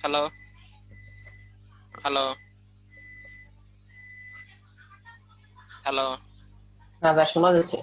Hello, hello, hello. হ্যাঁ ভাই, শোনা যাচ্ছে।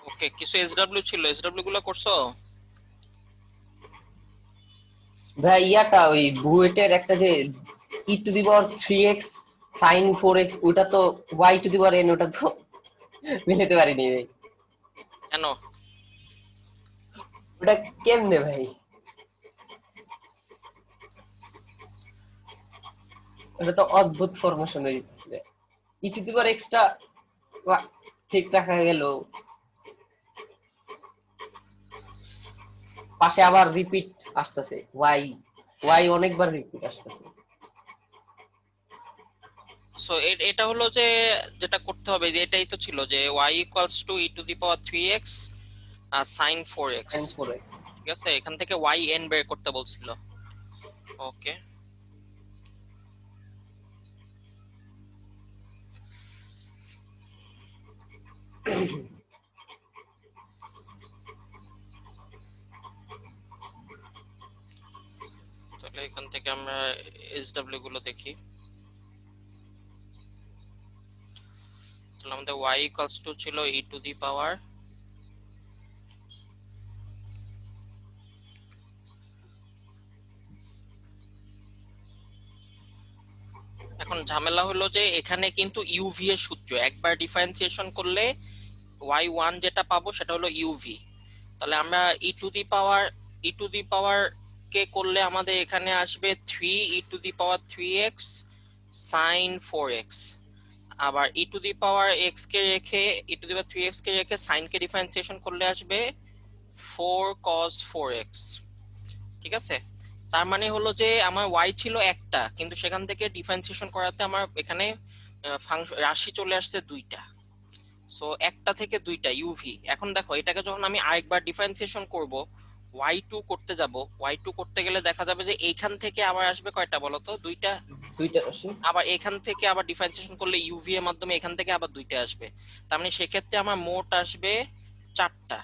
ওকে, কিছু এসডব্লিউ ছিল, এসডব্লিউ গুলো করছো? ভাই ইয়াটা ওই বুয়েটের একটা যে e⁻³ sin 4x, ওটা তো y⁻n, ওটা তো মিলাতে পারিনি ভাই। কেন? ওটা কেমনে ভাই? ওটা তো অদ্ভুত ফরমেশন হয়ে যেতেছে। e⁻x টা ঠিক রাখা গেল, পাশে আবার রিপিট আসতেছে, ওয়াই হ্যাঁ। ওয়াই অনেকবার রিপিট আসতেছে। সো এটা হলো যে যেটা করতে হবে, যে এটাই তো ছিল যে y equals to e⁻³ sine 4x। sin 4x। ঠিক আছে, এখান থেকে y n বের করতে বলছিল। ওকে, তাহলে এখান থেকে আমরা এসডব্লিউ গুলো দেখি। তাহলে আমাদের y ইকুয়ালস টু ছিল e⁻, এখন ঝামেলা হলো যে এখানে কিন্তু ইউভি এর সূত্র একবার ডিফারেন্সিয়েশন করলে y1 যেটা পাবো সেটা হলো ইউভি। তাহলে আমরা ই টু দি পাওয়ার কে করলে আমাদের এখানে আসবে 3 e⁻³ sin 4x। আবার e⁻x কে রেখে e⁻³ কে রেখে sin কে ডিফারেন্সিয়েশন করলে আসবে 4 cos 4x। ঠিক আছে, তার মানে হলো যে আমার y ছিল একটা, কিন্তু সেখান থেকে ডিফারেন্সিয়েশন করাতে আমার এখানে রাশি চলে আসছে দুইটা। সো একটা থেকে দুইটা ইউভি। এখন দেখো, এটাকে যখন আমি আরেকবার ডিফারেন্সিয়েশন করব, y2 করতে যাব, y2 করতে গেলে দেখা যাবে যে এইখান থেকে আবার আসবে কয়টা বলো তো? দুইটা। দুইটা রাশি। আবার এখান থেকে আবার ডিফারেন্সিয়েশন করলে ইউভি এর মাধ্যমে এখান থেকে আবার দুইটা আসবে। তার মানে সেক্ষেত্রে আমার মোট আসবে চারটা।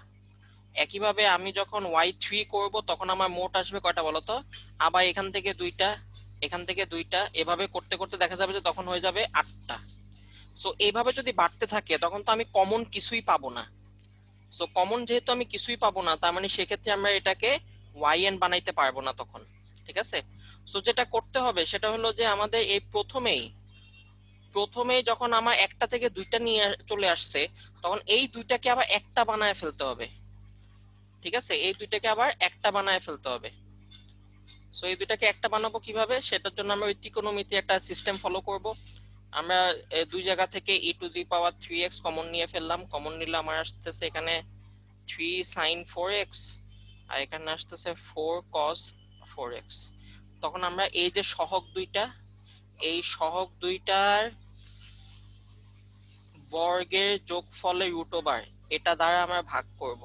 একইভাবে আমি যখন y3 করব তখন আমার মোট আসবে কয়টা বলো তো? আবার এখান থেকে দুইটা, এখান থেকে দুইটা, এভাবে করতে করতে দেখা যাবে যে তখন হয়ে যাবে আটটা। সো এইভাবে যদি বাড়তে থাকে তখন তো আমি কমন কিছুই পাবো না। সো কমন যেহেতু আমি কিছুই পাবো না, তার মানে সেক্ষেত্রে আমরা এটাকে yn বানাইতে পারবো না তখন। ঠিক আছে, সো যেটা করতে হবে সেটা হলো যে আমাদের এই প্রথমেই যখন আমার একটা থেকে দুইটা নিয়ে চলে আসছে, তখন এই দুইটাকে আবার একটা বানায় ফেলতে হবে। ঠিক আছে, এই দুইটাকে আবার একটা বানায় ফেলতে হবে। সো এই দুইটাকে একটা বানাবো কিভাবে, সেটার জন্য আমরা ওই ত্রিকোণমিতি একটা সিস্টেম ফলো করব। আমরা দুই জায়গা থেকে e⁻³ কমন নিয়ে ফেললাম। কমন নিলে আমার আসতেছে এখানে 3 sin 4x, আর এখানে আসতেছে 4 cos 4x। তখন আমরা এই যে সহগ দুইটা, এই সহগ দুইটার বর্গের যোগফলের √, এটা দ্বারা আমরা ভাগ করব।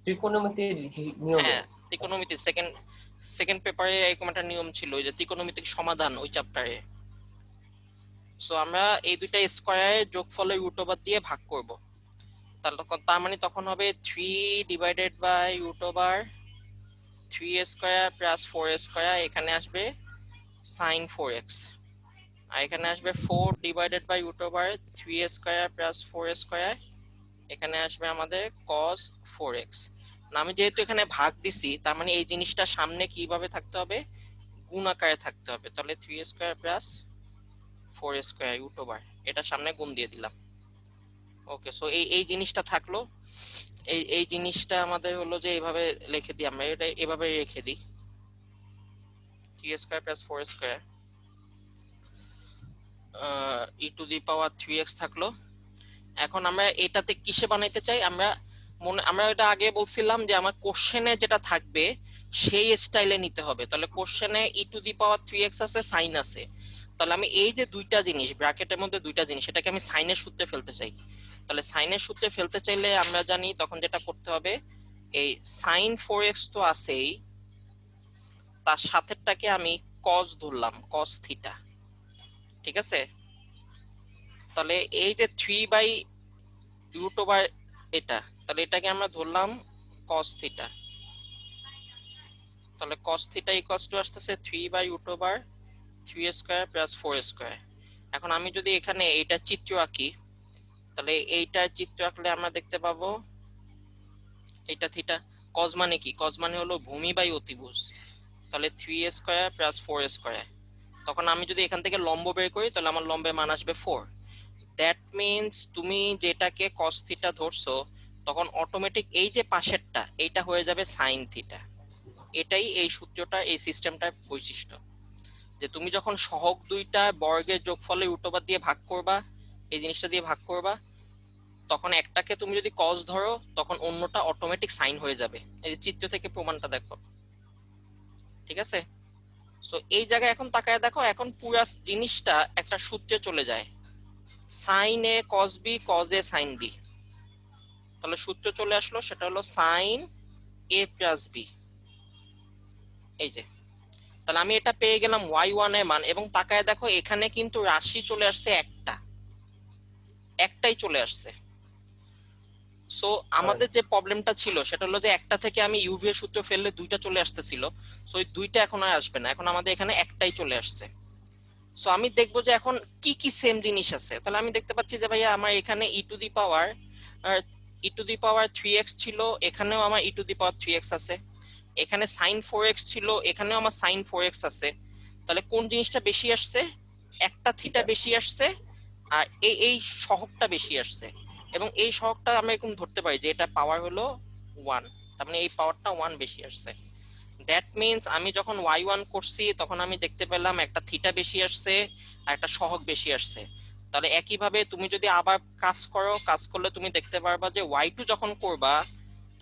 ত্রিকোণমিতির নিয়মে। হ্যাঁ, ত্রিকোণমিতি সেকেন্ড সেকেন্ড পেপারে এরকম একটা নিয়ম ছিল, ওই যে ত্রিকোণমিতিক সমাধান ওই চ্যাপ্টারে। সো আমরা এই দুইটা স্কয়ারের যোগফলের √, দিয়ে ভাগ করব। তার মানে তখন হবে 3/√3² + 4² এখানে আসবে sin 4x। আর এখানে আসবে 4/√3² + 4², এখানে আসবে আমাদের cos 4x। আমি যেহেতু এখানে ভাগ দিছি, তার মানে এই জিনিসটা সামনে কিভাবে থাকতে হবে? গুণ আকারে থাকতে হবে। তাহলে 3² + 4² এটা সামনে গুণ দিয়ে দিলাম। ওকে, সো এই জিনিসটা থাকলো। এই জিনিসটা আমাদের হলো যে এইভাবে লিখে দিই, আমরা এটা এভাবে রেখে দিই, 3² + 4² e⁻³ থাকলো। এখন আমরা এটাতে কিসে বানাইতে চাই? আমরা আমরা এটা আগে বলছিলাম যে আমার কোশ্চেনে যেটা থাকবে সেই স্টাইলে নিতে হবে। তাহলে কোশ্চেনে e⁻3x আছে, সাইন আছে। তাহলে আমি এই যে দুইটা জিনিস ব্র্যাকেটের মধ্যে দুইটা জিনিস, এটাকে আমি সাইনের সূত্রে ফেলতে চাই। তাহলে সাইনের সূত্রে ফেলতে চাইলে আমরা জানি তখন যেটা করতে হবে, এই সাইন 4x তো আছেই, তার সাথেরটাকে আমি কস ধরলাম, কস থিটা। ঠিক আছে? তাহলে এই যে 3/√, এটা, তাহলে এটাকে আমরা ধরলাম কস থিটা। তাহলে cos থিটা ইকুয়ালস টু আসতেছে 3/√3² প্লাস 4²। এখন আমি যদি এখানে এইটা চিত্র আঁকি, তাহলে এইটার চিত্র আঁকলে আমরা দেখতে পাবো এইটা থিটা। cos মানে কি? cos মানে হলো ভূমি বাই অতিভুজ। তাহলে 3² প্লাস 4²। তখন আমি যদি এখান থেকে লম্ব বের করি, তাহলে আমার লম্বের মান আসবে 4। দ্যাট মিনস তুমি যেটাকে cos থিটা ধরছো, তখন অটোমেটিক এই যে পাশেরটা এইটা হয়ে যাবে সাইন থিটা। এটাই এই সূত্রটা, এই সিস্টেমটার বৈশিষ্ট্য, যে তুমি যখন সহগ দুইটা বর্গের যোগফলে √/, দিয়ে ভাগ করবা, এই জিনিসটা দিয়ে ভাগ করবা, তখন একটাকে তুমি যদি কস ধরো, তখন অন্যটা অটোমেটিক সাইন হয়ে যাবে। এই যে চিত্র থেকে প্রমাণটা দেখো। ঠিক আছে? সো এই জায়গায় এখন তাকায় দেখো, এখন পুরো জিনিসটা একটা সূত্রে চলে যায়, সাইন এ কস বি, কস এ সাইন বি। তাহলে সূত্র চলে আসলো, সেটা হলো সাইন এ প্লাস বি। এই যে, তাহলে আমি এটা পেয়ে গেলাম y1 এর মান। এবং তাকায় দেখো এখানে কিন্তু রাশি চলে আসছে একটাই চলে আসছে। সো আমাদের যে প্রবলেমটা ছিল সেটা হলো যে একটা থেকে আমি ইউভি এর সূত্র ফেললে দুইটা চলে আসতেছিল, সো এই দুইটা এখন আর আসবে না, এখন আমাদের এখানে একটাই চলে আসছে। সো আমি দেখবো যে এখন কি কি সেম জিনিস আছে। তাহলে আমি দেখতে পাচ্ছি যে ভাইয়া আমার এখানে e⁻3x ছিল, এখানেও আমার e⁻3x আছে। এখানে সাইন 4x ছিল, এখানেও আমার সাইন 4x আছে। তাহলে কোন জিনিসটা বেশি আসছে? একটা থিটা বেশি আসছে, আর এই সহগটা বেশি আসছে। এবং এই সহগটা আমরা এরকম ধরতে পারি যে এটা পাওয়ার হলো 1, তার মানে এই পাওয়ারটা 1 বেশি আসছে। দ্যাট মিনস আমি যখন y1 করছি, তখন আমি দেখতে পেলাম একটা থিটা বেশি আসছে আর একটা সহগ বেশি আসছে। তাহলে একইভাবে তুমি যদি আবার কাজ করলে তুমি দেখতে পারবা যে y2 যখন করবা,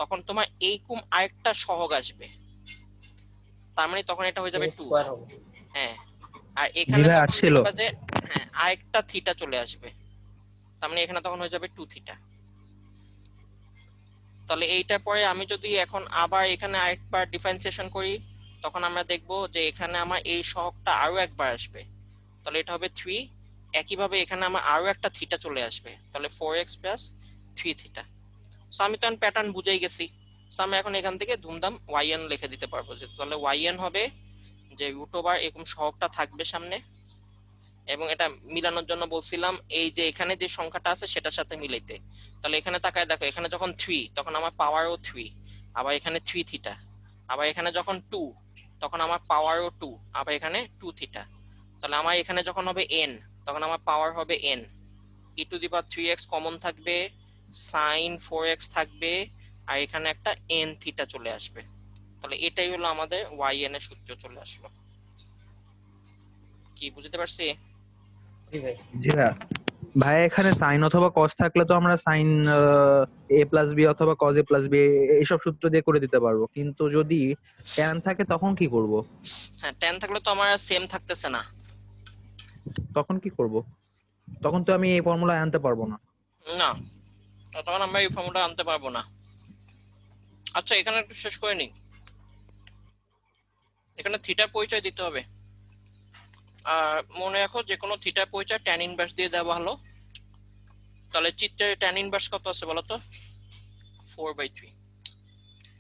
তখন তোমার এইরকম আরেকটা সহগ আসবে, তার মানে তখন এটা হয়ে যাবে 2। স্কোয়ার হবে। হ্যাঁ, আর জি এখানে ভাই তখন আসছিল। দেখবা যে হ্যাঁ আরেকটা থিটা চলে আসবে, তার মানে এখানে তখন হয়ে যাবে 2 থিটা। তাহলে এইটার পরে আমি যদি এখন আবার এখানে আরেকবার ডিফারেন্সিয়েশন করি, তখন আমরা দেখব যে এখানে আমার এই সহগটা আরো একবার আসবে, তাহলে এটা হবে 3। একইভাবে এখানে আমার আরো একটা থিটা চলে আসবে, তাহলে 4x প্লাস 3 থিটা। সো আমি তখন প্যাটার্ন বুঝেই গেছি। সো আমি এখন এখান থেকে ধুমধাম yn লিখে দিতে পারবো, যে তাহলে yn হবে যে √/, এরকম সহগটা থাকবে সামনে। এবং এটা মিলানোর জন্য বলছিলাম এই যে এখানে যে সংখ্যাটা আছে সেটার সাথে মিলাইতে। তাহলে এখানে তাকায় দেখো, এখানে যখন 3 তখন আমার পাওয়ারও 3, আবার এখানে 3 থিটা। আবার এখানে যখন 2 তখন আমার পাওয়ারও 2, আবার এখানে 2 থিটা। তাহলে আমার এখানে যখন হবে n, তখন আমার পাওয়ার হবে n। e⁻3x কমন থাকবে, সাইন 4x থাকবে, আর এখানে একটা n থিটা চলে আসবে। তাহলে এটাই হলো আমাদের yn এর সূত্র চলে আসলো। কি বুঝতে পারছি? জি ভাই। জি ভাই। ভাই এখানে সাইন অথবা কস থাকলে তো আমরা সাইন এ প্লাস বি অথবা কজ এ প্লাস বি এইসব সূত্র দিয়ে করে দিতে পারবো, কিন্তু যদি ট্যান থাকে তখন কি করব? হ্যাঁ, 10 থাকলে তো আমার সেম থাকতেছে না। তখন কি করব? তখন তো আমি এই ফর্মুলায় আনতে পারবো না। না, তখন আমরা এই ফর্মুলা আনতে পারবো না। আচ্ছা, এখানে একটু শেষ করে নিই। এখানে থিটার পরিচয় দিতে হবে। আর মনে রাখো, যে কোনো থিটার পরিচয় ট্যান ইনভার্স দিয়ে দেওয়া ভালো। তাহলে চিত্রের ট্যান ইনভার্স কত আছে বলো তো? 4/3।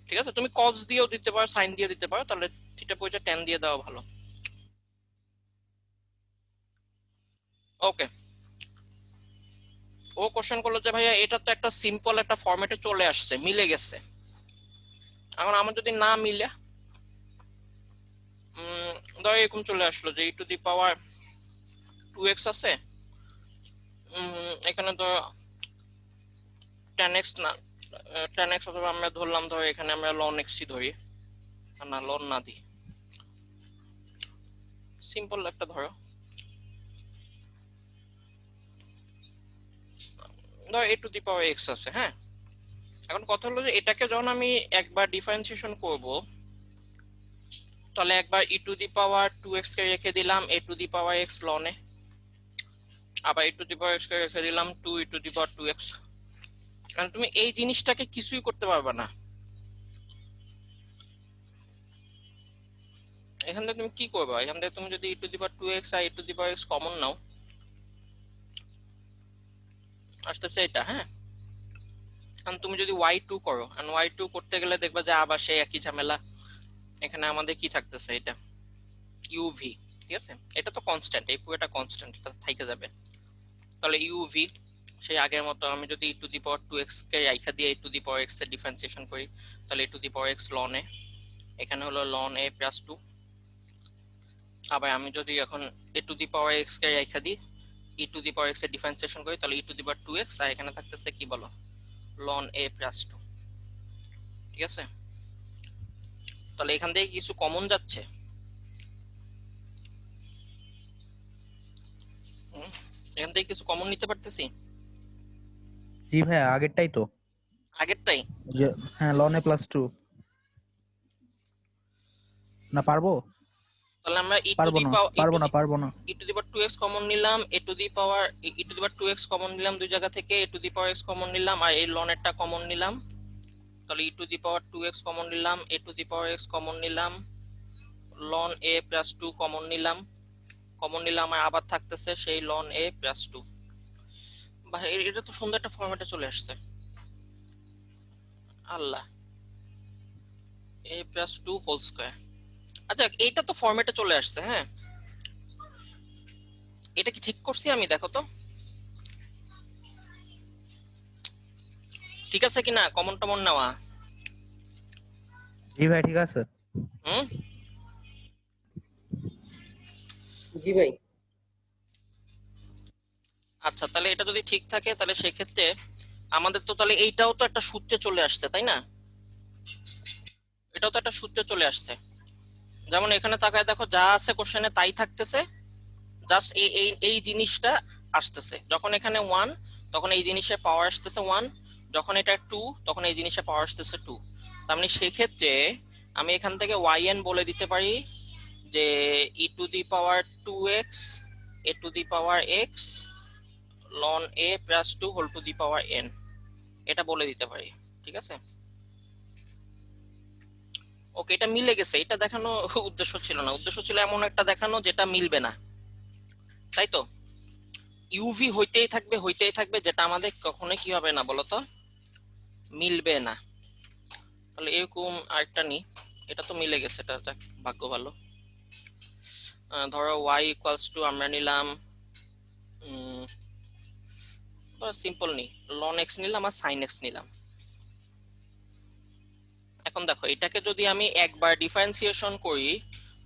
ঠিক আছে, তুমি কস দিয়েও দিতে পারো, সাইন দিয়ে দিতে পারো, তাহলে থিটার পরিচয় ট্যান দিয়ে দেওয়া ভালো। ওকে। ও কোশ্চেন করলো যে ভাইয়া এটা তো একটা সিম্পল একটা ফরম্যাটে চলে আসছে, মিলে গেছে। এখন আমার যদি না মিলে, ধরো এরকম চলে আসলো যে e⁻2x আছে, এখানে তো tan x না, tan x অথবা আমরা ধরলাম, ধরো এখানে আমরা ln x ধরি, না ln না দিই, সিম্পল একটা ধরো, ধরো a⁻x আছে। হ্যাঁ, এখন কথা হলো যে এটাকে যখন আমি একবার ডিফারেন্সিয়েশন করব, তাহলে একবার e to the power 2x কে রেখে দিলাম a to the power x ln এ, আবার e to the power x কে রেখে দিলাম 2 e to the power 2x। কারণ তুমি এই জিনিসটাকে কিছুই করতে পারবে না। এখান থেকে তুমি কি করবে, এখান থেকে তুমি যদি e to the power 2x আর e to the power x common নাও, আসতেছে এটা, হ্যাঁ। কারণ তুমি যদি y2 করো, আর y2 করতে গেলে দেখবা যে আবার সেই একই ঝামেলা। এখানে আমাদের কি থাকতেছে, এটা uv, ঠিক আছে। এটা তো কনস্ট্যান্ট, এই পুরোটা কনস্ট্যান্ট, এটা থেকে যাবে। তাহলে uv সেই আগের মতো আমি যদি e to the power 2x কে রাইখা দিয়ে e to the power x এর ডিফারেন্সিয়েশন করি, তাহলে e to the power x ln a, এখানে হলো ln a প্লাস 2। আবার আমি যদি এখন e to the power x কে রাইখা দিই, e to the power x এর ডিফারেন্সিয়েশন করি, তাহলে e to the power 2x, আর এখানে থাকতেছে কি বলো, ln a প্লাস 2, ঠিক আছে। তাহলে এখান থেকে কিছু কমন যাচ্ছে, এখান থেকে কিছু কমন নিতে পারতেছি, জি ভাই, আগেরটাই তো, আগেরটাই। যে হ্যাঁ ln a প্লাস 2। না পারবো, তাহলে আমরা e টু পারবো দি না, পাওয়ার পারবো না, পারবো না। e to the power 2x common নিলাম, e to the power 2x common নিলাম দুই জায়গা থেকে, e to the power x common নিলাম, আর এই ln এরটা কমন নিলাম। তাহলে e to the power 2x common নিলাম, e to the power x common নিলাম, ln a প্লাস 2 কমন নিলাম, আর আবার থাকতেছে সেই ln a প্লাস 2। বা এটা তো সুন্দর একটা ফরম্যাটে চলে আসছে, আল্লাহ, a প্লাস 2 হোল স্কয়ার। আচ্ছা, এইটা তো ফরম্যাটে চলে আসছে, হ্যাঁ। এটা কি ঠিক করছি আমি, দেখো তো ঠিক আছে কিনা, কমন টমন নেওয়া। জি ভাই ঠিক আছে। হুম, জি ভাই। আচ্ছা, তাহলে এটা যদি ঠিক থাকে তাহলে সেক্ষেত্রে আমাদের তো তাহলে এইটাও তো একটা সূত্রে চলে আসছে, তাই না? এটাও তো একটা সূত্রে চলে আসছে। যেমন এখানে তাকায় দেখো, যা আছে কোশ্চেনে তাই থাকতেছে, জাস্ট এই এই এই জিনিসটা আসতেছে। যখন এখানে 1 তখন এই জিনিসের পাওয়ার আসতেছে 1, যখন এটা 2 তখন এই জিনিসের পাওয়ার আসতেছে 2। তার মানে সেক্ষেত্রে আমি এখান থেকে yn বলে দিতে পারি যে e to the power 2x a to the power x ln a plus 2 whole to the power n, এটা বলে দিতে পারি, ঠিক আছে। ওকে, এটা মিলে গেছে। এটা দেখানো উদ্দেশ্য ছিল না, উদ্দেশ্য ছিল এমন একটা দেখানো যেটা মিলবে না, তাই তো। ইউভি হইতেই থাকবে, যেটা আমাদের কখনোই কি হবে না বলতো, মিলবে না। তাহলে এরকম আরেকটা নি, এটা তো মিলে গেছে, এটা যাক, ভাগ্য ভালো। ধরো y ইকুয়ালস টু আমরা নিলাম সিম্পল নি, ln x নিলাম আর sin x নিলাম। এখন দেখো, এটাকে যদি আমি একবার ডিফারেন্সিয়েশন করি,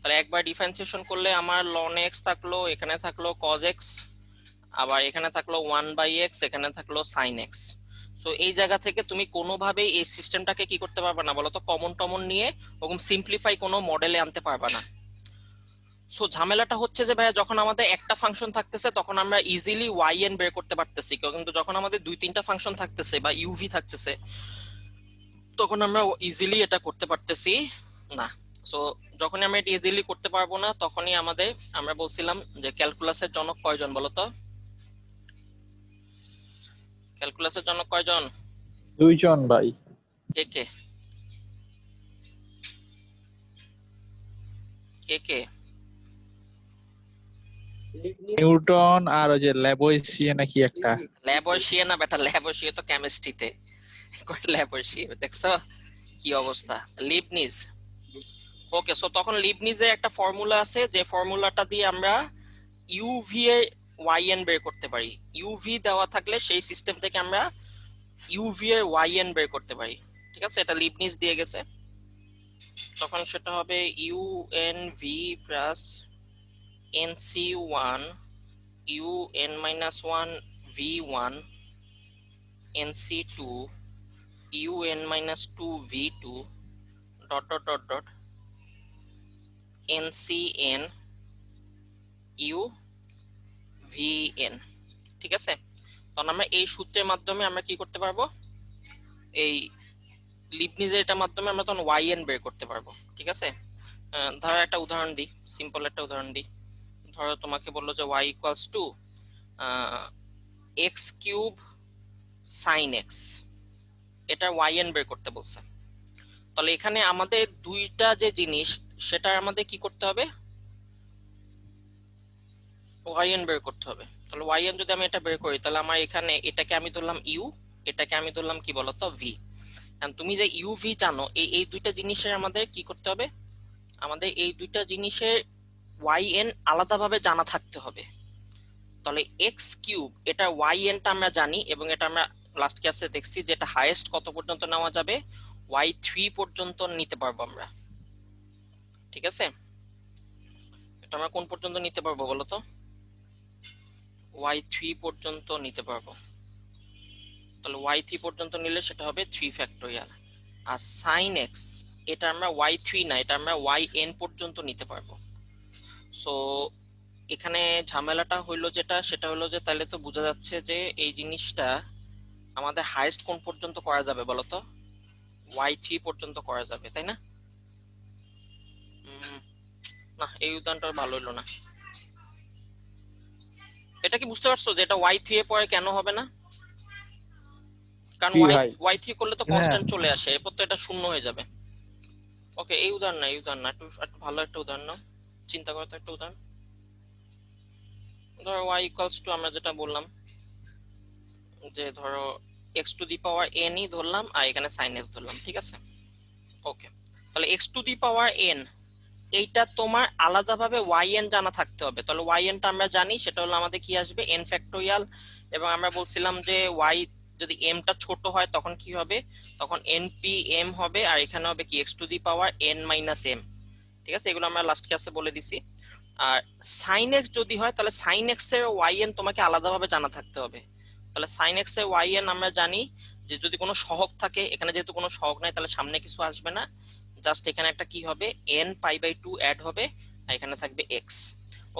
তাহলে একবার ডিফারেন্সিয়েশন করলে আমার ln x থাকলো, এখানে থাকলো cos x, আবার এখানে থাকলো 1/x, এখানে থাকলো sin x। সো এই জায়গা থেকে তুমি কোনোভাবেই এই সিস্টেমটাকে কি করতে পারবে না বলতো, কমন টমন নিয়ে ওরকম সিম্পলিফাই কোনো মডেলে আনতে পারবে না। সো ঝামেলাটা হচ্ছে যে ভাইয়া, যখন আমাদের একটা ফাংশন থাকতেছে তখন আমরা ইজিলি yn বের করতে পারতেছি, কিন্তু যখন আমাদের 2-3টা ফাংশন থাকতেছে বা ইউভি থাকতেছে তখন আমরা ইজিলি এটা করতে পারতেছি না। সো যখন আমরা এটা ইজিলি করতে পারবো না, তখনই আমাদের, আমরা বলছিলাম যে ক্যালকুলাসের জনক কয়জন বলতো, ক্যালকুলাসের জনক কয়জন? 2 জন ভাই। কে কে কে কে? নিউটন আর ওই যে ল্যাবোইসিয়ে নাকি একটা। ল্যাবর্সিয়ে না বেটা, ল্যাবর্সিয়ে তো কেমিস্ট্রিতে, ল্যাবর্সিয়ে দেখছো কি অবস্থা। লিবনিজ, ওকে। সো তখন লিবনিজে একটা ফর্মুলা আছে, যে ফর্মুলাটা দিয়ে আমরা ইউভি এর yn বের করতে পারি। ইউভি দেওয়া থাকলে সেই সিস্টেম থেকে আমরা ইউভি এর yn বের করতে পারি, ঠিক আছে। এটা লিবনিজ দিয়ে গেছে। তখন সেটা হবে unv plus nc1 un-1 v1 nc2 un-2 v2 dot dot dot dot ncn u vn, ঠিক আছে। তখন আমরা এই সূত্রের মাধ্যমে আমরা কি করতে পারবো, এই লিবনিজের এটার মাধ্যমে আমরা তখন yn বের করতে পারবো। ঠিক আছে, ধরো একটা উদাহরণ দিই, সিম্পল একটা উদাহরণ দিই। ধরো তোমাকে বললো যে y equals to x cube sine x, এটা yn বের করতে বলছে। তাহলে এখানে আমাদের দুইটা যে জিনিস সেটা আমাদের কি করতে হবে, yn বের করতে হবে। তাহলে yn যদি আমি এটা বের করি তাহলে আমার এখানে এটাকে আমি ধরলাম u, এটাকে আমি ধরলাম কি বলতো v। তুমি যে ইউ ভি জানো, এই দুইটা জিনিসের আমাদের কি করতে হবে, আমাদের এই দুইটা জিনিসের yn আলাদাভাবে জানা থাকতে হবে। তাহলে এক্স কিউব এটা yn টা আমরা জানি, এবং এটা আমরা লাস্ট ক্লাসে দেখছি যে এটা হাইয়েস্ট কত পর্যন্ত নেওয়া যাবে, y3 পর্যন্ত নিতে পারবো আমরা। ঠিক আছে, এটা আমরা কোন পর্যন্ত নিতে পারবো বলো তো, y3 পর্যন্ত নিতে পারবো। তাহলে y3 পর্যন্ত নিলে সেটা হবে 3 ফ্যাক্টোরিয়াল। আর sin x এটা আমরা y3 না, এটা আমরা yn পর্যন্ত নিতে পারবো। সো এখানে ঝামেলাটা হইলো যেটা, সেটা হলো যে তাহলে তো বোঝা যাচ্ছে যে এই জিনিসটা আমাদের হাইয়েস্ট কোন পর্যন্ত করা যাবে বলতো, y3 পর্যন্ত করা যাবে, তাই না? না, এই উদাহরণটা ভালো হইলো না। এটা কি বুঝতে পারছো যে এটা y3 এর পরে কেন হবে না? কারণ জি ভাই। y3 করলে তো কনস্ট্যান্ট চলে আসে, এরপর তো এটা শূন্য হয়ে যাবে। ওকে, এই উদাহরণ না, এই উদাহরণ না, একটু ভালো একটা উদাহরণ নাও, চিন্তা করো তো একটা উদাহরণ। ধরো y ইকুয়ালস টু আমরা যেটা বললাম যে ধরো x to the power n ই ধরলাম, আর এখানে sin x ধরলাম। ঠিক আছে, ওকে। তাহলে x to the power n এইটা তোমার আলাদাভাবে yn জানা থাকতে হবে। তাহলে yn টা আমরা জানি, সেটা হলো আমাদের কি আসবে n ফ্যাক্টোরিয়াল, এবং আমরা বলছিলাম যে y যদি m টা ছোট হয় তখন কি হবে, তখন npm হবে, আর এখানে হবে কি x to the power n minus m। ঠিক আছে, এগুলো আমরা লাস্ট ক্লাসে বলে দিছি। আর sin x যদি হয় তাহলে sin x এর yn তোমাকে আলাদাভাবে জানা থাকতে হবে। তাহলে sin x এর yn আমরা জানি যে যদি কোনো সহগ থাকে, এখানে যেহেতু কোনো সহগ নাই তাহলে সামনে কিছু আসবে না, জাস্ট এখানে একটা কি হবে n π/2 অ্যাড হবে, আর এখানে থাকবে x।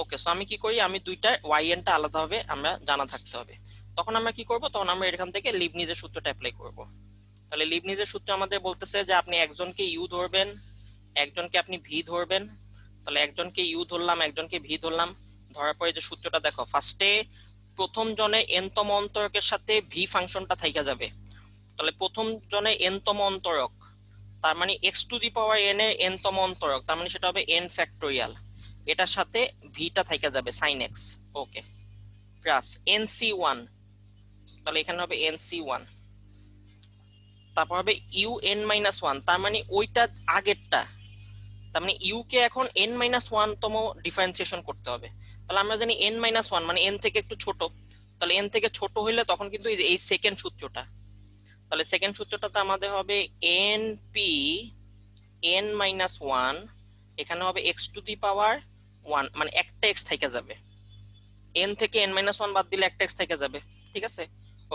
ওকে, সো আমি কি করি, আমি দুইটা yn টা আলাদাভাবে আমরা জানা থাকতে হবে। তখন আমরা কি করব, তখন আমরা এখান থেকে লিবনিজের সূত্রটা অ্যাপ্লাই করব। তাহলে লিবনিজের সূত্র আমাদের বলতেছে যে আপনি একজনকে u ধরবেন, একজনকে আপনি v ধরবেন। তাহলে একজনকে u ধরলাম, একজনকে v ধরলাম, ধরার পরে যে সূত্রটা দেখো, ফার্স্টে প্রথম জনে n তম অন্তরকের সাথে v ফাংশনটা থাইকা যাবে। তাহলে প্রথম জনে n তম অন্তরক, তার মানে x to the power n এর n তম অন্তরক, তার মানে সেটা হবে n ফ্যাক্টোরিয়াল, এটার সাথে v টা থাইকা যাবে sin x। ওকে, প্লাস nc1, তাহলে এখানে হবে nc1, তারপর হবে un-1, তার মানে ওইটা আগেরটা, তার মানে ইউ কে এখন n-1 তম ডিফারেন্সিয়েশন করতে হবে। তাহলে আমরা জানি n-1 মানে n থেকে একটু ছোট, তাহলে n থেকে ছোট হইলে তখন কিন্তু এই সেকেন্ড সূত্রটা, তাহলে সেকেন্ড সূত্রটাতে আমাদের হবে np n-1, এখানে হবে x টু দি পাওয়ার 1, মানে একটা x থেকে যাবে, n থেকে n-1 বাদ দিলে একটা x থেকে যাবে। ঠিক আছে,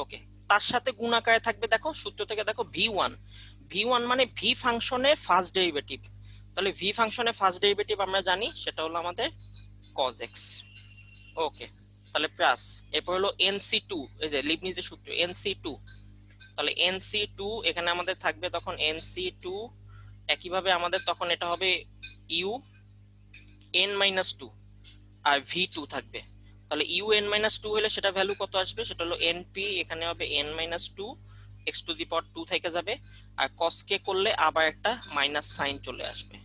ওকে। তার সাথে গুণাকারে থাকবে, দেখো সূত্র থেকে দেখো v1, v1 মানে v ফাংশনের ফার্স্ট ডেরিভেটিভ। তাহলে v ফাংশনের ফার্স্ট ডেরিভেটিভ আমরা জানি সেটা হলো আমাদের cos x। ওকে, তাহলে প্লাস এরপর হলো nc2, এই যে লিবনিজের সূত্র nc2, তাহলে nc2 এখানে আমাদের থাকবে তখন nc2, একইভাবে আমাদের তখন এটা হবে u n-2 আর v2 থাকবে। তাহলে u n-2 হলে সেটা ভ্যালু কত আসবে, সেটা হলো np, এখানে হবে n-2, x টু দি পাওয়ার 2 থেকে যাবে, আর cos k করলে আবার একটা মাইনাস সাইন চলে আসবে।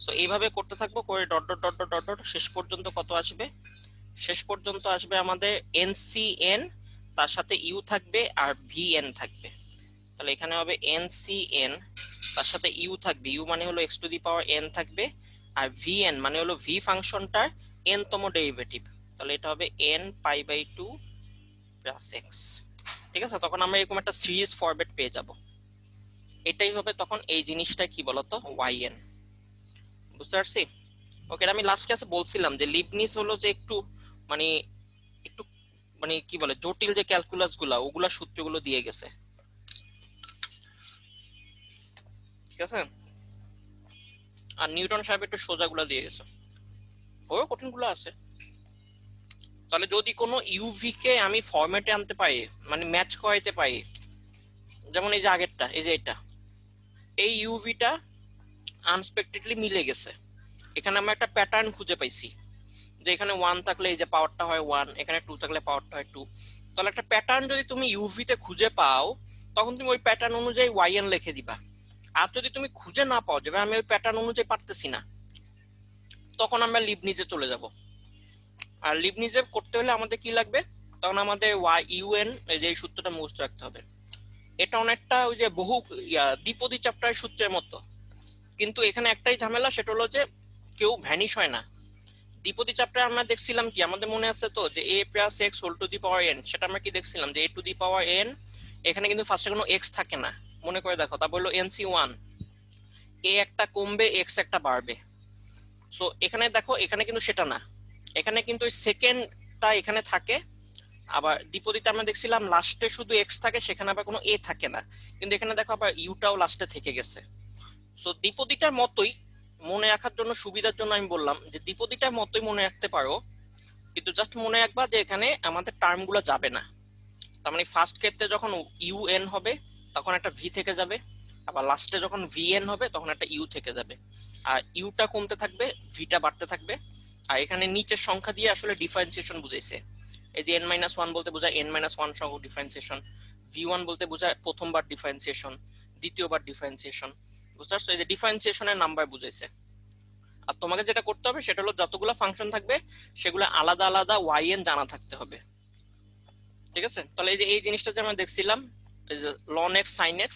সো এইভাবে করতে থাকবো, করে dot dot dot dot dot শেষ পর্যন্ত কত আসবে, শেষ পর্যন্ত আসবে আমাদের ncn, তার সাথে u থাকবে আর vn থাকবে। তাহলে এখানে হবে ncn, তার সাথে u থাকবে, u মানে হলো x to the power n থাকবে, আর vn মানে হলো v ফাংশনটার n তম ডেরিভেটিভ, তাহলে এটা হবে n π/2 প্লাস x। ঠিক আছে, তখন আমরা এরকম একটা সিরিজ ফরম্যাট পেয়ে যাব। এটাই হবে তখন এই জিনিসটা কি বলতো yn। বুঝতে পারছি? ওকে, আমি লাস্ট ক্লাসে বলছিলাম যে লিবনিজ হলো যে একটু মানে একটু মানে কি বলে জটিল যে ক্যালকুলাস গুলা, ওগুলা সূত্রগুলো দিয়ে গেছে। ঠিক আছে, আর নিউটন সাহেব একটু সোজাগুলা দিয়ে গেছে, ওর কঠিন গুলো আছে। তাহলে যদি কোনো ইউভি কে আমি ফরম্যাটে আনতে পারি, মানে ম্যাচ করাইতে পারি, যেমন এই যে আগেরটা যেটা, এই যে এটা, এই ইউভিটা আনএক্সপেক্টেডলি মিলে গেছে। এখানে আমরা একটা প্যাটার্ন খুঁজে পাইছি যে এখানে 1 থাকলে এই যে পাওয়ারটা হয় 1, এখানে 2 থাকলে পাওয়ারটা হয় 2। তাহলে একটা প্যাটার্ন যদি তুমি ইউভি তে খুঁজে পাও তখন তুমি ওই প্যাটার্ন অনুযায়ী ওয়াইএন লিখে দিবা। আর যদি তুমি খুঁজে না পাও, যেভাবে আমি ওই প্যাটার্ন অনুযায়ী পারতেছি না, তখন আমরা লিবনিজে চলে যাব। আর লিবনিজে করতে হলে আমাদের কি লাগবে, তখন আমাদের ইউএন এই যে এই সূত্রটা মুখস্থ রাখতে হবে। এটা অনেকটা ওই যে বহু দ্বিপদী চ্যাপ্টারের সূত্রের মতো, কিন্তু এখানে একটাই ঝামেলা, সেটা হলো যে কেউ ভ্যানিশ হয় না। দ্বিপদী চ্যাপ্টারে আমরা দেখছিলাম কি, আমাদের মনে আছে তো যে a plus x whole to the power n, সেটা আমরা কি দেখছিলাম যে a to the power n, এখানে কিন্তু ফার্স্টে কোনো x থাকে না, মনে করে দেখো। তারপর হলো nc1, a একটা কমবে x একটা বাড়বে। সো এখানে দেখো, এখানে কিন্তু সেটা না, এখানে কিন্তু ওই সেকেন্ডটা এখানে থাকে। আবার দ্বিপদীতে আমরা দেখছিলাম লাস্টে শুধু x থাকে, সেখানে আবার কোনো a থাকে না, কিন্তু এখানে দেখো আবার ইউটাও লাস্টে থেকে গেছে। সো দ্বিপদীটার মতোই মনে রাখার জন্য, সুবিধার জন্য আমি বললাম যে দ্বিপদীটার মতোই মনে রাখতে পারো, কিন্তু জাস্ট মনে রাখবা যে এখানে আমাদের টার্মগুলো যাবে না। তার মানে ফার্স্ট ক্ষেত্রে যখন ইউএন হবে তখন একটা ভি থেকে যাবে, আবার লাস্টে যখন ভিএন হবে তখন একটা ইউ থেকে যাবে। আর ইউটা কমতে থাকবে, ভিটা বাড়তে থাকবে। আর এখানে নিচের সংখ্যা দিয়ে আসলে ডিফারেন্সিয়েশন বুঝাইছে। এই যে n-1 বলতে বোঝায় n-1 সংখ্যক ডিফারেন্সিয়েশন, v1 বলতে বোঝায় প্রথমবার ডিফারেন্সিয়েশন, দ্বিতীয়বার ডিফারেন্সিয়েশন। বুঝতে পারছো, এই যে ডিফারেন্সিয়েশনের নাম্বার বুঝাইছে। আর তোমাকে যেটা করতে হবে সেটা হলো যতগুলো ফাংশন থাকবে সেগুলো আলাদা আলাদা ওয়াইএন জানা থাকতে হবে। ঠিক আছে, তাহলে এই যে এই জিনিসটা যে আমরা দেখছিলাম, এই যে ln x sin x,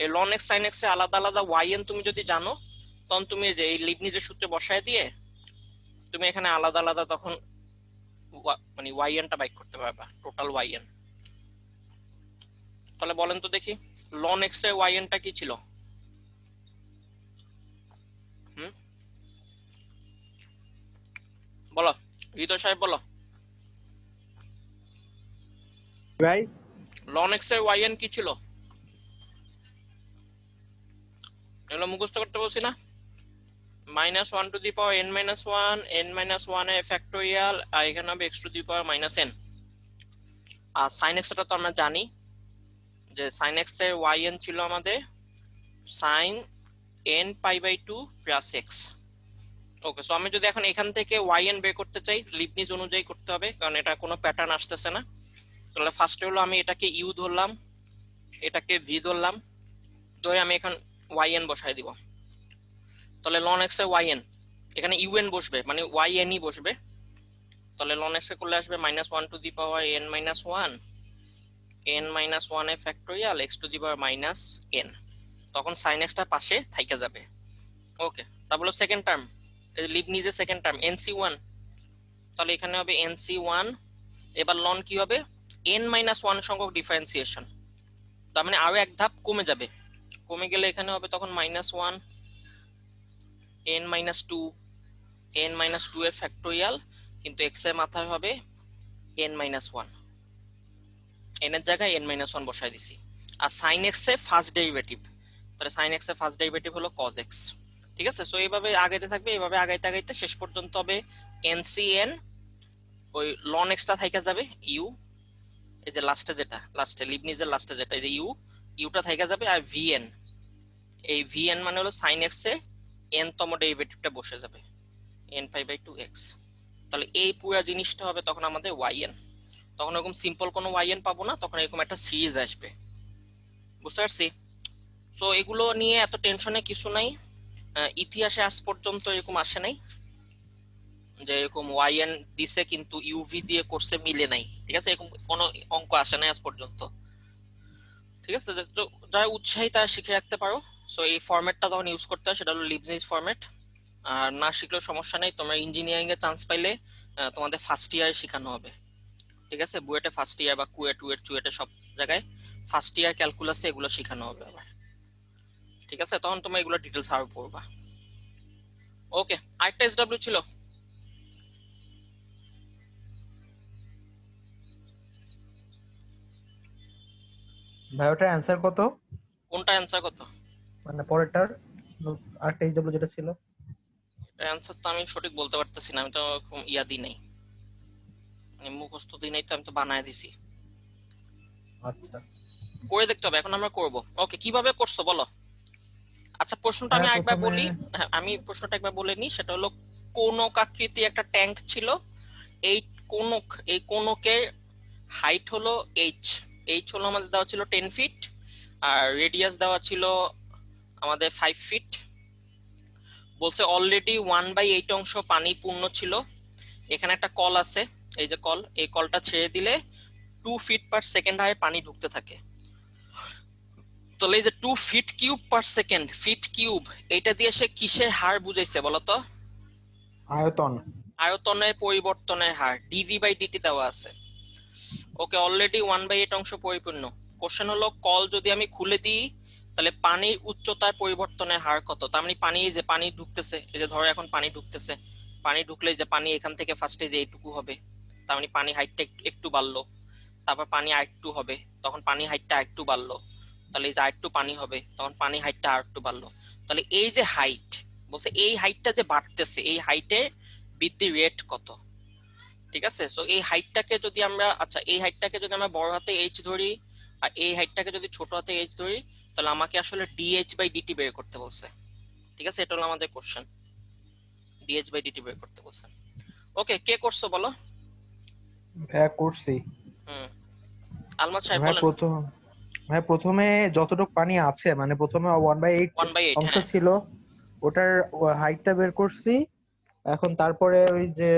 এই ln x sin x এ আলাদা আলাদা ওয়াইএন তুমি যদি জানো, তখন তুমি যে এই লিবনিজের সূত্রে বসায় দিয়ে তুমি এখানে আলাদা আলাদা তখন মানে ওয়াইএনটা বাইক করতে পারবা, টোটাল ওয়াইএন। তাহলে বলেন তো দেখি ln x এর ওয়াইএনটা কি ছিল? বলো হৃদয় সাহেব, বলো ভাই ln x এর ওয়াইএন কি ছিল? এগুলো মুখস্থ করতে বলছি না, -1 two the power n-1, n-1 এর ফ্যাক্টোরিয়াল, আর এখানে হবে x to the power -n। আর sin x টা তো আমরা জানি যে sin x এর yn ছিল আমাদের sin n π/2 প্লাস x। ওকে, সো আমি যদি এখন এখান থেকে yn বের করতে চাই, লিবনিজ অনুযায়ী করতে হবে, কারণ এটা কোনো প্যাটার্ন আসতেছে না। তাহলে ফার্স্টে হলো আমি এটাকে ইউ ধরলাম, এটাকে ভি ধরলাম, ধরে আমি এখন yn বসাই দিব। তাহলে ln x এর yn, এখানে un বসবে মানে yn ই বসবে। তাহলে ln x এ করলে আসবে -1 two the power n-1, n-1 এর factorial x to the power -n, তখন sin x টা পাশে থাইকা যাবে। ওকে, তারপর হলো সেকেন্ড টার্ম, এই লিবনিজের সেকেন্ড টার্ম nc1, তাহলে এখানে হবে nc1। এবার ln কি হবে, n-1 সংখ্যক ডিফারেন্সিয়েশন, তার মানে আরো এক ধাপ কমে যাবে, কমে গেলে এখানে হবে তখন -1, n-2, n-2 এর ফ্যাক্টোরিয়াল, কিন্তু x এর মাথায় হবে n-1, n এর জায়গায় n-1 বসাই দিছি। আর sin x এর ফার্স্ট ডেরিভেটিভ, তাহলে sin x এর ফার্স্ট ডেরিভেটিভ হলো cos x। ঠিক আছে, সো এইভাবে আগাইতে থাকবে, এইভাবে আগাইতে আগাইতে শেষ পর্যন্ত হবে ncn, ওই ln x টা থাইকা যাবে u, এই যে লাস্টে যেটা, লাস্টে লিবনিজের লাস্টে যেটা, এই যে ইউটা থাইকা যাবে, আর vn, এই vn মানে হলো sin x এর n তম ডেরিভেটিভটা বসে যাবে n π/2x। তাহলে এই পুরো জিনিসটা হবে তখন আমাদের yn। তখন এরকম সিম্পল কোনো yn পাবো না, তখন এরকম একটা সিরিজ আসবে। বুঝতে পারছি? সো এগুলো নিয়ে এত টেনশনে কিছু নাই, ইতিহাসে আজ পর্যন্ত এরকম আসে নাই যে এরকম yn দিছে কিন্তু ইউভি দিয়ে করছে মিলে নাই। ঠিক আছে, এরকম কোনো অঙ্ক আসে নাই আজ পর্যন্ত। ঠিক আছে, তো যারা উৎসাহী তারা শিখে রাখতে পারো। সো এই ফরম্যাটটা তখন ইউজ করতে হয়, সেটা হলো লিবনিজ ফরম্যাট। আর না শিখলেও সমস্যা নেই, তোমরা ইঞ্জিনিয়ারিং এ চান্স পাইলে তোমাদের ফার্স্ট ইয়ারে শেখানো হবে। ঠিক আছে, বুয়েটে ফার্স্ট ইয়ার বা কুয়েট চুয়েটে সব জায়গায় ফার্স্ট ইয়ার ক্যালকুলাসে এগুলো শেখানো হবে আবার। ঠিক আছে, তখন তোমরা এগুলো ডিটেইলস আরো পড়বা। ওকে, আরেকটা এসডব্লিউ ছিল, ভাই ওটার অ্যান্সার কত? কোনটা অ্যান্সার কত? মানে পরেরটার আরেকটা এইচডব্লিউ যেটা ছিল, অ্যান্সার তো আমি সঠিক বলতে পারতেছি না, আমি তো ইয়া দিই নাই, মানে মুখস্থ দিই নাই, তো আমি তো বানায় দিছি। আচ্ছা করে দেখতে হবে, এখন আমরা করব। ওকে, কিভাবে করছো বলো। আচ্ছা, প্রশ্নটা আমি হ্যাঁ আরেকবার প্রথমে বলি। হ্যাঁ, আমি প্রশ্নটা একবার বলে নিই। সেটা হলো, কোনক আকৃতি একটা ট্যাঙ্ক ছিল। এই কোনক, এই কোনকের হাইট হলো এইচ। এইচ হলো আমাদের দেওয়া ছিল 10 ফিট, আর রেডিয়াস দেওয়া ছিল আমাদের 5 ফিট। বলছে অলরেডি 1/8 অংশ পানি পূর্ণ ছিল। এখানে একটা কল আছে, এই যে কল, এই কলটা ছেড়ে দিলে 2 ফিট/সেকেন্ড হারে পানি ঢুকতে থাকে। তাহলে এই যে 2 ফিট কিউব/সেকেন্ড, ফিট কিউব, এটা দিয়ে সে কিসের হার বুঝাইছে বলতো? আয়তন। আয়তনের পরিবর্তনের হার, ডিভি/ডিটি দেওয়া আছে। ওকে, অলরেডি 1/8 অংশ পরিপূর্ণ। কোশ্চেন হলো, কল যদি আমি খুলে দিই তাহলে পানির উচ্চতার পরিবর্তনের হার কত? তার মানে পানি, এই যে পানি ঢুকতেছে, এই যে ধরো এখন পানি ঢুকতেছে, পানি ঢুকলে যে পানি এখান থেকে ফার্স্টে যে এইটুকু হবে, তার মানে পানি হাইটটা একটু বাড়লো। তারপর পানি আরেকটু হবে, তখন পানি হাইটটা আরেকটু বাড়লো। তাহলে এই যে আরেকটু পানি হবে, তখন পানি হাইটটা আরেকটু বাড়লো। তাহলে এই যে হাইট, বলছে এই হাইটটা যে বাড়তেছে, এই হাইটে বৃদ্ধির রেট কত? ঠিক আছে, সো এই হাইটটাকে যদি আমরা, আচ্ছা এই হাইটটাকে যদি আমরা বড় হাতে এইচ ধরি, আর এই হাইটটাকে যদি ছোট হাতে এইচ ধরি, তাহলে আমাকে আসলে ডিএইচ/ডিটি বের করতে বলছে। ঠিক আছে, এটা হলো আমাদের কোশ্চেন, ডিএইচ/ডিটি বের করতে বলছে। ওকে, কে করছো বলো? ভাইয়া করছি। হুম, আলমাদ সাহেব ভাই বলেন। প্রথম ভাই প্রথমে যতটুকু পানি আছে, মানে প্রথমে 1/8 1/8, অংশ হ্যাঁ। ছিল, ওটার হাইটটা বের করছি। এখন তারপরে ওই যে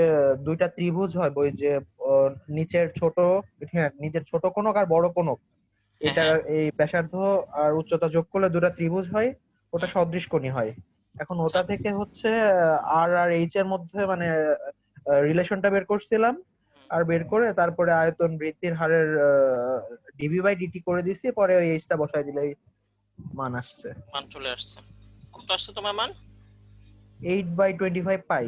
দুইটা ত্রিভুজ হয়, ওই যে নিচের ছোট, হ্যাঁ নিচের ছোট কোণক আর বড় কোণক, হ্যাঁ, এটার হ্যাঁ। এই ব্যাসার্ধ আর উচ্চতা যোগ করলে দুটা ত্রিভুজ হয়, ওটা হুম, সদৃশকোণী হয়। এখন আচ্ছা। ওটা থেকে হচ্ছে আর আর এইচ এর মধ্যে মানে রিলেশনটা বের করছিলাম। হুম, আর বের করে তারপরে আয়তন বৃদ্ধির হারের ডিভি/ডিটি করে দিছি, পরে ওই এইচটা বসাই দিলেই মান আসছে। মান চলে আসছে। কত আসছে তোমার মান? 8/25 পাই।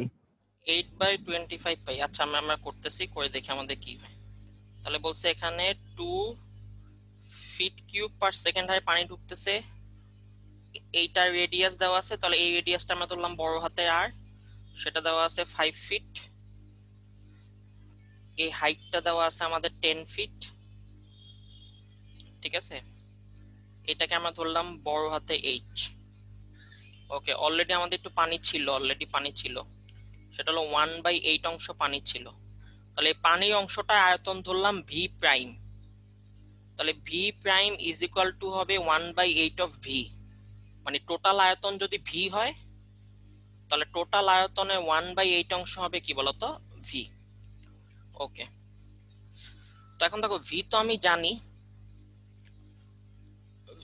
8/25 পাই। আচ্ছা, আমরা করতেছি, করে দেখি আমাদের কি হয়। তাহলে বলছে এখানে 2 ফিট কিউব/সেকেন্ড হারে পানি ঢুকতেছে। এইটার রেডিয়াস দেওয়া আছে, তাহলে এই রেডিয়াসটা আমরা ধরলাম বড় হাতে আর, সেটা দেওয়া আছে 5 ফিট। এই হাইটটা দেওয়া আছে আমাদের 10 ফিট। ঠিক আছে, এটাকে আমরা ধরলাম বড় হাতে এইচ। ওকে, অলরেডি আমাদের একটু পানি ছিল, অলরেডি পানি ছিল, সেটা হলো 1/8 অংশ পানি ছিল। তাহলে এই পানির অংশটা আয়তন ধরলাম ভি প্রাইম। তাহলে V prime is equal to হবে 1/8 অফ ভি। মানে টোটাল আয়তন যদি ভি হয়, তাহলে টোটাল আয়তনে 1/8 অংশ হবে কি বলতো? ভি। ওকে, তো এখন দেখো, ভি তো আমি জানি,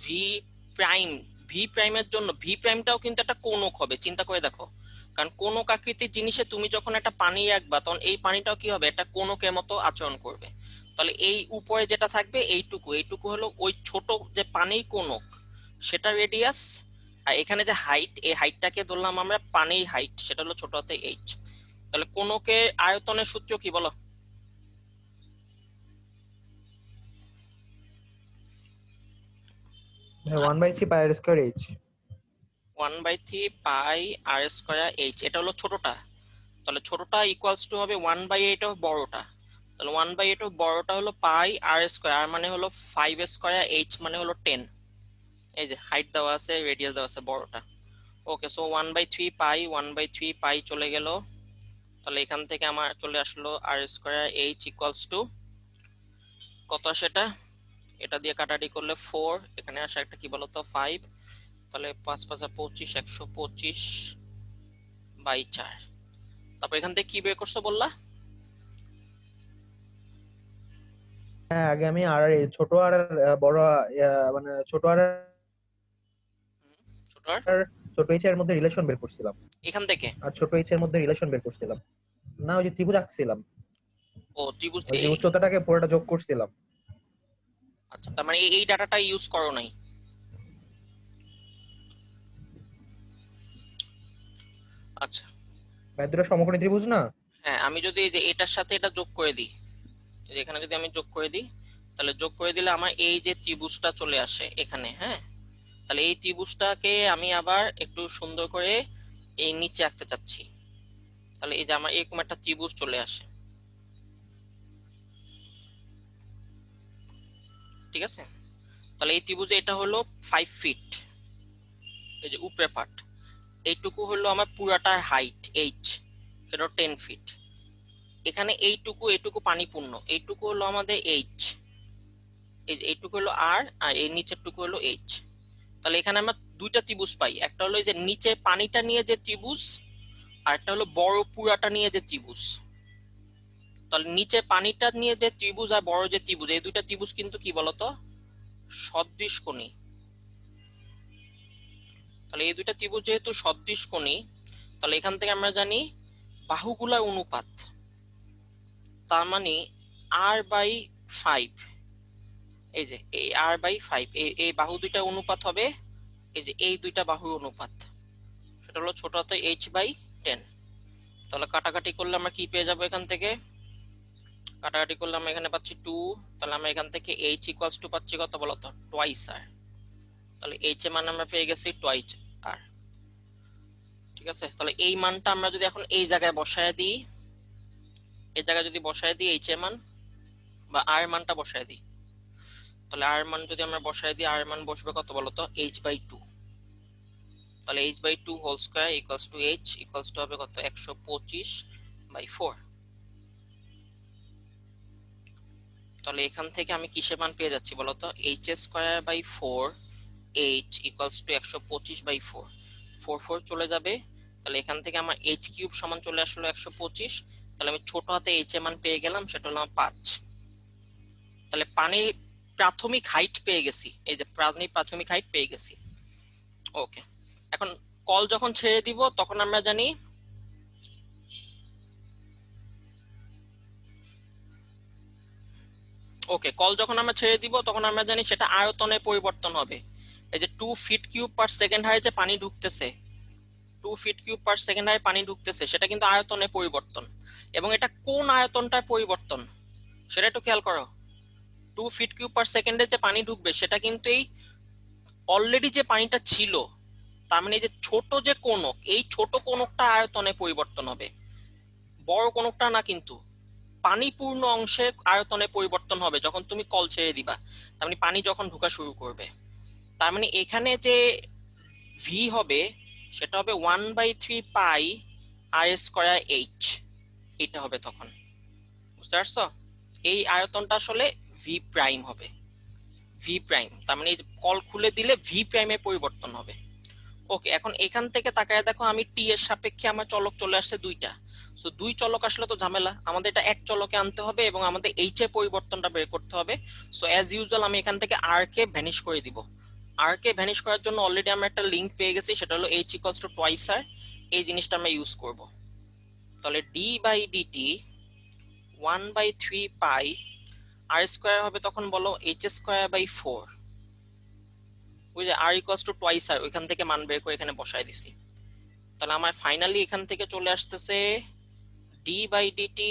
ভি প্রাইম, ভি প্রাইমের জন্য ভি প্রাইমটাও কিন্তু একটা কোণক হবে, চিন্তা করে দেখো। কারণ কোণক আকৃতির জিনিসে তুমি যখন একটা পানি রাখবা, তখন এই পানিটাও কি হবে, একটা কোণকের মতো আচরণ করবে। তাহলে এই উপরে যেটা থাকবে এইটুকু, এইটুকু হলো ওই ছোট যে পানির কোণক, সেটা রেডিয়াস। আর এখানে যে হাইট, এই হাইটটাকে ধরলাম আমরা পানির হাইট, সেটা হলো ছোট হাতে এইচ। তাহলে কোণকের আয়তনের সূত্র কি বলো? 1/3 পাই আর স্কয়ার এইচ। 1/3 পাই আর স্কয়ার এইচ, এটা হলো ছোটটা। তাহলে ছোটটা ইকুয়ালস টু হবে 1/8 অফ বড়টা। তাহলে 1/8 অফ বড়টা হলো পাই আর স্কয়ার, আর মানে হলো 5 স্কয়ার, এইচ মানে হলো 10। এই যে হাইট দেওয়া আছে, রেডিয়াস দেওয়া আছে বড়টা। ওকে, সো 1/3 পাই চলে গেল। তাহলে এখান থেকে আমার চলে আসলো আর স্কয়ার এইচ ইকুয়ালস টু কত, সেটা এটা দিয়ে কাটাকাটি করলে 4, এখানে আসে একটা কি বলতো 5। তাহলে 5 5 25, 125/4। তারপর এখান থেকে কি বের করছো বললা? হ্যাঁ আগে আমি আর এই ছোট আর বড়, মানে ছোট আর ছোট আর ছোট এইচ এর মধ্যে রিলেশন বের করছিলাম। এখান থেকে, আর ছোট এইচ এর মধ্যে রিলেশন বের করছিলাম। না, ওই যে ত্রিভুজ আঁকছিলাম, ও ত্রিভুজ ওই যে এই, উচ্চতাটাকে পুরোটা যোগ করছিলাম। আচ্ছা তার মানে এই ডাটাটা ইউজ করো নাই। আচ্ছা, ভাই দুটো সমকোণী ত্রিভুজ না? হ্যাঁ, আমি যদি এই যে এটার সাথে এটা যোগ করে দিই, এই যে এখানে যদি আমি যোগ করে দিই, তাহলে যোগ করে দিলে আমার এই যে ত্রিভুজটা চলে আসে এখানে, হ্যাঁ। তাহলে এই ত্রিভুজটাকে আমি আবার একটু সুন্দর করে এই নিচে আঁকতে চাচ্ছি। তাহলে এই যে আমার এরকম একটা ত্রিভুজ চলে আসে, ঠিক আছে। তাহলে এই ত্রিভুজে এটা হলো 5 ফিট, এই যে উপরে পার্ট, এইটুকু হলো আমার পুরাটা হাইট এইচ, সেটা 10 ফিট। এখানে এইটুকু পানিপূর্ণ, এইটুকু হলো আমাদের এইচ, এই যে এইটুকু হলো আর এই নিচেরটুকু হলো এইচ। তাহলে এখানে আমরা দুইটা ত্রিভুজ পাই, একটা হলো এই যে নিচে পানিটা নিয়ে যে ত্রিভুজ, আর একটা হলো বড় পুরাটা নিয়ে যে ত্রিভুজ। তাহলে নিচে পানিটা নিয়ে যে ত্রিভুজ আর বড় যে ত্রিভুজ, এই দুইটা ত্রিভুজ কিন্তু কি বলতো সদৃশকোণী। তাহলে এই দুইটা ত্রিভুজ যেহেতু সদৃশকোণী, তাহলে এখান থেকে আমরা জানি বাহুগুলার অনুপাত, তার মানে r/5, এই যে এই r/5, এই বাহু দুইটা অনুপাত হবে এই যে এই দুইটা বাহুর অনুপাত, সেটা হলো ছোট হাতে h/10। তাহলে কাটাকাটি করলে আমরা কি পেয়ে যাবো, এখান থেকে কাটাকাটি করলে আমরা এখানে পাচ্ছি 2, তাহলে আমরা এখান থেকে h ইকুয়ালস টু পাচ্ছি কত বলতো, টোয়াইস r। তাহলে h এর মান আমরা পেয়ে গেছি টোয়াইস r, ঠিক আছে। তাহলে এই মানটা আমরা যদি এখন এই জায়গায় বসায় দিই, এই জায়গায় যদি বসায় দিই h এর মান বা r এর মানটা বসায় দিই, তাহলে r এর মান যদি আমরা বসায় দিই, r এর মান বসবে কত বলতো h/2। তাহলে h/2 whole square equals to h equals to হবে কত 125/4। তাহলে এখান থেকে আমি কিসের মান পেয়ে যাচ্ছি বলতো, h²/4 h ইকুয়ালস টু 125/4, 4 4 চলে যাবে। তাহলে এখান থেকে আমার h³ সমান চলে আসলো 125। তাহলে আমি ছোট হাতে h এর মান পেয়ে গেলাম, সেটা হলো 5। তাহলে পানির প্রাথমিক হাইট পেয়ে গেছি, এই যে প্রাথমিক হাইট পেয়ে গেছি। ওকে, এখন কল যখন ছেড়ে দিব তখন আমরা জানি কল যখন আমরা ছেড়ে দিব তখন আমরা জানি সেটা আয়তনে পরিবর্তন হবে। এই যে 2 ফিট কিউব পার সেকেন্ড হারে যে পানি ঢুকতেছে, 2 ফিট কিউব পার সেকেন্ড হারে পানি ঢুকতেছে, সেটা কিন্তু আয়তনে পরিবর্তন। এবং এটা কোন আয়তনটার পরিবর্তন সেটা একটু খেয়াল করো। 2 ফিট কিউব পার সেকেন্ডে যে পানি ঢুকবে সেটা কিন্তু এই অলরেডি যে পানিটা ছিল, তার মানে এই যে ছোট যে কোণক, এই ছোট কোণকটা আয়তনে পরিবর্তন হবে, বড় কোণকটা না। কিন্তু পানিপূর্ণ অংশে আয়তনে পরিবর্তন হবে যখন তুমি কল ছেড়ে দিবা, তার মানে পানি যখন ঢোকা শুরু করবে। তার মানে এখানে যে ভি হবে সেটা হবে 1/3 পাই r² h, এটা হবে তখন। বুঝতে পারছো, এই আয়তনটা আসলে ভি প্রাইম হবে, ভি প্রাইম। তার মানে এই যে কল খুলে দিলে ভি প্রাইমে পরিবর্তন হবে। ওকে, এখন এখান থেকে তাকায় দেখো আমি টি এর সাপেক্ষে আমার চলক চলে আসছে দুইটা। সো দুই চলক আসলে তো ঝামেলা, আমাদের এটা এক চলকে আনতে হবে এবং আমাদের এইচ এর পরিবর্তনটা বের করতে হবে। সো অ্যাজ ইউজুয়াল আমি এখান থেকে আর কে ভ্যানিশ করে দিব। আর কে ভ্যানিশ করার জন্য অলরেডি আমরা একটা লিংক পেয়ে গেছি, সেটা হলো h equals two twice r। এই জিনিসটা আমরা ইউজ করব। তাহলে d/dt 1/3 পাই r² হবে তখন বলো h²/4, ওই যে r equals to twice r, ওইখান থেকে মান বের করে এখানে বসায় দিছি। তাহলে আমার ফাইনালি এখান থেকে চলে আসতেছে d/dt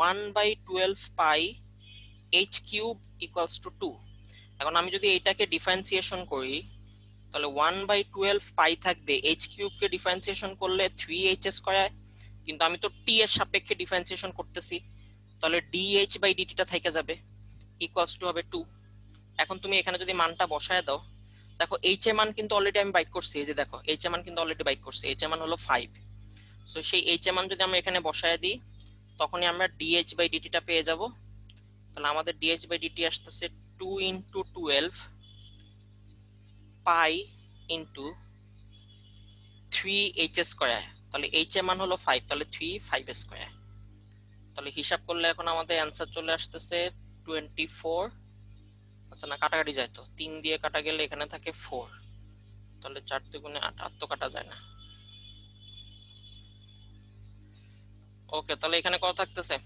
1/12 pi h³ equals to 2। এখন আমি যদি এইটাকে ডিফারেন্সিয়েশন করি, তাহলে 1/12 পাই থাকবে, h³ কে ডিফারেন্সিয়েশন করলে 3h², কিন্তু আমি তো t এর সাপেক্ষে ডিফারেন্সিয়েশন করতেছি, তাহলে dh/dt টা থেকে যাবে ইকুয়ালস টু হবে 2। এখন তুমি এখানে যদি মানটা বসায় দাও, দেখো h এর মান কিন্তু অলরেডি আমি বাইক করছি, এই যে দেখো h এর মান কিন্তু অলরেডি বাইক করছি, h এর মান হলো 5। সো সেই h এর মান যদি আমরা এখানে বসায় দিই তখনই আমরা dh/dt টা পেয়ে যাব। তাহলে আমাদের dh/dt আসতেছে 2 × 12 পাই ইনটু 3h²। তাহলে h এর মান হলো 5, তাহলে 3 5²। তাহলে হিসাব করলে এখন আমাদের অ্যানসার চলে আসতেছে 24। আচ্ছা না, কাটাকাটি যায় তো, 3 দিয়ে কাটা গেলে এখানে থাকে 4, তাহলে 4 × 8 8 তো কাটা যায় না। ওকে, তাহলে এখানে কত থাকতেছে,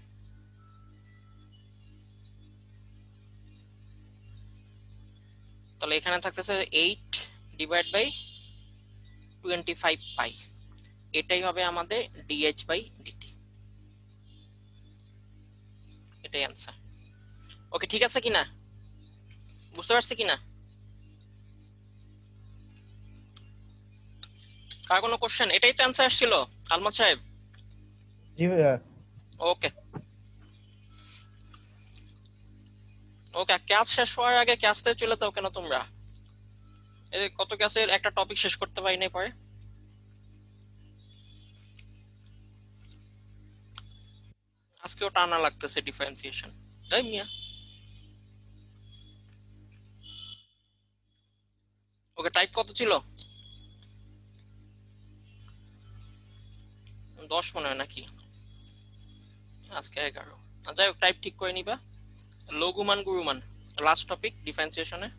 তাহলে এখানে থাকতেছে 8/25 পাই, এটাই হবে আমাদের dh/dt, এটাই অ্যানসার। ওকে, ঠিক আছে কিনা, বুঝতে পারছি কিনা, কার কোনো কোশ্চেন? এটাই তো অ্যানসার ছিল আলমত সাহেব। জি ভাইয়া। ওকে। ওকে, ক্লাস শেষ হওয়ার আগে ক্লাসতে চলে যাও কেন তোমরা? এই কত ক্লাসের একটা টপিক শেষ করতে পারি নাই পরে। আজকেও টানা লাগতেছে ডিফারেন্সিয়েশন। তাই মিয়া। ওকে, টাইপ কত ছিল? 10 মনে হয় নাকি? আজকে 11। যাই হোক, টাইপ ঠিক করে নিবা। লঘুমান গুরুমান, লাস্ট টপিক ডিফারেন্সিয়েশনে।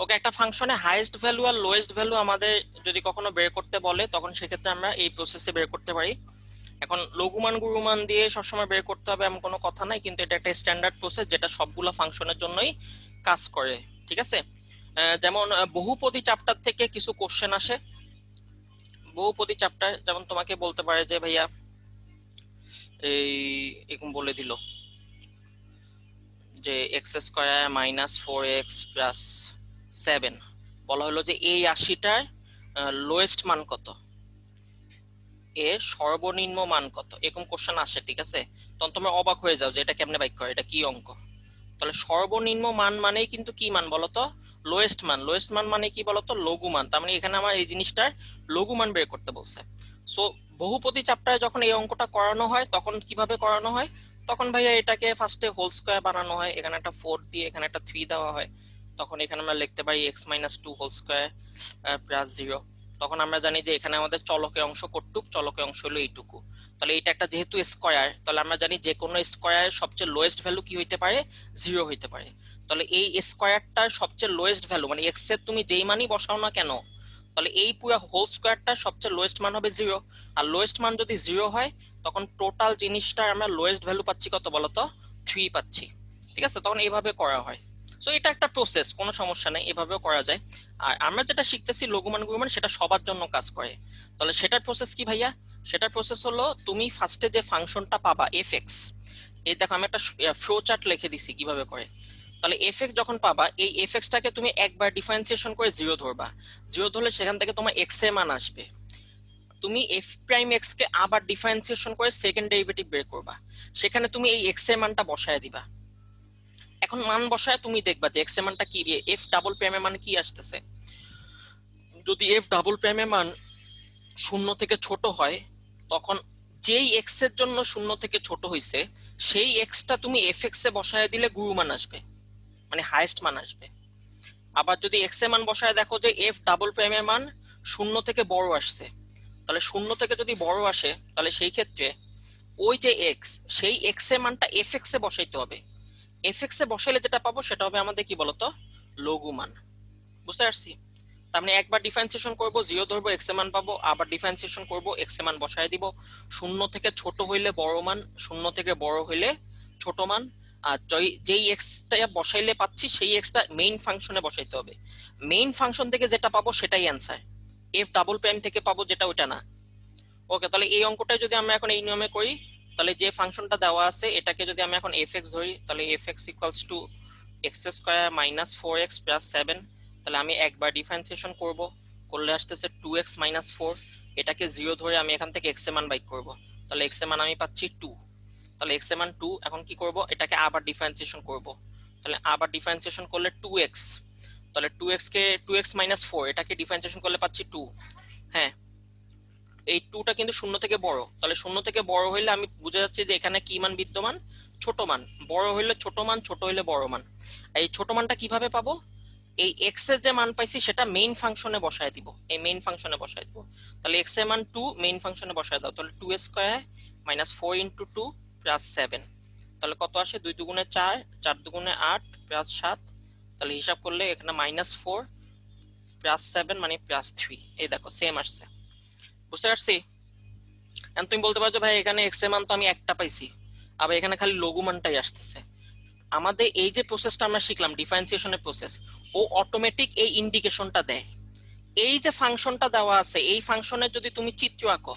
ওকে, একটা ফাংশনে হাইয়েস্ট ভ্যালু আর লোয়েস্ট ভ্যালু আমাদের যদি কখনো বের করতে বলে, তখন সেক্ষেত্রে আমরা এই প্রসেসে বের করতে পারি। এখন লঘুমান গুরুমান দিয়ে সবসময় বের করতে হবে এমন কোনো কথা নাই, কিন্তু এটা একটা স্ট্যান্ডার্ড প্রসেস যেটা সবগুলো ফাংশনের জন্যই কাজ করে। ঠিক আছে, যেমন বহুপদী চ্যাপ্টার থেকে কিছু কোশ্চেন আসে। বহুপদী চ্যাপ্টার যেমন তোমাকে বলতে পারে যে ভাইয়া এই এরকম বলে দিল যে x square minus 4x plus 7, বলা হলো যে এই 80টার লোয়েস্ট মান কত, এ সর্বনিম্ন মান কত, এরকম কোশ্চেন আসে। ঠিক আছে, তখন তোমরা অবাক হয়ে যাও যে এটা কেমনে বাইক করে, এটা কি অঙ্ক। তাহলে সর্বনিম্ন মান মানেই কিন্তু কি মান বলতো? লোয়েস্ট মান। লোয়েস্ট মান মানে কি বলতো? লঘু মান। তার মানে এখানে আমার এই জিনিসটার লঘু মান বের করতে বলছে। সো বহুপদী চ্যাপ্টারে যখন এই অঙ্কটা করানো হয় তখন কিভাবে করানো হয়? তখন ভাইয়া এটাকে ফার্স্টে হোল স্কয়ার বানানো হয়, এখানে একটা 4 দিয়ে এখানে একটা 3 দেওয়া হয়। তখন এখানে আমরা লিখতে পারি x-2 হোল স্কয়ার প্লাস 0। তখন আমরা জানি যে এখানে আমাদের চলকের অংশ কতটুক, চলকের অংশ হলো এইটুকু। তাহলে এটা একটা যেহেতু স্কয়ার, তাহলে আমরা জানি যে কোনো স্কয়ারের সবচেয়ে লোয়েস্ট ভ্যালু কি হইতে পারে? 0 হইতে পারে। তাহলে এই স্কয়ারটার সবচেয়ে লোয়েস্ট ভ্যালু মানে x এর তুমি যেই মানই বসাও না কেন, তাহলে এই পুরো হোল স্কয়ারটার সবচেয়ে লোয়েস্ট মান হবে 0। আর লোয়েস্ট মান যদি 0 হয় তখন টোটাল জিনিসটার আমরা লোয়েস্ট ভ্যালু পাচ্ছি কত বলতো? 3 পাচ্ছি। ঠিক আছে, তখন এইভাবে করা হয়। সো এটা একটা প্রসেস, কোনো সমস্যা নেই, এভাবেও করা যায়। আর আমরা যেটা শিখতেছি লঘুমান গুরুমান, সেটা সবার জন্য কাজ করে। তাহলে সেটার প্রসেস কি ভাইয়া? সেটার প্রসেস হলো তুমি ফার্স্টে যে ফাংশনটা পাবা এফএক্স, এই দেখো আমি একটা ফ্লো চার্ট লিখে দিছি কিভাবে করে। তাহলে এফএক্স যখন পাবা, এই এফএক্সটাকে তুমি একবার ডিফারেন্সিয়েশন করে 0 ধরবা। 0 ধরলে সেখান থেকে তোমার এক্স এর মান আসবে। তুমি এফ প্রাইম এক্স কে আবার ডিফারেন্সিয়েশন করে সেকেন্ড ডেরিভেটিভ বের করবা। সেখানে তুমি এই এক্স এর মানটা বসায় দিবা। এখন মান বসায় তুমি দেখবা যে এক্স এর মানটা কি, এফ ডাবল প্রাইম এর মান কি আসতেছে। যদি এফ ডাবল প্রাইম এর মান 0 থেকে ছোট হয়, তখন যেই এক্স এর জন্য 0 থেকে ছোট হইছে সেই এক্সটা তুমি এফ এক্স এ বসায় দিলে গুরুমান আসবে, মানে হাইয়েস্ট মান আসবে। আবার যদি এক্স এর মান বসায় দেখো যে এফ ডাবল প্রাইম এর মান 0 থেকে বড় আসছে, তাহলে 0 থেকে যদি বড় আসে তাহলে সেই ক্ষেত্রে ওই যে এক্স, সেই এক্স এর মানটা এফ এক্স এ বসাইতে হবে। এফ এক্স এ বসাইলে যেটা পাবো সেটা হবে আমাদের কি বলতো? লঘু মান। বুঝতে পারছি? তার মানে একবার ডিফারেন্সিয়েশন করব, 0 ধরবো, এক্স এর মান পাবো, আবার ডিফারেন্সিয়েশন করব, এক্স এর মান বসায় দিব। 0 থেকে ছোট হইলে বড় মান, 0 থেকে বড় হইলে ছোট মান। আর যেই এক্সটা বসাইলে পাচ্ছি সেই এক্সটা মেইন ফাংশনে বসাইতে হবে। মেইন ফাংশন থেকে যেটা পাবো সেটাই অ্যান্সার। এফ ডাবল প্রাইম থেকে পাবো যেটা, ওটা না। ওকে, তাহলে এই অঙ্কটাই যদি আমরা এখন এই নিয়মে করি, তাহলে যে ফাংশনটা দেওয়া আছে এটাকে যদি আমি এখন এফ এক্স ধরি, তাহলে F x equals two x square minus 4x plus 7। তাহলে আমি একবার ডিফারেন্সিয়েশন করব, করলে আসতেছে 2x মাইনাস 4। এটাকে 0 ধরে আমি এখান থেকে x এর মান বাইক করব। তাহলে x এর মান আমি পাচ্ছি 2। তাহলে x এর মান 2। এখন কি করব? এটাকে আবার ডিফারেন্সিয়েশন করব। তাহলে আবার ডিফারেন্সিয়েশন করলে 2x। তাহলে 2x কে 2x মাইনাস 4 এটাকে ডিফারেন্সিয়েশন করলে পাচ্ছি 2। হ্যাঁ, এই 2টা কিন্তু 0 থেকে বড়। তাহলে 0 থেকে বড় হইলে আমি বুঝে যাচ্ছে যে এখানে কি মান বিদ্যমান? ছোট মান। বড় হইলে ছোট মান, ছোট হইলে বড় মান। এই ছোট মানটা কিভাবে পাবো? এই এক্স এর যে মান পাইছি সেটা মেইন ফাংশনে বসায় দিব, এই মেইন ফাংশনে বসায় দিব। তাহলে এক্স এর মান 2 মেইন ফাংশনে বসায় দাও, তাহলে 2 স্কয়ার মাইনাস 4 ইন্টু 2 প্লাস 7, তাহলে কত আসে? 2 দুগুণে 4, 4 দুগুণে 8 প্লাস 7, তাহলে হিসাব করলে এখানে মাইনাস 4 প্লাস 7 মানে প্লাস 3। এই দেখো সেম আসছে, বুঝতে পারছি? এখন তুমি বলতে পারছো ভাই এখানে এক্স এর মান তো আমি একটা পাইছি, আবার এখানে খালি লঘু মানটাই আসতেছে। আমাদের এই যে প্রসেসটা আমরা শিখলাম ডিফারেন্সিয়েশনের প্রসেস, ও অটোমেটিক এই ইন্ডিকেশনটা দেয়। এই যে ফাংশনটা দেওয়া আছে, এই ফাংশনের যদি তুমি চিত্র আঁকো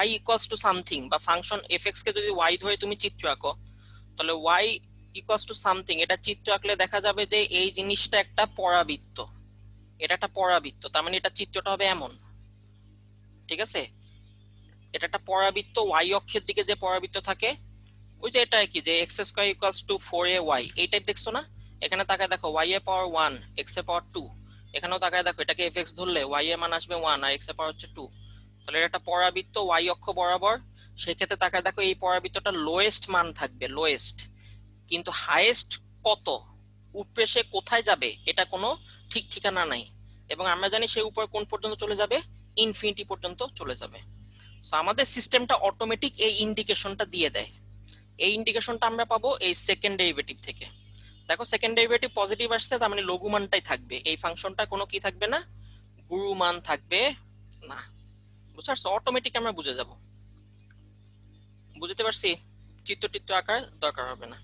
y ইকুয়ালস টু সামথিং, বা ফাংশন fx কে যদি y ধরে তুমি চিত্র আঁকো, তাহলে y ইকুয়ালস টু সামথিং এটা চিত্র আঁকলে দেখা যাবে যে এই জিনিসটা একটা পরাবৃত্ত, এটা একটা পরাবৃত্ত, তার মানে এটা চিত্রটা হবে এমন, ঠিক আছে? এটা একটা পরাবৃত্ত, y অক্ষের দিকে যে পরাবৃত্ত থাকে ওই যে এটা কি, যে x square equals two 4ay, এই টাইপ দেখছো না? এখানে তাকায় দেখো y এর পাওয়ার 1 x এর পাওয়ার 2, এখানেও তাকায় দেখো এটাকে fx ধরলে y এর মান আসবে 1 আর x এর পাওয়ার হচ্ছে 2, তাহলে এটা একটা পরাবৃত্ত y অক্ষ বরাবর। সেই ক্ষেত্রে তাকায় দেখো এই পরাবৃত্তটা লোয়েস্ট মান থাকবে, লোয়েস্ট, কিন্তু হাইয়েস্ট কত, উপরে সে কোথায় যাবে এটা কোনো ঠিক ঠিকানা নাই, এবং আমরা জানি সে উপরে কোন পর্যন্ত চলে যাবে, ইনফিনিটি পর্যন্ত চলে যাবে। সো আমাদের সিস্টেমটা অটোমেটিক এই ইন্ডিকেশনটা দিয়ে দেয়। এই ইন্ডিকেশনটা আমরা পাবো এই সেকেন্ড ডেরিভেটিভ থেকে। দেখো সেকেন্ড ডেরিভেটিভ পজিটিভ আসছে, তার মানে লঘু মানটাই থাকবে, এই ফাংশনটা কোনো কি থাকবে না, গুরু মান থাকবে না। বুঝতে পারছো? অটোমেটিক আমরা বুঝে যাব, বুঝতে পারছি? চিত্র আকার দরকার হবে না।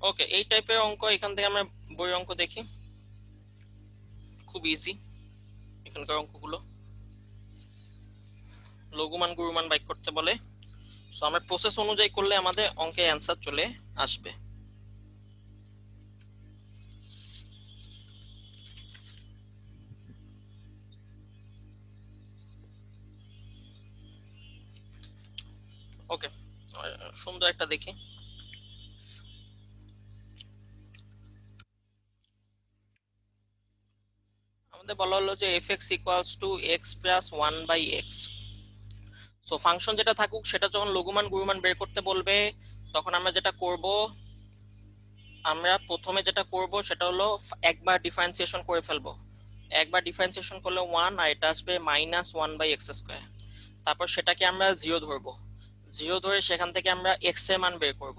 ওকে, এই টাইপের অঙ্ক এখান থেকে আমরা বইয়ের অঙ্ক দেখি, খুব ইজি এখানকার অঙ্কগুলো। লঘুমান গুরুমান বাইক করতে বলে, সো আমরা প্রসেস অনুযায়ী করলে আমাদের অঙ্কে অ্যান্সার চলে আসবে। ওকে, সুন্দর একটা দেখি। আমাদের বলা হলো যে fx equals to x plus 1/x। So function যেটা থাকুক সেটা যখন লঘুমান গুরুমান বের করতে বলবে, তখন আমরা যেটা করব, আমরা প্রথমে যেটা করব সেটা হলো একবার ডিফারেন্সিয়েশন করে ফেলবো। একবার ডিফারেন্সিয়েশন করলে 1 আর এটা আসবে মাইনাস 1/x²। তারপর সেটাকে আমরা 0 ধরবো, 0 ধরে সেখান থেকে আমরা x এর মান বের করব।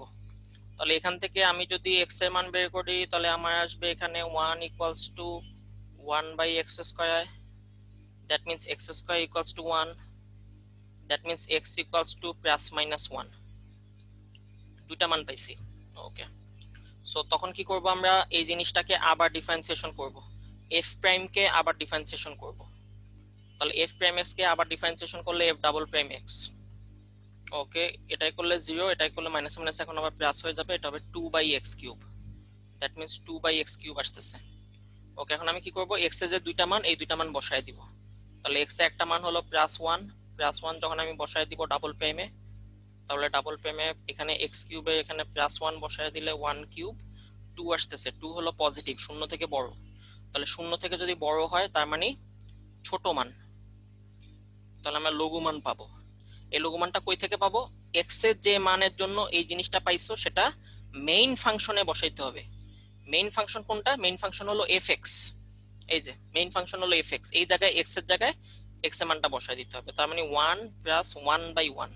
তাহলে এখান থেকে আমি যদি x এর মান বের করি তাহলে আমার আসবে এখানে 1 equals to 1/x², that means x² equals to 1, that means x equals to plus minus 1, দুইটা মান পাইছি। ওকে, সো তখন কি করব, আমরা এই জিনিসটাকে আবার ডিফারেন্সিয়েশন করব, f প্রাইম কে আবার ডিফারেন্সিয়েশন করব। তাহলে f প্রাইম x কে আবার ডিফারেন্সিয়েশন করলে f ডাবল প্রাইম x। ওকে, এটাই করলে 0, এটাই করলে মাইনাস মাইনাস এখন আবার প্লাস হয়ে যাবে, এটা হবে 2/x³, দ্যাট মিন্স 2/x³ আসতেছে। ওকে, এখন আমি কি করব, x এর যে দুইটা মান এই দুইটা মান বসায় দিব। তাহলে x এর একটা মান হলো +1, +1 যখন আমি বসায় দিব ডাবল প্রাইমে, তাহলে ডাবল প্রাইমে এখানে x³ এ এখানে +1 বসায় দিলে 1³ 2 আসতেছে, 2 হলো পজিটিভ, শূন্য থেকে বড়, তাহলে শূন্য থেকে যদি বড় হয় তার মানে ছোট মান, তাহলে আমরা লঘু মান পাবো। এই লঘু মানটা কই থেকে পাবো, x এর যে মানের জন্য এই জিনিসটা পাইছো সেটা মেইন ফাংশনে বসাইতে হবে। মেইন ফাংশন কোনটা, মেইন ফাংশন হলো fx, এই যে মেইন ফাংশন হলো fx, এই জায়গায় x এর জায়গায় x এর মানটা বসায় দিতে হবে, তার মানে 1 প্লাস 1/1,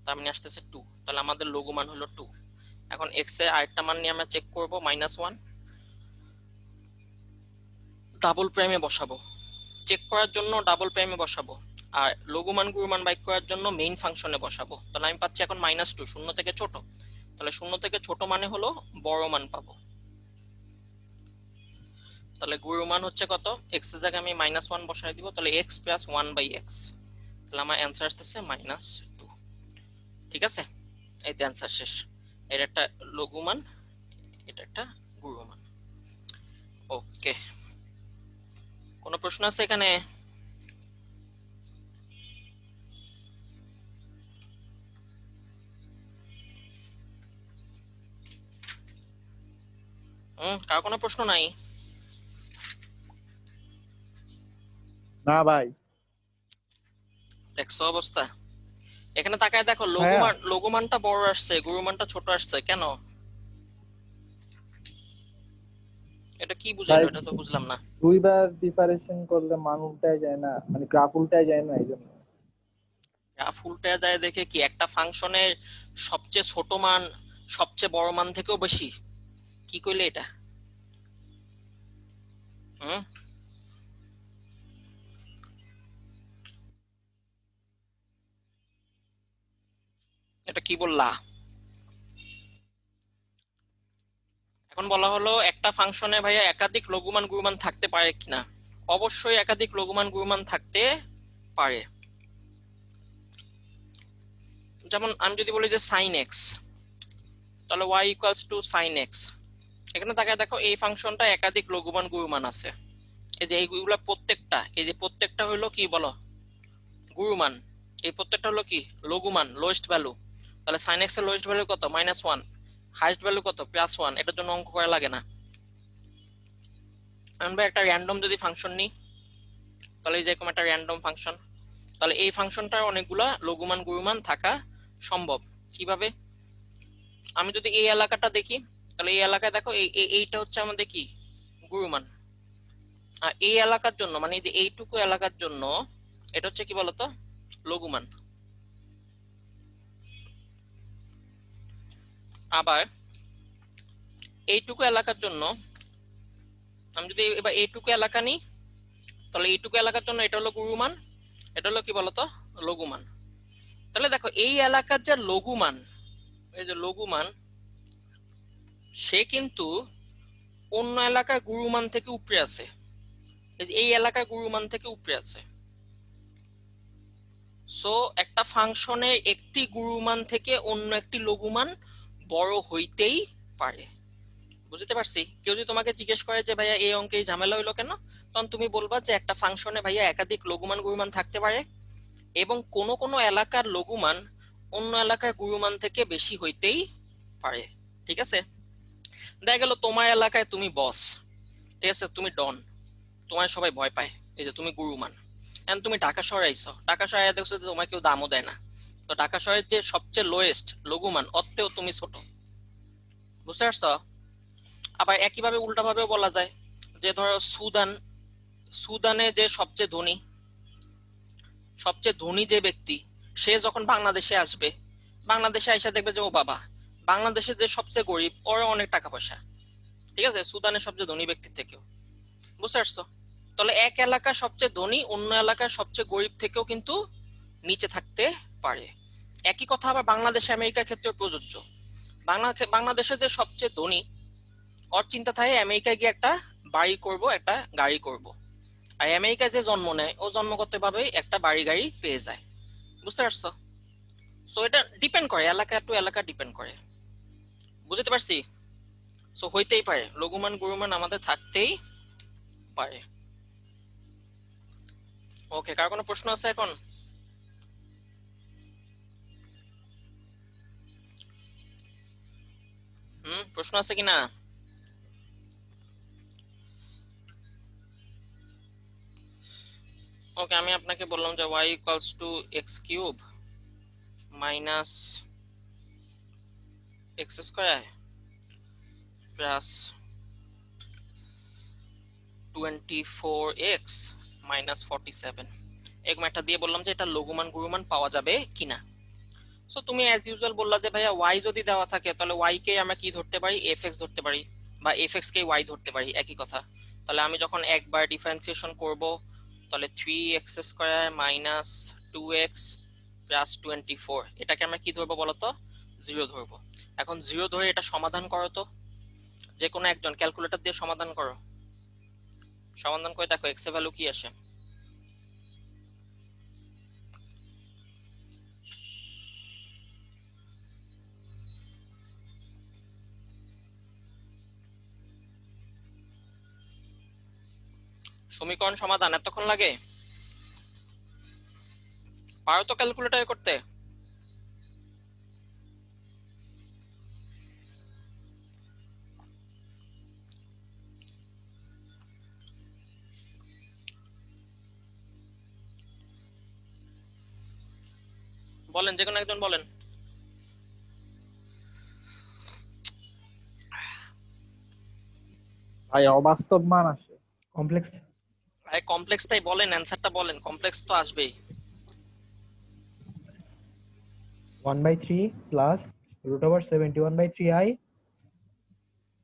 তার মানে আসতেছে 2, তাহলে আমাদের লঘু মান হলো 2। এখন x এর আরেকটা মান নিয়ে আমরা চেক করব, -1, ডাবল প্রাইমে বসাবো, চেক করার জন্য ডাবল প্রাইমে বসাবো, আর লঘু মান গুরু মান বাইক করার জন্য মেইন ফাংশনে বসাবো। তাহলে আমি পাচ্ছি এখন -2, শূন্য থেকে ছোট, তাহলে শূন্য থেকে ছোট মানে হলো বড় মান পাবো। তাহলে গুরু মান হচ্ছে কত, x এর জায়গায় আমি -1 বসায় দিব, তাহলে x প্লাস 1/x, তাহলে আমার অ্যান্সার আসতেছে -2। ঠিক আছে, এই তো অ্যান্সার শেষ। এর একটা লঘু মান, এটা একটা গুরু মান। ওকে, কোনো প্রশ্ন আছে এখানে? কার কোনো প্রশ্ন নাই? না ভাই। দেখছো অবস্থা, এখানে তাকায় দেখো হ্যাঁ, লঘু মানটা বড় আসছে, গুরু মানটা ছোট আসছে, কেন? এটা কি ভাই বুঝাইলো, এটা তো বুঝলাম না। দুইবার ডিফারেন্সিয়েশন করলে মান উল্টায় যায় না, মানে গ্রাফ উল্টায় যায় না, এই জন্য। গ্রাফ উল্টে যায় দেখে কি একটা ফাংশনের সবচেয়ে ছোট মান সবচেয়ে বড় মান থেকেও বেশি? কি কইলে এটা? হুম, এটা কি বললা? এখন বলা হলো একটা ফাংশনে ভাইয়া একাধিক লঘুমান গুণমান থাকতে পারে কিনা। অবশ্যই একাধিক লঘুমান গুণমান থাকতে পারে। যেমন আমি যদি বলি যে সাইন এক্স, তাহলে y equals to sine x. এখানে তাকায় দেখো এই ফাংশনটা একাধিক লঘুমান গুণমান আছে। এই যে এইগুলা প্রত্যেকটা, এই যে প্রত্যেকটা হলো কি বলো, গুণমান। এই প্রত্যেকটা হলো কি লঘুমান, লোয়েস্ট ভ্যালু। তাহলে সাইন এক্স এর লোয়েস্ট ভ্যালু কত? -1। হাইয়েস্ট ভ্যালু কত? +1। এটার জন্য অঙ্ক করা লাগে না। আমরা একটা র্যান্ডম যদি ফাংশন নিই, তাহলে এই যে এরকম একটা র্যান্ডম ফাংশন, তাহলে এই ফাংশনটার অনেকগুলা লঘুমান গুণমান থাকা সম্ভব। কিভাবে? আমি যদি এই এলাকাটা দেখি, তাহলে এই এলাকায় দেখো এইটা হচ্ছে আমাদের কি গুণমান। আর এই এলাকার জন্য মানে এই যে এইটুকু এলাকার জন্য এটা হচ্ছে কি বলতো লঘুমান। আবার এইটুকু এলাকার জন্য আমি যদি এবার এইটুকু এলাকা নিই, তাহলে এইটুকু এলাকার জন্য এটা হলো গুণমান, এটা হলো কি বলতো লঘুমান। তাহলে দেখো এই এলাকার যে লঘুমান, এই যে লঘুমান, সে কিন্তু অন্য এলাকার গুণমান থেকে উপরে আছে। এই এলাকার গুণমান থেকে উপরে আছে। সো একটা ফাংশনে একটি গুণমান থেকে অন্য একটি লঘুমান বড় হইতেই পারে। বুঝতে পারছি? কেউ যদি তোমাকে জিজ্ঞেস করে যে ভাইয়া এই অঙ্কে এই ঝামেলা হইলো কেন, তখন তুমি বলবা যে একটা ফাংশনে ভাইয়া একাধিক লঘুমান গুণমান থাকতে পারে এবং কোন কোন এলাকার লঘুমান অন্য এলাকার গুণমান থেকে বেশি হইতেই পারে। ঠিক আছে? দেখা গেল তোমার এলাকায় তুমি বস, ঠিক আছে, তুমি ডন, তোমার সবাই ভয় পায়, এই যে তুমি গুরুমান। এখন তুমি ঢাকা শহরে আইছো, ঢাকা শহরে দেখছো যে তোমার কেউ দামও দেয় না। তো ঢাকা শহরের যে সবচেয়ে লোয়েস্ট লঘুমান, অত্তেও তুমি ছোট। বুঝতে পারছো? আবার একইভাবে উল্টাভাবেও বলা যায় যে ধরো সুদানে যে সবচেয়ে ধনী যে ব্যক্তি, সে যখন বাংলাদেশে আসবে, বাংলাদেশে আইসা দেখবে যে ও বাবা, বাংলাদেশে যে সবচেয়ে গরিব ওর অনেক টাকা পয়সা, ঠিক আছে, সুদানের সবচেয়ে ধনী ব্যক্তির থেকেও। বুঝতে পারছো? তাহলে এক এলাকার সবচেয়ে ধনী অন্য এলাকার সবচেয়ে গরিব থেকেও কিন্তু নিচে থাকতে পারে। একই কথা আবার বাংলাদেশ আমেরিকার ক্ষেত্রে প্রযোজ্য। বাংলাদেশে যে সবচেয়ে ধনী, ওর চিন্তা থাকে আমেরিকায় গিয়ে একটা বাড়ি করব, একটা গাড়ি করব। আর আমেরিকায় যে জন্ম নেয় ও জন্মগত ভাবে একটা বাড়ি গাড়ি পেয়ে যায়। বুঝতে পারছো? সো এটা ডিপেন্ড করে, এলাকা টু এলাকা ডিপেন্ড করে। বুঝতে পারছি? সো হইতেই পারে, লঘুমান গুরুমান আমাদের থাকতেই পারে। ওকে, কার কোনো প্রশ্ন আছে এখন? প্রশ্ন আছে কিনা? ওকে, আমি আপনাকে বললাম যে y equals to x cube minus x square plus 24x minus 47 এরকম একটা দিয়ে বললাম যে এটা লঘুমান গুরুমান পাওয়া যাবে কিনা। সো তুমি অ্যাজ ইউজুয়াল বললা যে ভাইয়া y যদি দেওয়া থাকে তাহলে y কে আমরা কি ধরতে পারি, fx ধরতে পারি, বা fx কে y ধরতে পারি, একই কথা। তাহলে আমি যখন একবার ডিফারেন্সিয়েশন করব, তাহলে 3x square minus 2x plus 24, এটাকে আমরা কি ধরবো বলতো? 0 ধরবো। এখন 0 ধরে এটা সমাধান করো তো, যে কোনো একজন ক্যালকুলেটর দিয়ে সমাধান করো। সমাধান করে দেখো x এর ভ্যালু কি আসে। সমীকরণ সমাধান এতক্ষণ লাগে? পারো তো ক্যালকুলেটরে করতে? বলেন, যে কোনো একজন বলেন। ভাই অবাস্তব মান আসে। কমপ্লেক্স। আরে কমপ্লেক্সটাই বলেন, অ্যানসারটা বলেন, কমপ্লেক্স তো আসবেই। 1/3 প্লাস √71/3i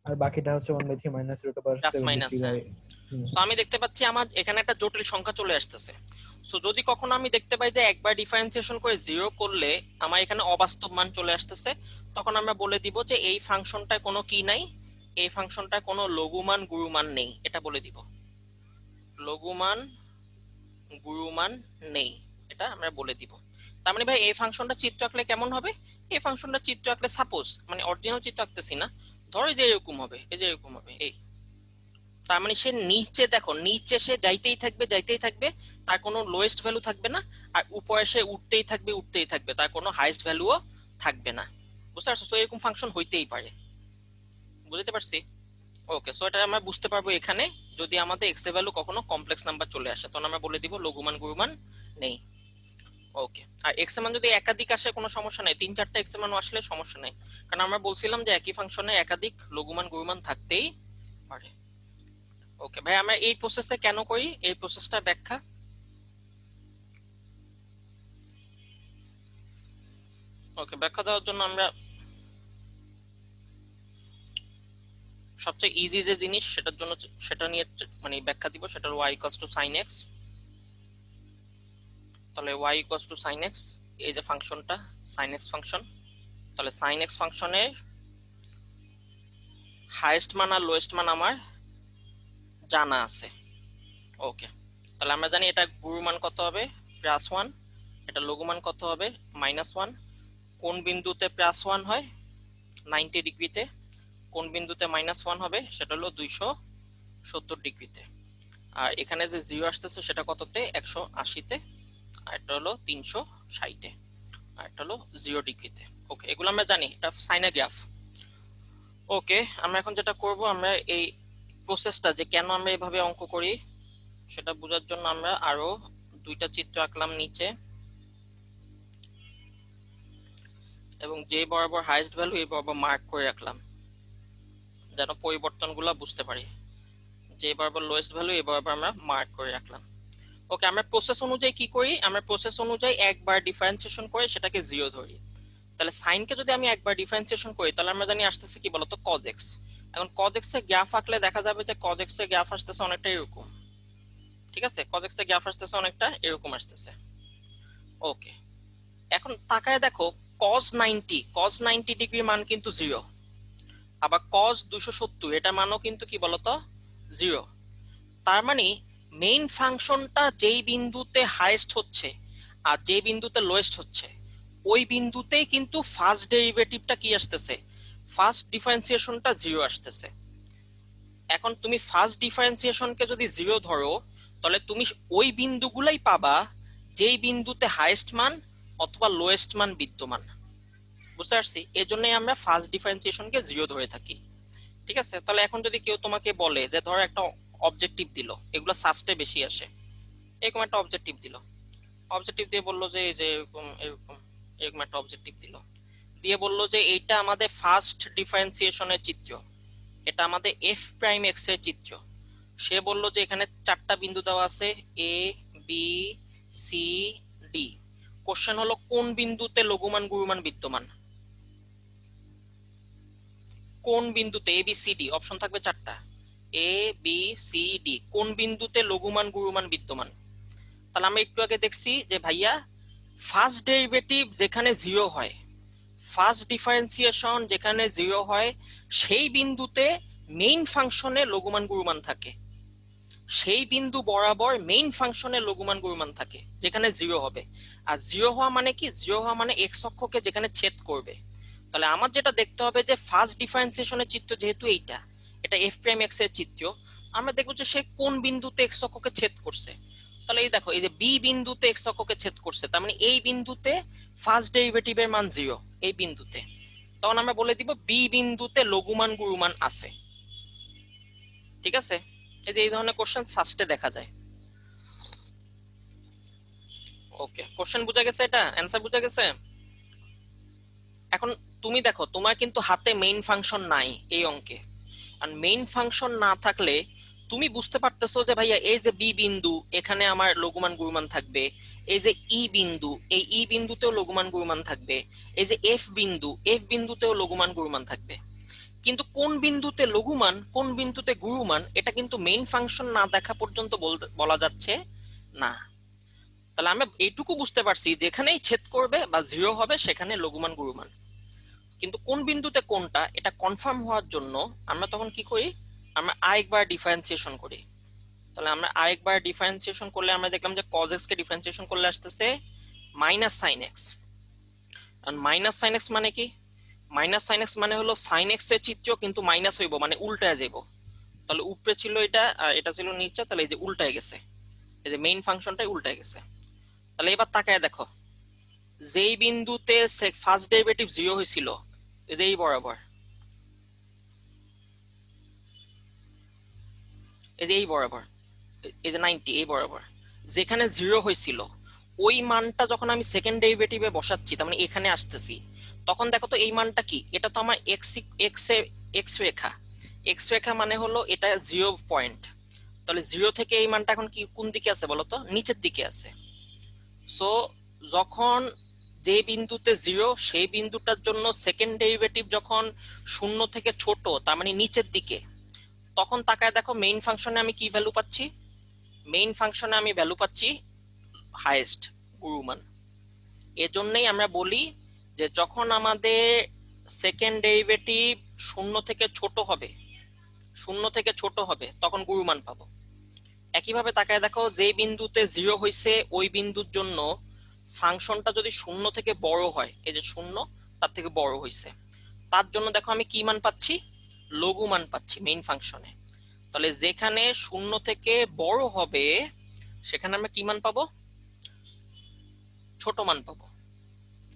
আর বাকিটা হচ্ছে 1/3 minus plus minus, √73 by. So আমি দেখতে পাচ্ছি আমার এখানে একটা জটিল সংখ্যা চলে আসতেছে। সো যদি কখনো আমি দেখতে পাই যে একবার ডিফারেন্সিয়েশন করে 0 করলে আমার এখানে অবাস্তব মান চলে আসতেছে, তখন আমরা বলে দিব যে এই ফাংশনটায় কোনো কি নাই, এই ফাংশনটায় কোনো লঘুমান গুরুমান নেই, এটা বলে দিব। লঘুমান গুরুমান নেই, এটা আমরা বলে দিব। তার মানে ভাই এই ফাংশনটা চিত্র আঁকলে কেমন হবে? এই ফাংশনটা চিত্র আঁকলে সাপোজ, মানে অরিজিনাল চিত্র আঁকতেছি না, ধরো যে এরকম হবে, এই যে এরকম হবে, এই। তার মানে সে নিচে দেখো, নিচে সে যাইতেই থাকবে যাইতেই থাকবে, তার কোনো লোয়েস্ট ভ্যালু থাকবে না, আর উপরে সে উঠতেই থাকবে উঠতেই থাকবে, তার কোনো হাইয়েস্ট ভ্যালুও থাকবে না। বুঝতে পারছো? সো এরকম ফাংশন হইতেই পারে, বুঝতে পারছি? ওকে, সো এটা আমরা বুঝতে পারবো এখানে যদি আমাদের এক্স এর ভ্যালু কখনো কমপ্লেক্স নাম্বার চলে আসে, তখন আমরা বলে দিব লঘুমান গুরুমান নেই। ওকে, আর এক্স এর মান যদি একাধিক আসে কোনো সমস্যা নাই, 3-4টা এক্স এর মান আসলে সমস্যা নাই, কারণ আমরা বলছিলাম যে একই ফাংশনে একাধিক লঘুমান গুরুমান থাকতেই পারে। ওকে ভাই, আমরা এই প্রসেসটা কেন করি, এই প্রসেসটা ব্যাখ্যা। ওকে, ব্যাখ্যা দেওয়ার জন্য আমরা সবচেয়ে ইজি যে জিনিস সেটার জন্য সেটা নিয়ে মানে ব্যাখ্যা দিব, সেটা হলো y = sin x। তাহলে y = sin x, এই যে ফাংশনটা sin x ফাংশন, তাহলে sin x ফাংশনের হাইয়েস্ট মান আর লোয়েস্ট মান আমার জানা আছে। ওকে, তাহলে আমরা জানি এটা গুরুমান কত হবে, +1, এটা লঘুমান কত হবে, -1। কোন বিন্দুতে +1 হয়, 90 ডিগ্রিতে। কোন বিন্দুতে -1 হবে, সেটা হলো 270 ডিগ্রিতে। আর এখানে যে 0 আসতেছে সেটা কততে, 180-তে, আর এটা হলো 360-এ, আর এটা হলো 0 ডিগ্রিতে। ওকে, এগুলো আমরা জানি, এটা সাইন গ্রাফ। ওকে, আমরা এখন যেটা করব, আমরা এই প্রসেসটা যে কেন আমরা এভাবে অঙ্ক করি সেটা বোঝার জন্য আমরা আরো দুইটা চিত্র আঁকলাম নিচে, এবং যে বরাবর হাইয়েস্ট ভ্যালু এই বরাবর মার্ক করে রাখলাম যেন পরিবর্তনগুলো বুঝতে পারি। যে বরাবর লোয়েস্ট ভ্যালু এই বরাবর আমরা মার্ক করে রাখলাম। ওকে, আমরা প্রসেস অনুযায়ী কি করি, আমরা প্রসেস অনুযায়ী একবার ডিফারেন্সিয়েশন করে সেটাকে 0 ধরি। তাহলে সাইনকে যদি আমি একবার ডিফারেন্সিয়েশন করি তাহলে আমরা জানি আসতেছে কি বলতো, cos x। এখন cos x এর গ্রাফ আঁকলে দেখা যাবে যে cos x এর গ্রাফ আসতেছে অনেকটা এরকম, ঠিক আছে? cos x এর গ্রাফ আসতেছে অনেকটা এরকম আসতেছে। ওকে, এখন তাকায় দেখো cos 90 ডিগ্রির মান কিন্তু 0, আবার cos 270 এটা মানও কিন্তু কি বলতো 0। তার মানে মেইন ফাংশনটা যেই বিন্দুতে হাইয়েস্ট হচ্ছে আর যেই বিন্দুতে লোয়েস্ট হচ্ছে ওই বিন্দুতেই কিন্তু ফার্স্ট ডেরিভেটিভটা কি আসতেছে, ফার্স্ট ডিফারেন্সিয়েশনটা 0 আসতেছে। এখন তুমি ফার্স্ট ডিফারেন্সিয়েশনকে যদি 0 ধরো তাহলে তুমি ওই বিন্দুগুলাই পাবা যেই বিন্দুতে হাইয়েস্ট মান অথবা লোয়েস্ট মান বিদ্যমান। বুঝতে পারছি? এজন্যই আমরা ফার্স্ট ডিফারেন্সিয়েশনকে 0 ধরে থাকি, ঠিক আছে? তাহলে এখন যদি কেউ তোমাকে বলে যে ধরো একটা অবজেক্টিভ দিল, এগুলো সাস্টে বেশি আসে, এরকম একটা অবজেক্টিভ দিল, অবজেক্টিভ দিয়ে বললো যে এই যে এরকম এরকম এরকম একটা অবজেক্টিভ দিল, দিয়ে বললো যে এইটা আমাদের ফার্স্ট ডিফারেন্সিয়েশনের চিত্র, এটা আমাদের এফ প্রাইম এক্স এর চিত্র। সে বললো যে এখানে 4টা বিন্দু দেওয়া আছে, A B C D. Question হলো কোন বিন্দুতে লঘুমান গুরুমান বিদ্যমান, কোন বিন্দুতে, A B C D, option থাকবে 4টা, এ বি সি ডি, কোন বিন্দুতে লঘুমান গুরুমান বিদ্যমান। তাহলে আমরা একটু আগে দেখছি যে ভাইয়া ফার্স্ট ডেরিভেটিভ যেখানে 0 হয়, ফার্স্ট ডিফারেন্সিয়েশন যেখানে 0 হয় সেই বিন্দুতে মেইন ফাংশনে লঘুমান গুরুমান থাকে, সেই বিন্দু বরাবর মেইন ফাংশনে লঘুমান গুরুমান থাকে যেখানে 0 হবে। আর 0 হওয়া মানে কি, 0 হওয়া মানে এক্স অক্ষকে যেখানে ছেদ করবে। তাহলে আমার যেটা দেখতে হবে যে ফার্স্ট ডিফারেন্সিয়েশনের চিত্র যেহেতু এটা এফ প্রাইম এক্স এর চিত্র, আমরা দেখবো যে সে কোন বিন্দুতে এক্স অক্ষকে ছেদ করছে। তাহলে এই দেখো, এই যে বি বিন্দুতে এক্স অক্ষকে ছেদ করছে, তার মানে এই বিন্দুতে ফার্স্ট ডেরিভেটিভের মান 0, এই বিন্দুতে। তখন আমরা বলে দিব বি বিন্দুতে লঘুমান গুরুমান আছে, ঠিক আছে? এই যে এই ধরনের কোশ্চেন সাস্টে দেখা যায়। ওকে, কোশ্চেন বুঝা গেছে, এটা অ্যানসার বুঝা গেছে? এখন তুমি দেখো তোমার কিন্তু হাতে মেইন ফাংশন নাই এই অঙ্কে, আর মেইন ফাংশন না থাকলে তুমি বুঝতে পারতেছো যে ভাইয়া এই যে বি বিন্দু এখানে আমার লঘুমান গুরুমান থাকবে, এই যে ই বিন্দু এই ই বিন্দুতেও লঘুমান গুরুমান থাকবে, এই যে এফ বিন্দুতেও লঘুমান গুরুমান থাকবে। কিন্তু কোন বিন্দুতে লঘুমান কোন বিন্দুতে গুরুমান এটা কিন্তু মেইন ফাংশন না দেখা পর্যন্ত বলা যাচ্ছে না। তাহলে আমরা এইটুকু বুঝতে পারছি যেখানেই ছেদ করবে বা জিরো হবে সেখানে লঘুমান গুরুমান, কিন্তু কোন বিন্দুতে কোনটা এটা কনফার্ম হওয়ার জন্য আমরা তখন কি করি, আমরা আরেকবার ডিফারেন্সিয়েশন করি। তাহলে আমরা আরেকবার ডিফারেন্সিয়েশন করলে আমরা দেখলাম যে cos x কে ডিফারেন্সিয়েশন করলে আসতেছে মাইনাস সাইন এক্স। আর মাইনাস সাইন এক্স মানে কি, মাইনাস সাইন এক্স মানে হলো সাইন এক্স এর চিত্র কিন্তু মাইনাস হইব মানে উল্টায় যাইব। তাহলে উপরে ছিল এটা আর এটা ছিল নিচে, তাহলে এই যে উল্টায় গেছে, এই যে মেইন ফাংশনটাই উল্টায় গেছে। তাহলে এবার তাকায় দেখো যেই বিন্দুতে ফার্স্ট ডেরিভেটিভ 0 হয়েছিল এই যে এই বরাবর, এই যে এই বরাবর, এই যে 90 এই বরাবর যেখানে 0 হয়েছিল ওই মানটা যখন আমি সেকেন্ড ডেরিভেটিভে বসাচ্ছি তার মানে এখানে আসতেছি, তখন দেখো তো এই মানটা কি, এটা তো আমার এক্স রেখা, এক্স রেখা মানে হলো এটা 0 পয়েন্ট। তাহলে 0 থেকে এই মানটা এখন কি কোন দিকে আছে বলো তো, নিচের দিকে আছে। সো যখন যে বিন্দুতে 0 সেই বিন্দুটার জন্য সেকেন্ড ডেরিভেটিভ যখন 0 থেকে ছোট তার মানে নিচের দিকে, তখন তাকায় দেখো মেইন ফাংশনে আমি কি ভ্যালু পাচ্ছি, মেইন ফাংশনে আমি ভ্যালু পাচ্ছি হাইয়েস্ট গুরুমান। এজন্যই আমরা বলি যে যখন আমাদের সেকেন্ড ডেরিভেটিভ 0 থেকে ছোট হবে, 0 থেকে ছোট হবে তখন গুরুমান পাবো। একইভাবে তাকায় দেখো যে বিন্দুতে 0 হইছে ওই বিন্দুর জন্য ফাংশনটা যদি 0 থেকে বড় হয়, এই যে 0 তার থেকে বড় হইছে, তার জন্য দেখো আমি কি মান পাচ্ছি, লঘু মান পাচ্ছি মেইন ফাংশনে। তাহলে যেখানে 0 থেকে বড় হবে সেখানে আমরা কি মান পাবো, ছোট মান পাবো।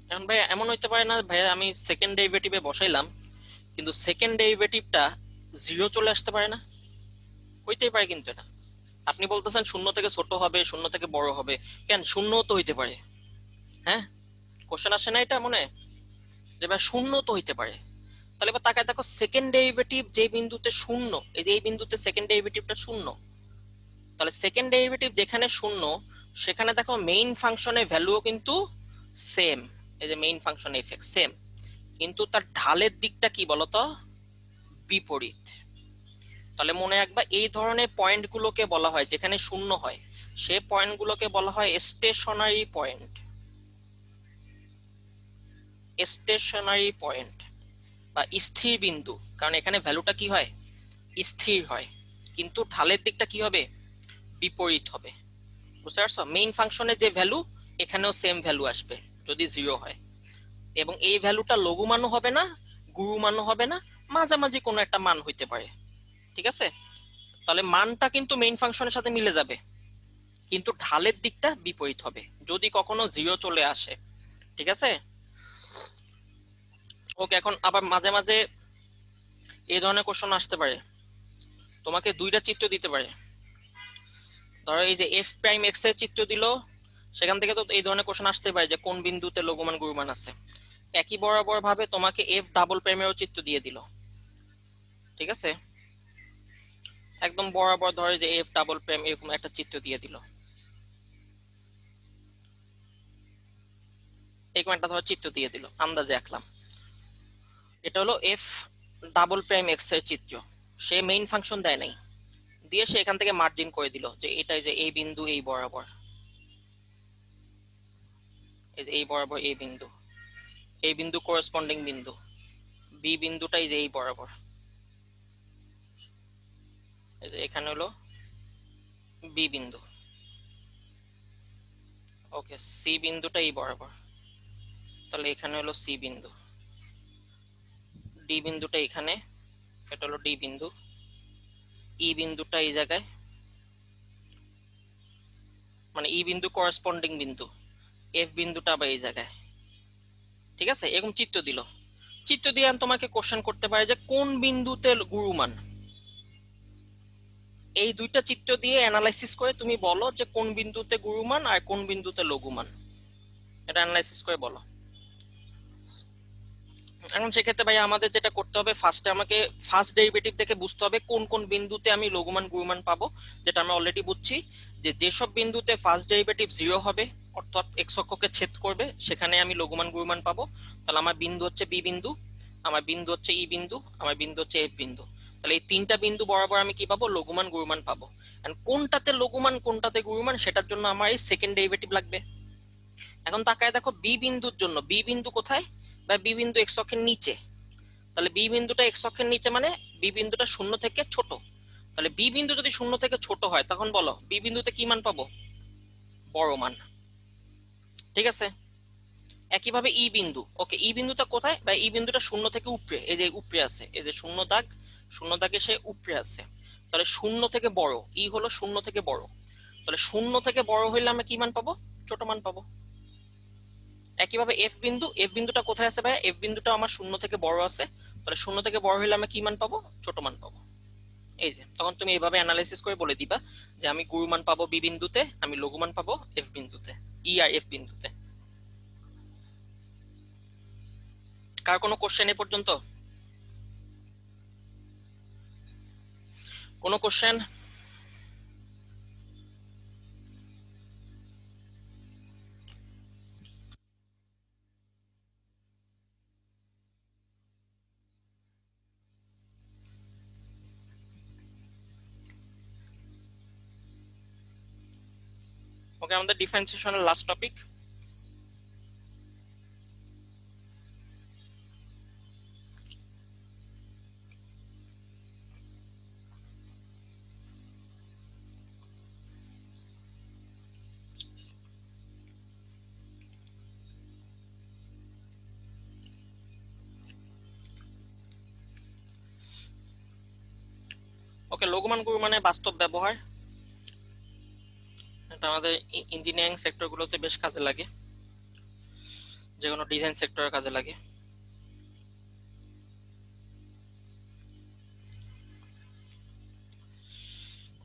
এখন ভাই এমন হইতে পারে না ভাই আমি সেকেন্ড ডেরিভেটিভে বসাইলাম কিন্তু সেকেন্ড ডেরিভেটিভটা 0 চলে আসতে পারে না, হইতেই পারে কিন্তু এটা। আপনি বলতেছেন 0 থেকে ছোট হবে 0 থেকে বড় হবে, কেন 0 তো হইতে পারে, হ্যাঁ কোশ্চেন আসে না এটা মনে, যে ভাই 0 তো হইতে পারে। তাহলে এবার তাকায় দেখো সেকেন্ড ডেরিভেটিভ যে বিন্দুতে 0, এই যে এই বিন্দুতে সেকেন্ড ডেরিভেটিভটা 0, তাহলে সেকেন্ড ডেরিভেটিভ যেখানে 0 সেখানে দেখো মেইন ফাংশনের ভ্যালুও কিন্তু সেম, এই যে মেইন ফাংশন এফএক্স সেম, কিন্তু তার ঢালের দিকটা কি বলতো, বিপরীত। তাহলে মনে রাখবা এই ধরনের পয়েন্টগুলোকে বলা হয় যেখানে 0 হয় সেই পয়েন্টগুলোকে বলা হয় স্টেশনারি পয়েন্ট, স্টেশনারি পয়েন্ট বা স্থির বিন্দু, কারণ এখানে ভ্যালুটা কি হয়, স্থির হয় কিন্তু ঢালের দিকটা কি হবে, বিপরীত হবে। বুঝতে পারছো, মেইন ফাংশনের যে ভ্যালু এখানেও সেম ভ্যালু আসবে যদি 0 হয়, এবং এই ভ্যালুটা লঘুমানও হবে না গুরুমানও হবে না, মাঝামাঝি কোনো একটা মান হইতে পারে। ঠিক আছে, তাহলে মানটা কিন্তু মেইন ফাংশনের সাথে মিলে যাবে কিন্তু ঢালের দিকটা বিপরীত হবে যদি কখনো 0 চলে আসে। ঠিক আছে, ওকে। এখন আবার মাঝে মাঝে এই ধরনের কোশ্চেন আসতে পারে, তোমাকে দুইটা চিত্র দিতে পারে, ধরো এই যে এফ প্রাইম এক্স এর চিত্র দিল, সেখান থেকে তো এই ধরনের কোশ্চেন আসতে পারে যে কোন বিন্দুতে লঘুমান গুরুমান আছে। একই বরাবর ভাবে তোমাকে এফ ডাবল প্রাইমেরও চিত্র দিয়ে দিল, ঠিক আছে, একদম বরাবর ধরে যে এফ ডাবল প্রাইম এরকম একটা চিত্র দিয়ে দিল, এরকম একটা ধরো চিত্র দিয়ে দিল, আন্দাজে আঁকলাম, এটা হলো এফ ডাবল প্রাইম এক্স এর চিত্র। সে মেইন ফাংশন দেয় নাই, দিয়ে সে এখান থেকে মার্জিন করে দিল যে এটাই যে এই বিন্দু এই বরাবর, এই বরাবর এই বিন্দু, এই বিন্দু করেসপন্ডিং বিন্দু, বি বিন্দুটাই যে এই বরাবর, এই যে এখানে হলো বি বিন্দু, ওকে, সি বিন্দুটা এই বরাবর, তাহলে এখানে হলো সি বিন্দু, ডি বিন্দুটা এখানে, এটা হলো ডি বিন্দু, ই বিন্দুটা এই জায়গায়, মানে ই বিন্দু করেসপন্ডিং বিন্দু, এফ বিন্দুটা আবার এই জায়গায়। ঠিক আছে, এরকম চিত্র দিল, চিত্র দিয়ে তোমাকে কোশ্চেন করতে পারে যে কোন বিন্দুতে গুরুমান, এই দুইটা চিত্র দিয়ে অ্যানালাইসিস করে তুমি বলো যে কোন বিন্দুতে গুরুমান আর কোন বিন্দুতে লঘুমান, এটা অ্যানালাইসিস করে বলো। এখন সেক্ষেত্রে ভাই আমাদের যেটা করতে হবে, ফার্স্টে আমাকে ফার্স্ট ডেরিভেটিভ থেকে বুঝতে হবে কোন কোন বিন্দুতে আমি লঘুমান গুণমান পাবো, যেটা আমরা অলরেডি বুঝছি যে যেসব বিন্দুতে ফার্স্ট ডেরিভেটিভ 0 হবে অর্থাৎ এক্স অক্ষকে ছেদ করবে সেখানে আমি লঘুমান গুণমান পাবো। তাহলে আমার বিন্দু হচ্ছে বি বিন্দু, আমার বিন্দু হচ্ছে ই বিন্দু, আমার বিন্দু হচ্ছে এফ বিন্দু। তাহলে এই তিনটা বিন্দু বরাবর আমি কি পাবো? লঘুমান গুণমান পাবো। এন্ড কোনটাতে লঘুমান কোনটাতে গুণমান সেটার জন্য আমার এই সেকেন্ড ডেরিভেটিভ লাগবে। এখন তাকায় দেখো বি বিন্দুর জন্য, বি বিন্দু কোথায়? বা বি বিন্দু এক্স অক্ষের নিচে। তাহলে বি বিন্দুটা এক্স অক্ষের নিচে মানে বি বিন্দুটা শূন্য থেকে ছোট। তাহলে বি বিন্দু যদি শূন্য থেকে ছোট হয় তখন বলো বি বিন্দুতে কি মান পাবো? বড় মান। ঠিক আছে। একইভাবে ই বিন্দু, ওকে ই বিন্দুটা কোথায়? বা ই বিন্দুটা শূন্য থেকে উপরে, এই যে উপরে আছে, এই যে শূন্য দাগ, শূন্য দাগে সে উপরে আছে। তাহলে শূন্য থেকে বড়, ই হলো শূন্য থেকে বড়। তাহলে শূন্য থেকে বড় হইলে আমরা কি মান পাবো? ছোট মান পাবো। একইভাবে এফ বিন্দু, এফ বিন্দুটা কোথায় আছে ভাই? এফ বিন্দুটা আমার শূন্য থেকে বড় আছে। তাহলে শূন্য থেকে বড় হলে আমি কি মান পাবো? ছোট মান পাবো। এই যে তখন তুমি এইভাবে অ্যানালাইসিস করে বলে দিবা যে আমি গুরু মান পাবো বি বিন্দুতে, আমি লঘু মান পাবো এফ বিন্দুতে, ই আর এফ বিন্দুতে। কার কোনো কোশ্চেন এ পর্যন্ত? কোনো কোশ্চেন? ওকে, আমাদের ডিফারেন্সিয়েশনের লাস্ট টপিক। ওকে, লঘুমান গুরুমানের বাস্তব ব্যবহার, এটা আমাদের ইঞ্জিনিয়ারিং সেক্টর গুলোতে বেশ কাজে লাগে, যে কোনো ডিজাইন সেক্টরে কাজে লাগে।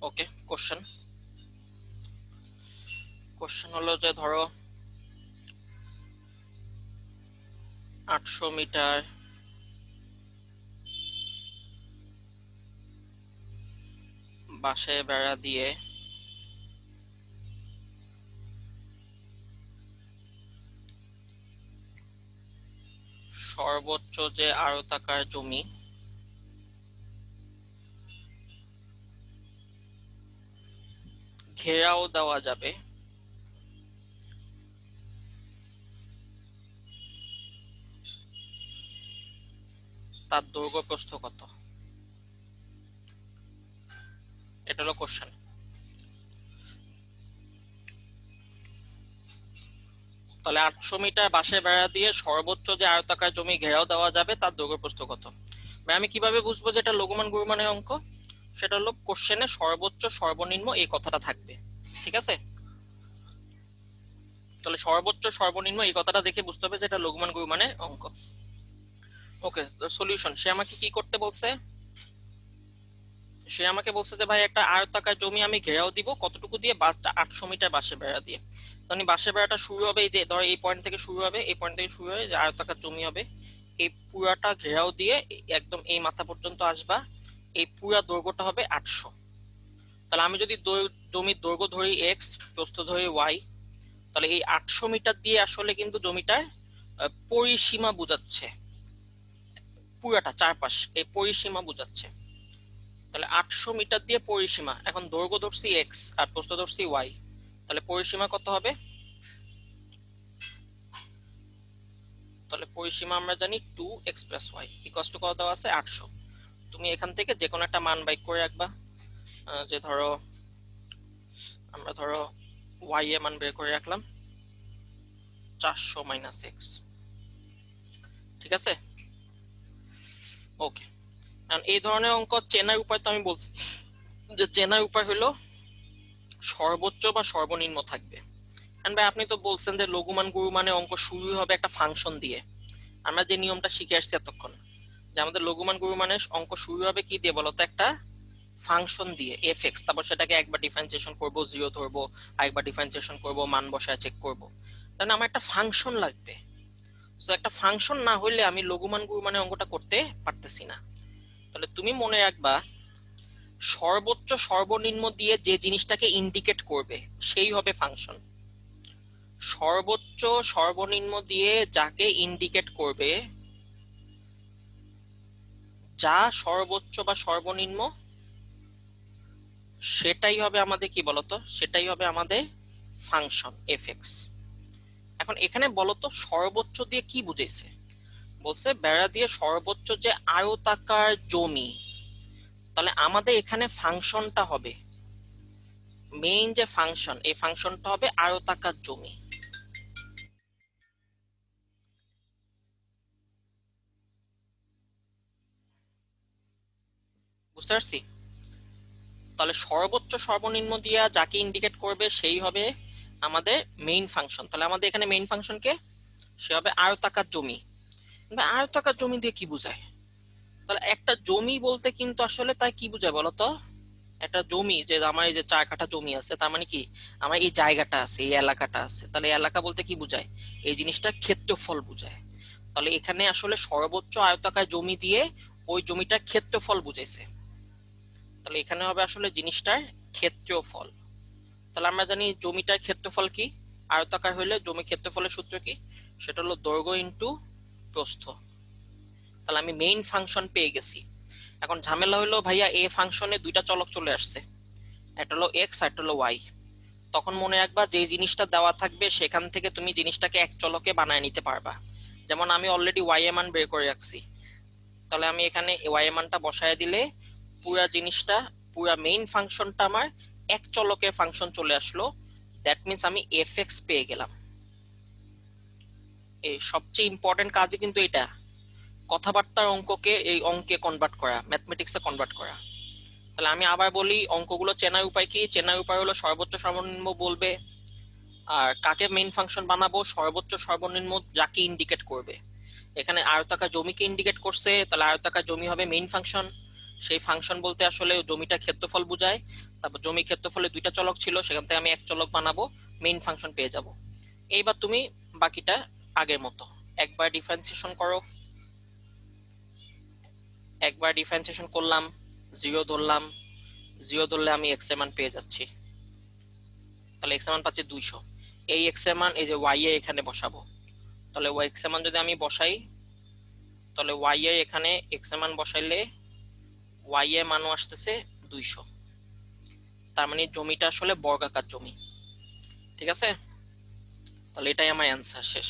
ওকে, কোশ্চেন কোশ্চেন হলো যে ধরো 800 মিটার বাঁশে বেড়া দিয়ে সর্বোচ্চ যে আয়তাকার জমি ঘেরাও দেওয়া যাবে তার দৈর্ঘ্য প্রস্থ কত? এটা হলো কোশ্চেন। তাহলে 800 মিটার বাঁশে বেড়া দিয়ে সর্বোচ্চ যে আয়তাকার জমি ঘেরাও দেওয়া যাবে তার দৈর্ঘ্য প্রস্থ কত? ভাই আমি কিভাবে বুঝবো যে এটা লঘুমান গুরুমানের অঙ্ক? সেটা হলো কোশ্চেনে সর্বোচ্চ সর্বনিম্ন এই কথাটা থাকবে। ঠিক আছে, তাহলে সর্বোচ্চ সর্বনিম্ন এই কথাটা দেখে বুঝতে হবে যে এটা লঘুমান গুরুমানের অঙ্ক। ওকে, সলিউশন। সে আমাকে কি করতে বলছে? সে আমাকে বলছে যে ভাই একটা আয়তাকার জমি আমি ঘেরাও দিব কতটুকু দিয়ে? 800 মিটার বাঁশে বেড়া দিয়ে। মানে বাঁশে বেড়াটা শুরু হবে এই যে ধর এই পয়েন্ট থেকে শুরু হবে, এই পয়েন্ট থেকে শুরু হয়ে যে আয়তাকার জমি হবে, এই পুরাটা ঘেরাও দিয়ে একদম এই মাথা পর্যন্ত আসবা, এই পুরা দৈর্ঘ্যটা হবে 800। তাহলে আমি যদি জমির দৈর্ঘ্য ধরি এক্স, প্রস্থ ধরি ওয়াই, তাহলে এই 800 মিটার দিয়ে আসলে কিন্তু জমিটার পরিসীমা বোঝাচ্ছে, পুরাটা চারপাশ এই পরিসীমা বোঝাচ্ছে। তাহলে 800 মিটার দিয়ে পরিসীমা, এখন দৈর্ঘ্য ধরছি এক্স আর প্রস্থ ধরছি ওয়াই, তাহলে পরিসীমা কত হবে? তাহলে পরিসীমা আমরা জানি 2x + y = কত দেওয়া আছে? 800। তুমি এখান থেকে যে কোনো একটা মান বাই করে রাখবা, যে ধরো আমরা ধরো y এর মান বের করে রাখলাম 400 - x। ঠিক আছে, ওকে। এখন এই ধরনের অঙ্ক চেনার উপায় তো আমি বলছি যে চেনার উপায় হলো সর্বোচ্চ বা সর্বনিম্ন থাকবে। ভাই আপনি তো বলছেন যে লঘুমান গুরুমানের অঙ্ক শুরু হবে একটা ফাংশন দিয়ে। আমরা যে নিয়মটা শিখে আসছি এতক্ষণ যে আমাদের লঘুমান গুরুমানের অঙ্ক শুরু হবে কি দিয়ে বলতো? একটা ফাংশন দিয়ে f(x), তারপর সেটাকে একবার ডিফারেন্সিয়েশন করব, 0 ধরবো, আরেকবার ডিফারেন্সিয়েশন করব, মান বসায় চেক করব। তাহলে আমার একটা ফাংশন লাগবে। তো একটা ফাংশন না হইলে আমি লঘুমান গুরুমানের অঙ্কটা করতে পারতেছি না। তাহলে তুমি মনে রাখবা সর্বোচ্চ সর্বনিম্ন দিয়ে যে জিনিসটাকে ইন্ডিকেট করবে সেই হবে ফাংশন। সর্বোচ্চ সর্বনিম্ন দিয়ে যাকে ইন্ডিকেট করবে, যা সর্বোচ্চ বা সর্বনিম্ন, সেটাই হবে আমাদের কি বলতো, সেটাই হবে আমাদের ফাংশন এফএক্স। এখন এখানে বলতো সর্বোচ্চ দিয়ে কি বুঝাইছে, বলছে বেড়া দিয়ে সর্বোচ্চ যে আয়তাকার জমি, তাহলে আমাদের এখানে ফাংশনটা হবে, মেইন যে ফাংশন, এই ফাংশনটা হবে আয়তাকার জমি। বুঝতে পারছি? তাহলে সর্বোচ্চ সর্বনিম্ন দিয়া যাকে ইন্ডিকেট করবে সেই হবে আমাদের মেইন ফাংশন। তাহলে আমাদের এখানে মেইন ফাংশন কে, সে হবে আয়তাকার জমি। আয়তাকার জমি দিয়ে কি বোঝায়? তাহলে একটা জমি বলতে কিন্তু আসলে তাই কি বোঝায় বলতো, একটা জমি যে আমার এই যে 4 কাঠা জমি আছে, তার মানে কি আমার এই জায়গাটা আছে, এই এলাকাটা আছে। তাহলে এলাকা বলতে কি বোঝায়, এই জিনিসটা ক্ষেত্রফল বোঝায়। তাহলে এখানে আসলে সর্বোচ্চ আয়তাকার জমি দিয়ে ওই জমিটার ক্ষেত্রফল বুঝাইছে। তাহলে এখানে হবে আসলে জিনিসটার ক্ষেত্রফল। তাহলে আমরা জানি জমিটার ক্ষেত্রফল কি, আয়তাকার হইলে জমি ক্ষেত্রফলের সূত্র কি, সেটা হলো দৈর্ঘ্য ইনটু প্রস্থ। তাহলে আমি মেইন ফাংশন পেয়ে গেছি। এখন ঝামেলা হলো ভাইয়া এ ফাংশনে দুইটা চলক চলে আসছে, একটা হলো এক্স আর একটা হলো ওয়াই। তখন মনে রাখবা যে জিনিসটা দেওয়া থাকবে সেখান থেকে তুমি জিনিসটাকে এক চলকে বানায় নিতে পারবা। যেমন আমি অলরেডি ওয়াই এর মান বের করে রাখছি, তাহলে আমি এখানে ওয়াই এর মানটা বসায় দিলে পুরা জিনিসটা, পুরা মেইন ফাংশনটা আমার এক চলকের ফাংশন চলে আসলো। দ্যাট মিন্স আমি এফ এক্স পেয়ে গেলাম। এই সবচেয়ে ইম্পর্টেন্ট কাজই কিন্তু এটা, কথাবার্তার অঙ্ককে এই অঙ্কে কনভার্ট করা, ম্যাথমেটিক্সে কনভার্ট করা। তাহলে আমি আবার বলি, অঙ্কগুলো চেনার উপায় কি, চেনার উপায় হলো সর্বোচ্চ সর্বনিম্ন বলবে, আর কাকে মেইন ফাংশন বানাবো, সর্বোচ্চ সর্বনিম্ন যাকে ইন্ডিকেট করবে। এখানে আয়তাকার জমিকে ইন্ডিকেট করছে, তাহলে আয়তাকার জমি হবে মেইন ফাংশন। সেই ফাংশন বলতে আসলে জমিটা ক্ষেত্রফল বোঝায়। তারপর জমি ক্ষেত্রফলে দুইটা চলক ছিল, সেখান থেকে আমি এক চলক বানাবো, মেইন ফাংশন পেয়ে যাব। এইবার তুমি বাকিটা আগের মতো একবার ডিফারেন্সিয়েশন করো। একবার ডিফারেন্সিয়েশন করলাম, জিরো ধরলাম, জিরো ধরলে আমি এক্স এর মান পেয়ে যাচ্ছি। তাহলে এক্স এর মান পাচ্ছি 200। এই এক্স এর মান এই যে ওয়াই এ এখানে বসাবো। তাহলে ওয়াই এক্স এর মান যদি আমি বসাই, তাহলে ওয়াই এ এখানে এক্স এর মান বসাইলে ওয়াই এর মানও আসতেছে 200। তার মানে জমিটা আসলে বর্গাকার জমি। ঠিক আছে, তাহলে এটাই আমার অ্যান্সার, শেষ।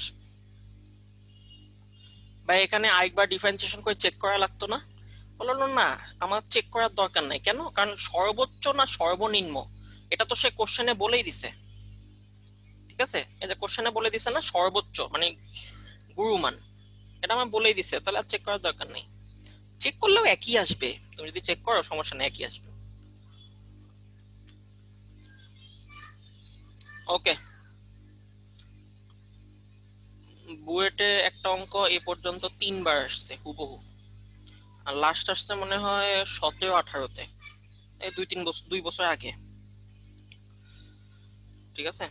ভাই এখানে আরেকবার ডিফারেন্সিয়েশন করে চেক করা লাগতো না? বললো না, আমার চেক করার দরকার নাই। কেন? কারণ সর্বোচ্চ না সর্বনিম্ন এটা তো সে কোশ্চেনে বলেই দিছে। ঠিক আছে, এই যে কোশ্চেনে বলে দিছে না সর্বোচ্চ মানে গুরুমান, এটা আমার বলেই দিছে, তাহলে আর চেক করার দরকার নেই। চেক করলেও একই আসবে, তুমি যদি চেক করো সমস্যা নেই, একই আসবে। ওকে, বুয়েটে একটা অঙ্ক এ পর্যন্ত 3বার আসছে হুবহু, আর লাস্ট আসছে মনে হয় 17-18-তে, এই 2-3 বছর আগে। ঠিক আছে,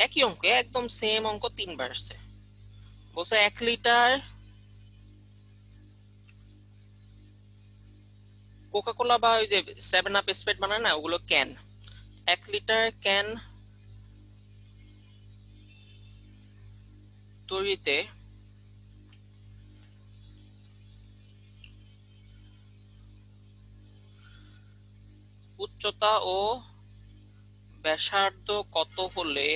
একই অঙ্ক, একদম সেম অঙ্ক 3বার আসছে। বলছে 1 লিটার কোকা কোলা বা ওই যে 7 আপ স্প্রাইট বানায় না, ওগুলো ক্যান, 1 লিটার ক্যান তৈরিতে উচ্চতা ও ব্যাসার্ধ কত হলে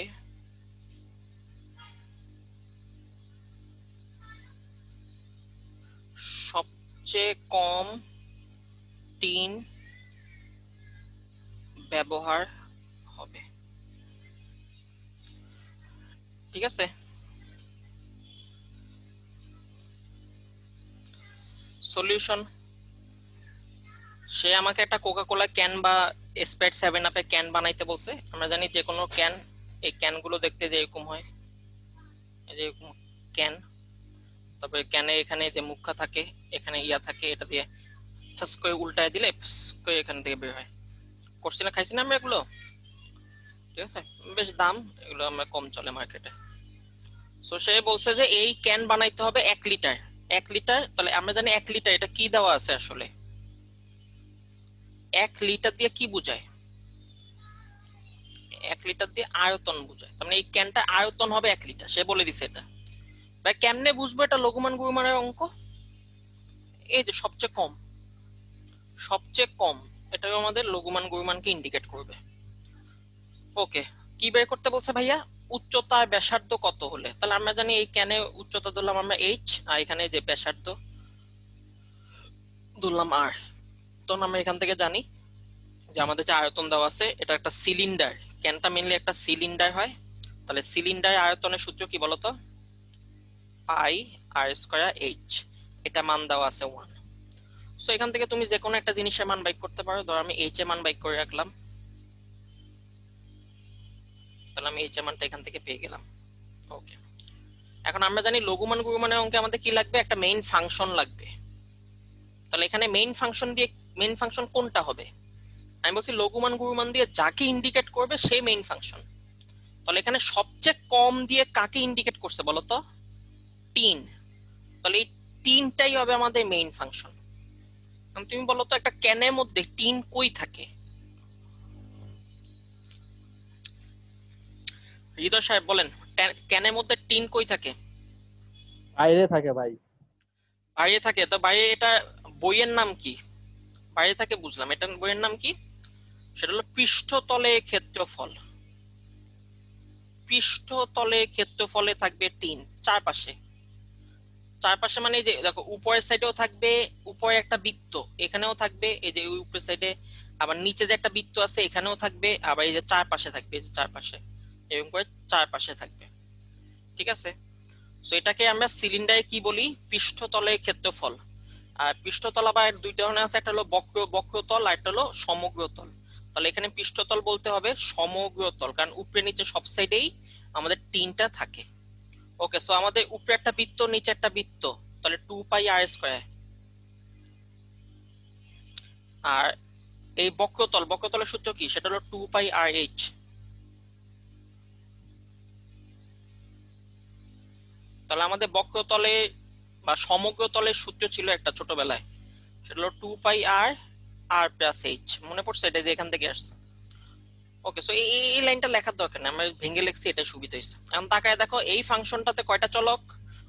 সবচেয়ে কম টিন ব্যবহার হবে? ঠিক আছে, সলিউশন, সে আমাকে একটা কোকা কোলা ক্যান বা স্প্রাইট 7 আপে ক্যান বানাইতে বলছে। আমরা জানি যে কোনো ক্যান, এই ক্যান গুলো দেখতে যে এরকম হয়, এই যে এরকম ক্যান। তবে ক্যানে এখানে যে মুখা থাকে, এখানে ইয়া থাকে, এটা দিয়ে ঠাস করে উল্টায় দিলে ফস করে এখান থেকে বের হয়। করছি না, খাইছি না আমরা এগুলো। ঠিক আছে, বেশ দাম, এগুলো আমরা কম চলে মার্কেটে। সো সে বলছে যে এই ক্যান বানাইতে হবে 1 লিটার। 1 লিটার, তাহলে আমরা জানি 1 লিটার এটা কি দেওয়া আছে আসলে? 1 লিটার দিয়ে কি বোঝায়? 1 লিটার দিয়ে আয়তন বোঝায়, তার মানে এই ক্যানটা আয়তন হবে 1 লিটার, সে বলে দিছে এটা। ভাই কেমনে বুঝবো এটা লঘুমান গুণমানের অঙ্ক? এই যে সবচেয়ে কম, সবচেয়ে কম এটাও আমাদের লঘুমান গুণমানকে ইন্ডিকেট করবে। ওকে, কি বের করতে বলছে ভাইয়া? উচ্চতা আর ব্যাসার্ধ কত হলে? তাহলে আমরা জানি এই ক্যানে উচ্চতা ধরলাম আমরা এইচ, আর এখানে যে ব্যাসার্ধ ধরলাম আর। তখন আমরা এখান থেকে জানি যে আমাদের যে আয়তন দেওয়া আছে এটা একটা সিলিন্ডার, ক্যানটা মেনলি একটা সিলিন্ডার হয়। তাহলে সিলিন্ডার আয়তনের সূত্র কি বলতো? পাই আর স্কয়ার এইচ, এটা মান দেওয়া আছে 1। সো এখান থেকে তুমি যে কোনো একটা জিনিসের মান বাইক করতে পারো। ধর আমি এইচ এর মান বাইক করে রাখলাম, তাহলে আমি এইচ এর মানটা এখান থেকে পেয়ে গেলাম। ওকে, এখন আমরা জানি লঘুমান গুণমানের অঙ্কে আমাদের কি লাগবে? একটা মেইন ফাংশন লাগবে। তাহলে এখানে মেইন ফাংশন দিয়ে, মেইন ফাংশন কোনটা হবে? আমি বলছি লঘুমান গুণমান দিয়ে যাকে ইন্ডিকেট করবে সেই মেইন ফাংশন। তাহলে এখানে সবচেয়ে কম দিয়ে কাকে ইন্ডিকেট করছে বলতো? 3। তাহলে এই 3টাই হবে আমাদের মেইন ফাংশন। তুমি বলো তো একটা ক্যানের মধ্যে 3 কই থাকে? হৃদয় সাহেব বলেন, ক্যানের মধ্যে 3 কই থাকে? বাইরে থাকে ভাই। বাইরে থাকে। তো বাইরে এটা বইয়ের নাম কি? বাইরে থাকে বুঝলাম, এটা বইয়ের নাম কি? সেটা হলো পৃষ্ঠতলে ক্ষেত্রফল। পৃষ্ঠতলে ক্ষেত্রফলে থাকবে 3 চারপাশে। চারপাশে মানে এই যে দেখো উপরের সাইডেও থাকবে, উপরে একটা বৃত্ত এখানেও থাকবে, এই যে উপরের সাইডে আবার নিচে যে একটা বৃত্ত আছে এখানেও থাকবে, আবার এই যে চারপাশে থাকবে, এই যে চারপাশে এরকম করে চারপাশে থাকবে। ঠিক আছে, সো এটাকে আমরা সিলিন্ডারে কি বলি? পৃষ্ঠতলের ক্ষেত্রফল। আর পৃষ্ঠতল আবার দুই ধরনের আছে, একটা হলো বক্রতল আর একটা হলো সমগ্রতল। তাহলে এখানে পৃষ্ঠতল বলতে হবে সমগ্রতল, কারণ উপরে নিচে সব সাইডেই আমাদের 3টা থাকে। ওকে, সো আমাদের উপরে একটা বৃত্ত নিচে একটা বৃত্ত, তাহলে 2 পাই আর স্কয়ার। আর এই বক্রতলের সূত্র কি? সেটা হলো 2 পাই আর এইচ। তাহলে আমাদের বক্রতলে বা সমগ্রতলের সূত্র ছিল একটা ছোটবেলায়, সেটা হলো 2 পাই আর আর প্লাস এইচ। মনে পড়ছে? এটা যে এখান থেকে আসছে। ওকে, সো এই লাইনটা লেখার দরকার নেই, আমরা ভেঙে লিখছি, এটা সুবিধা হয়েছে। এখন তাকায় দেখো এই ফাংশনটাতে কয়টা চলক?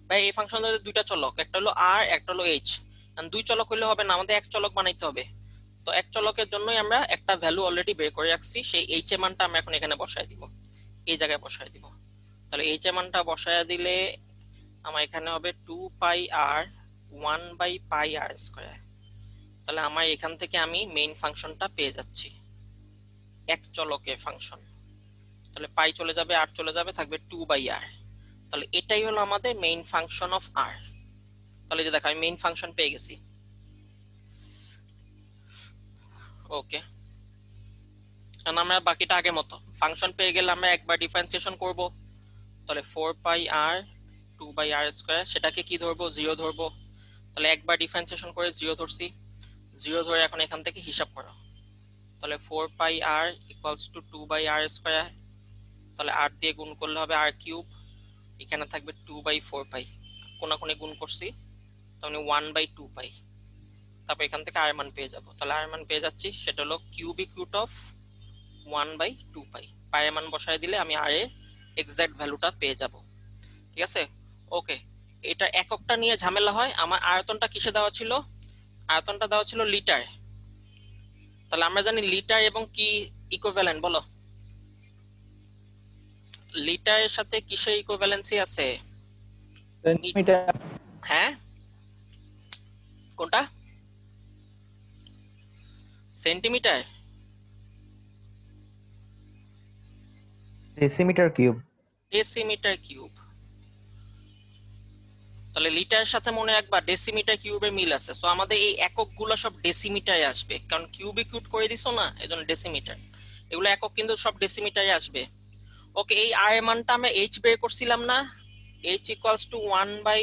ভাই এই ফাংশনটাতে 2টা চলক, একটা হলো আর একটা হলো এইচ। এখন 2 চলক হইলে হবে না, আমাদের 1 চলক বানাইতে হবে। তো 1 চলকের জন্যই আমরা একটা ভ্যালু অলরেডি বের করে রাখছি, সেই এইচ এর মানটা আমরা এখন এখানে বসায় দিব, এই জায়গায় বসায় দিব। তাহলে এইচ এর মানটা বসায় দিলে আমার এখানে হবে 2 পাই আর 1 বাই পাই আর স্কয়ার। তাহলে আমার এখান থেকে আমি মেইন ফাংশনটা পেয়ে যাচ্ছি, 1 চলকের ফাংশন। তাহলে পাই চলে যাবে, আর চলে যাবে, থাকবে 2 বাই আর। তাহলে এটাই হলো আমাদের মেইন ফাংশন অফ আর। তাহলে যে দেখো আমি মেইন ফাংশন পেয়ে গেছি। ওকে, এখন আমরা বাকিটা আগের মতো ফাংশন পেয়ে গেলে আমরা একবার ডিফারেন্সিয়েশন করব। তাহলে 4 pi R 2 by r square, সেটাকে কি ধরবো? 0 ধরবো। তাহলে একবার ডিফারেন্সিয়েশন করে 0 ধরছি, 0 ধরে এখন এখান থেকে হিসাব করো। তাহলে 4 pi r equals to 2 by r square, তাহলে আর দিয়ে গুণ করলে হবে আর কিউব, এখানে থাকবে 2 বাই 4 পাই, কোনাকুনি গুণ করছি, তাহলে 1 বাই 2 পাই। তারপর এখান থেকে আর মান পেয়ে যাব। তাহলে আর মান পেয়ে যাচ্ছি, সেটা হলো কিউবিক রুট অফ 1 বাই 2 পাই। পায়ের মান বসায় দিলে আমি আর এর এক্সাক্ট ভ্যালুটা পেয়ে যাব। ঠিক আছে, ওকে। এটা এককটা নিয়ে ঝামেলা হয়। আমার আয়তনটা কিসে দেওয়া ছিল? আয়তনটা দেওয়া ছিল লিটার। তাহলে আমরা জানি লিটার এবং কি ইকুইভ্যালেন্ট বলো? লিটারের সাথে কিসের ইকুইভ্যালেন্সি আছে? সেন্টিমিটার। হ্যাঁ, কোনটা? Centimetre? Decimetre cube. Decimetre cube. তাহলে লিটারের সাথে মনে রাখবা ডেসিমিটার কিউবের মিল আছে। সো আমাদের এই এককগুলো সব ডেসিমিটারে আসবে, কারণ কিউবিক রুট করে দিছো না, এজন্য ডেসিমিটার। এগুলো একক কিন্তু সব ডেসিমিটারে আসবে। ওকে, এই আর এর মানটা আমরা এইচ বের করছিলাম না? এইচ ইকুয়ালস টু 1 বাই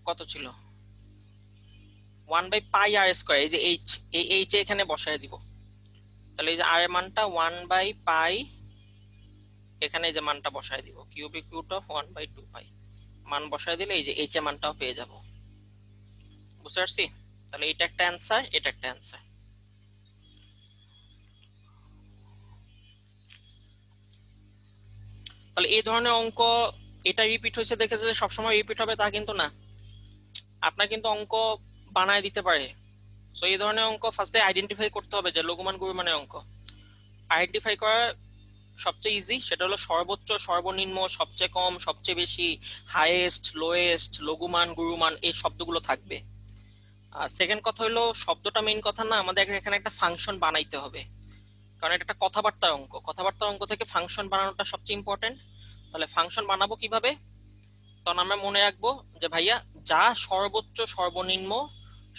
কত ছিল? 1 বাই পাই আর স্কয়ার। এই যে এইচ, এই এইচ এখানে বসায় দিব। তাহলে এই যে আর এর মানটা 1 বাই পাই এখানে এই যে মানটা বসায় দিব, কিউবিক রুট অফ 1/2 পাই, মান বসায় দিলে এই যে এইচ এ মানটাও পেয়ে যাব। বুঝতে পারছি? তাহলে এটা একটা অ্যান্সার, এটা একটা অ্যান্সার। তাহলে এই ধরনের অঙ্ক এটা রিপিট হয়েছে দেখে যে সবসময় রিপিট হবে তা কিন্তু না, আপনার কিন্তু অঙ্ক বানায় দিতে পারে। সো এই ধরনের অঙ্ক ফার্স্টে আইডেন্টিফাই করতে হবে যে লঘুমান গুরুমানের অঙ্ক। আইডেন্টিফাই করা সবচেয়ে ইজি, সেটা হলো সর্বোচ্চ, সর্বনিম্ন, সবচেয়ে কম, সবচেয়ে বেশি, হাইয়েস্ট, লোয়েস্ট, লঘুমান, গুরুমান, এই শব্দগুলো থাকবে। আর সেকেন্ড কথা হলো শব্দটা মেইন কথা না, আমাদের এখানে একটা ফাংশন বানাইতে হবে, কারণ এটা একটা কথাবার্তার অঙ্ক। কথাবার্তার অঙ্ক থেকে ফাংশন বানানোটা সবচেয়ে ইম্পর্টেন্ট। তাহলে ফাংশন বানাবো কিভাবে? তখন আমরা মনে রাখবো যে ভাইয়া যা সর্বোচ্চ সর্বনিম্ন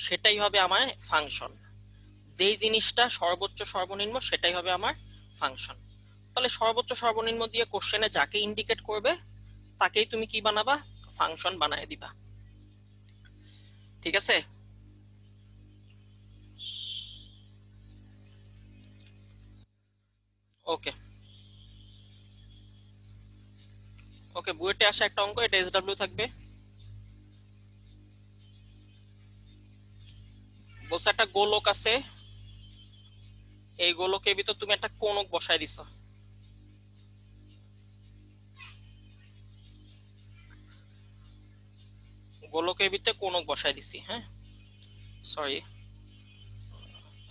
সেটাই হবে আমার ফাংশন, যেই জিনিসটা সর্বোচ্চ সর্বনিম্ন সেটাই হবে আমার ফাংশন। তাহলে সর্বোচ্চ সর্বনিম্ন দিয়ে কোশ্চেনে যাকে ইন্ডিকেট করবে তাকেই তুমি কি বানাবা? ফাংশন বানায় দিবা। ঠিক আছে? ওকে ওকে, বুয়েটে আসা একটা অঙ্ক, এটা এসডব্লিউ থাকবে। বলছে একটা গোলক আছে, এই গোলকের ভিতর তুমি একটা কোণক বসায় দিছো। গোলকের ভিতরে কোণক বসায় দিছি, হ্যাঁ সরি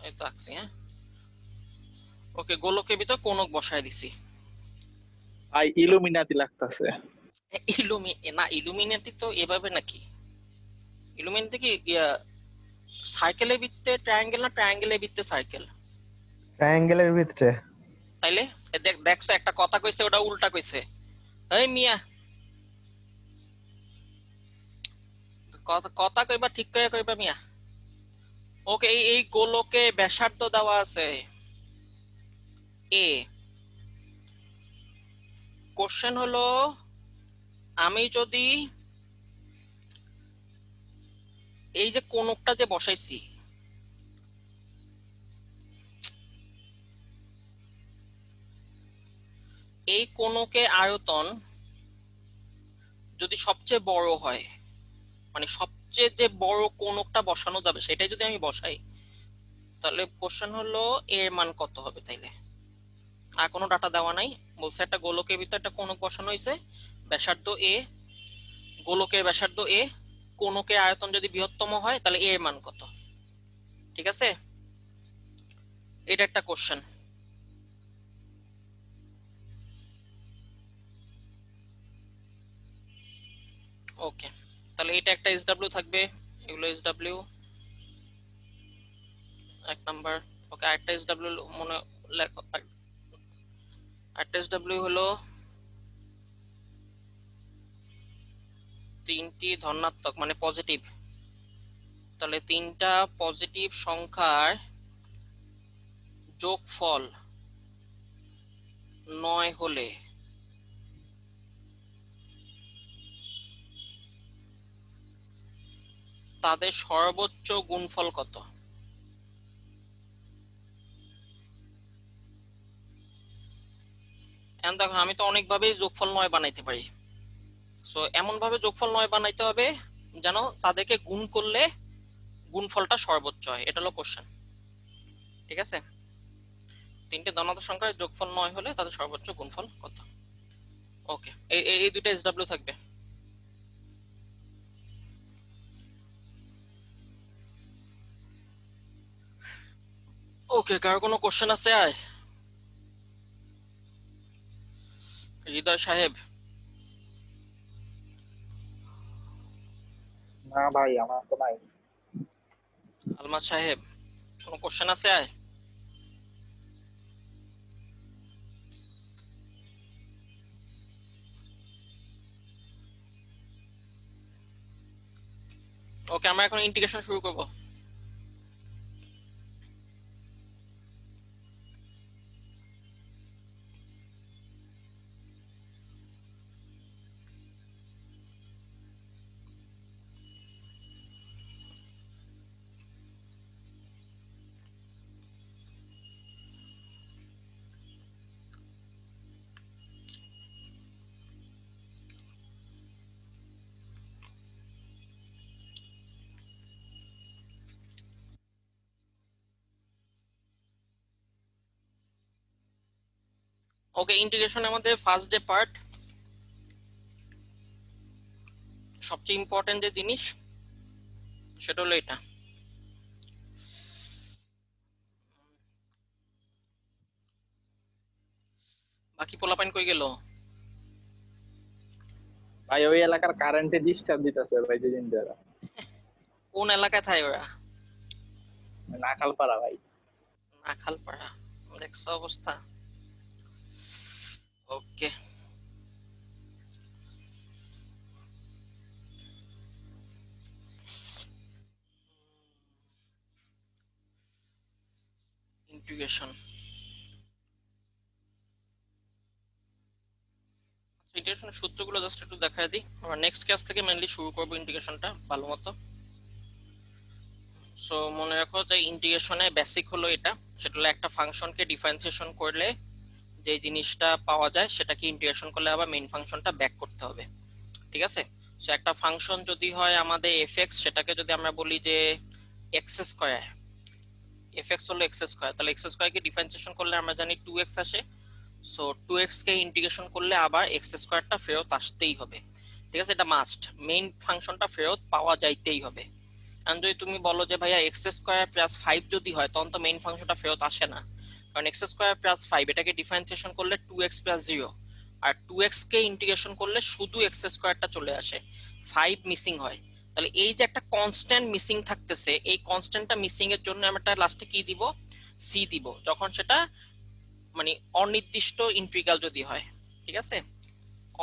এই তো আঁকছি, হ্যাঁ ওকে, গোলকের ভিতর কোণক বসায় দিছি। ভাই ইলুমিনাতি লাগতাছে। না ইলুমিনাতি তো এভাবে নাকি? ইলুমিনাতি কি সার্কেলের ভিত্তে ট্রায়াঙ্গেল, না ট্রায়াঙ্গেলের ভিত্তে সার্কেল? ট্রায়াঙ্গেলের ভিতরে। তাইলে দেখছো একটা কথা কইছে ওটা উল্টা কইছে। এই মিয়া, কথা কথা কইবা ঠিক করে কইবা মিয়া। ওকে, এই গোলকে ব্যাসার্ধ দেওয়া আছে এ। কোশ্চেন হলো আমি যদি এই যে কোণকটা যে বসাইছি, এই কোণকে আয়তন যদি সবচেয়ে বড় হয়, মানে সবচেয়ে যে বড় কোণকটা বসানো যাবে সেটাই যদি আমি বসাই, তাহলে কোশ্চেন হলো এর মান কত হবে? তাইলে আর কোনো ডাটা দেওয়া নাই, বলছে একটা গোলকের ভিতরে একটা কোণক বসানো হয়েছে, ব্যাসার্ধ এ, গোলকের ব্যাসার্ধ এ, কোণকের আয়তন যদি বৃহত্তম হয় তাহলে এর মান কত। ঠিক আছে, এটা একটা কোশ্চেন। ওকে, তাহলে এটা একটা এসডব্লিউ থাকবে, এগুলো এসডব্লিউ এক নাম্বার। ওকে, আরেকটা এসডব্লিউ মনে লেখো, আরেকটা এসডব্লিউ হলো তিনটি ধনাত্মক মানে পজিটিভ, তাহলে তিনটা পজিটিভ সংখ্যার যোগফল 9 হলে তাদের সর্বোচ্চ গুণফল কত? এখন দেখো আমি তো অনেকভাবেই যোগফল 9 বানাইতে পারি। সো এমন ভাবে যোগফল 9 বানাইতে হবে যেন তাদেরকে গুণ করলে গুণফলটা সর্বোচ্চ হয়, এটা হলো কোশ্চেন। ঠিক আছে, তিনটে ধনাত্মক সংখ্যার যোগফল 9 হলে তাদের সর্বোচ্চ গুণফল কত? ওকে, এই দুটো এসডব্লিউ থাকবে। ওকে, কার কোনো কোশ্চেন আছে? আয় হৃদয় সাহেব, না ভাই, আমার তো নাই। আলমাজ সাহেব, কোনো কোশ্চেন আছে? আয়। ওকে, আমরা এখন ইন্টিগ্রেশন শুরু করব। ওকে, ইন্টিগ্রেশনে আমাদের ফার্স্ট যে পার্ট, সবচেয়ে ইম্পর্টেন্ট যে জিনিস সেটা হলো এটা। বাকি পোলাপাইন কই গেল? ভাই ওই এলাকার কারেন্টে ডিস্টার্ব দিতেছে ভাই দুদিন ধরে। কোন এলাকায় থাকে ওরা? নাকালপাড়া ভাই। নাখালপাড়া, দেখছো অবস্থা। ওকে, ইন্টিগ্রেশন। ইন্টিগ্রেশনের সূত্রগুলো জাস্ট একটু দেখায় দিই, আমরা নেক্সট ক্লাস থেকে মেইনলি শুরু করব ইন্টিগ্রেশনটা ভালো মতো। সো মনে রাখো যে ইন্টিগ্রেশনে বেসিক হলো এটা, সেটা হলো একটা ফাংশনকে ডিফারেন্সিয়েশন করলে যে জিনিসটা পাওয়া যায় সেটাকে ইন্টিগ্রেশন করলে আবার মেইন ফাংশনটা ব্যাক করতে হবে, ঠিক আছে? সো একটা ফাংশন যদি হয় আমাদের এফএক্স, সেটাকে যদি আমরা বলি যে এক্স স্কয়ার, এফএক্স হলো এক্স স্কয়ার, তাহলে এক্স স্কয়ারকে ডিফারেন্সিয়েশন করলে আমরা জানি 2x আসে। সো 2x কে ইন্টিগ্রেশন করলে আবার এক্স স্কয়ারটা ফেরত আসতেই হবে, ঠিক আছে? এটা মাস্ট, মেইন ফাংশনটা ফেরত পাওয়া যাইতেই হবে। আর যদি তুমি বলো যে ভাইয়া এক্স স্কয়ার প্লাস 5 যদি হয় তখন তো মেইন ফাংশনটা ফেরত আসে না, কারণ এক্স স্কয়ার প্লাস 5 এটাকে ডিফারেন্সিয়েশন করলে 2x প্লাস 0, আর 2x কে ইন্টিগ্রেশন করলে শুধু এক্স স্কয়ারটা চলে আসে, 5 মিসিং হয়। তাহলে এই যে একটা কনস্ট্যান্ট মিসিং থাকতেছে, এই কনস্ট্যান্টটা মিসিং এর জন্য আমরা লাস্টে কি দিব? সি দিব, যখন সেটা মানে অনির্দিষ্ট ইন্টিগ্রাল যদি হয়, ঠিক আছে?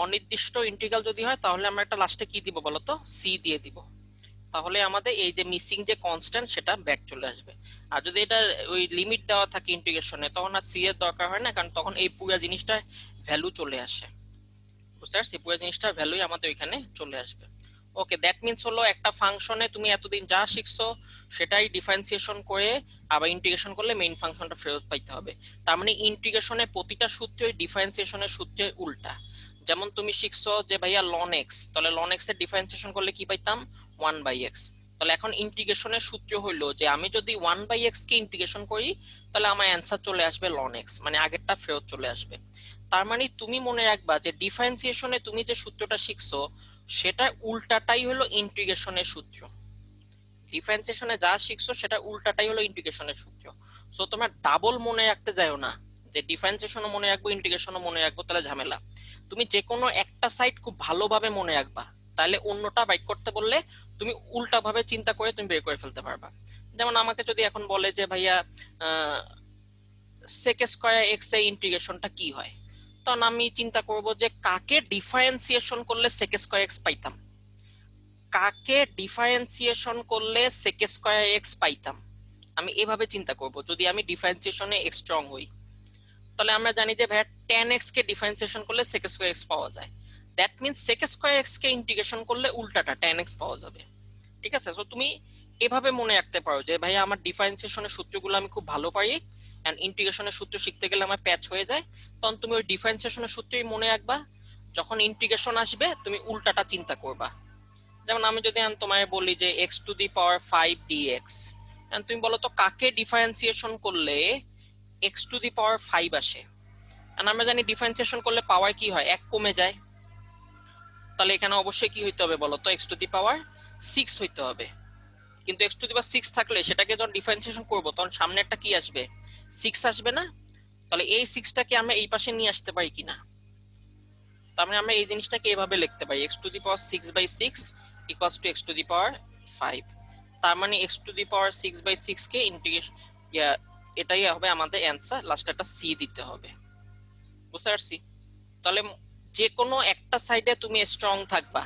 অনির্দিষ্ট ইন্টিগ্রাল যদি হয় তাহলে আমরা একটা লাস্টে কি দিব বলতো? সি দিয়ে দিব, তাহলে আমাদের এই যে মিসিং যে কনস্ট্যান্ট সেটা ব্যাক চলে আসবে। আর যদি এটা ওই লিমিট দেওয়া থাকে ইন্টিগ্রেশনে তখন আর সি এর দরকার হয় না, কারণ তখন এই পুরো জিনিসটা ভ্যালু চলে আসে, বুঝতে পারছি? পুরো জিনিসটার ভ্যালুই আমাদের ওইখানে চলে আসবে। ওকে, দ্যাট মিন্স হলো একটা ফাংশনে তুমি এতদিন যা শিখছো সেটাই ডিফারেন্সিয়েশন করে আবার ইন্টিগ্রেশন করলে মেইন ফাংশনটা ফেরত পাইতে হবে। তার মানে ইন্টিগ্রেশনের প্রতিটা সূত্রই ডিফারেন্সিয়েশনের সূত্রের উল্টা। যেমন তুমি শিখছো যে ভাইয়া ln x, তাহলে ln x এর ডিফারেন্সিয়েশন করলে কি পাইতাম? 1/x। তাহলে এখন ইন্টিগ্রেশনের সূত্র হইলো যে আমি যদি 1/x কে ইন্টিগ্রেশন করি তাহলে আমার অ্যান্সার চলে আসবে ln x, মানে আগেরটা ফেরত চলে আসবে। তার মানে তুমি মনে রাখবা যে ডিফারেন্সিয়েশনে তুমি যে সূত্রটা শিখছো সেটা উল্টাটাই হলো ইন্টিগ্রেশনের সূত্র। ডিফারেন্সিয়েশনে যা শিখছো সেটা উল্টাটাই হলো ইন্টিগ্রেশনের সূত্র। সো তোমরা ডাবল মনে রাখতে যাও না যে ডিফারেন্সিয়েশনও মনে রাখবো ইন্টিগ্রেশনও মনে রাখবো, তাহলে ঝামেলা। তুমি যে কোনো একটা সাইড খুব ভালোভাবে মনে রাখবা, তাহলে অন্যটা বাইক করতে বললে তুমি উল্টা ভাবে চিন্তা করে তুমি বের করে ফেলতে পারবা। যেমন আমাকে যদি এখন বলে যে ভাইয়া sec স্কয়ার x এর ইন্টিগ্রেশনটা কি হয়, তখন আমি চিন্তা করব যে কাকে ডিফারেন্সিয়েশন করলে sec স্কয়ার x পাইতাম, কাকে ডিফারেন্সিয়েশন করলে sec স্কয়ার x পাইতাম, আমি এভাবে চিন্তা করব যদি আমি ডিফারেন্সিয়েশনে স্ট্রং হই। তাহলে আমরা জানি যে ভাই tan x কে ডিফারেন্সিয়েশন করলে sec স্কয়ার x পাওয়া যায়, that means sec square x K integration করলে উল্টাটা tan x পাওয়া যাবে, ঠিক আছে? তো তুমি এভাবে মনে রাখতে পারো যে ভাই আমার ডিফারেন্সিয়েশনের সূত্রগুলো আমি খুব ভালো পারি, এন্ড ইন্টিগ্রেশনের সূত্র শিখতে গেলে আমার প্যাচ হয়ে যায়, তখন তুমি ওই ডিফারেন্সিয়েশনের সূত্রই মনে রাখবা, যখন ইন্টিগ্রেশন আসবে তুমি উল্টাটা চিন্তা করবা। যেমন আমি যদি তোমায় বলি যে x to the power 5 dx, and তুমি বলো তো কাকে ডিফারেন্সিয়েশন করলে x টু দি পাওয়ার 5 আসে, এন্ড আমরা জানি ডিফারেন্সিয়েশন করলে পাওয়ার কি হয়? 1 কমে যায়। তাহলে এখানে অবশ্যই কি হইতে হবে বলো তো? x টু দি পাওয়ার 6 হইতে হবে। কিন্তু x টু দি পাওয়ার 6 থাকলে সেটাকে যখন ডিফারেন্সিয়েশন করব তখন সামনে একটা কি আসবে? 6 আসবে না? তাহলে এই 6টাকে আমরা এই পাশে নিয়ে আসতে পারি কিনা? তার মানে আমরা এই জিনিসটাকে এভাবে লিখতে পারি x to the power 6/6 equals to x to the power 5। তার মানে x টু দি পাওয়ার 6/6 কে ইন্টিগ্রেশন, এটাই হবে আমাদের অ্যান্সার, লাস্টে একটা c দিতে হবে, বুঝতে পারছি? তাহলে যে কোনো একটা সাইডে তুমি স্ট্রং থাকবা,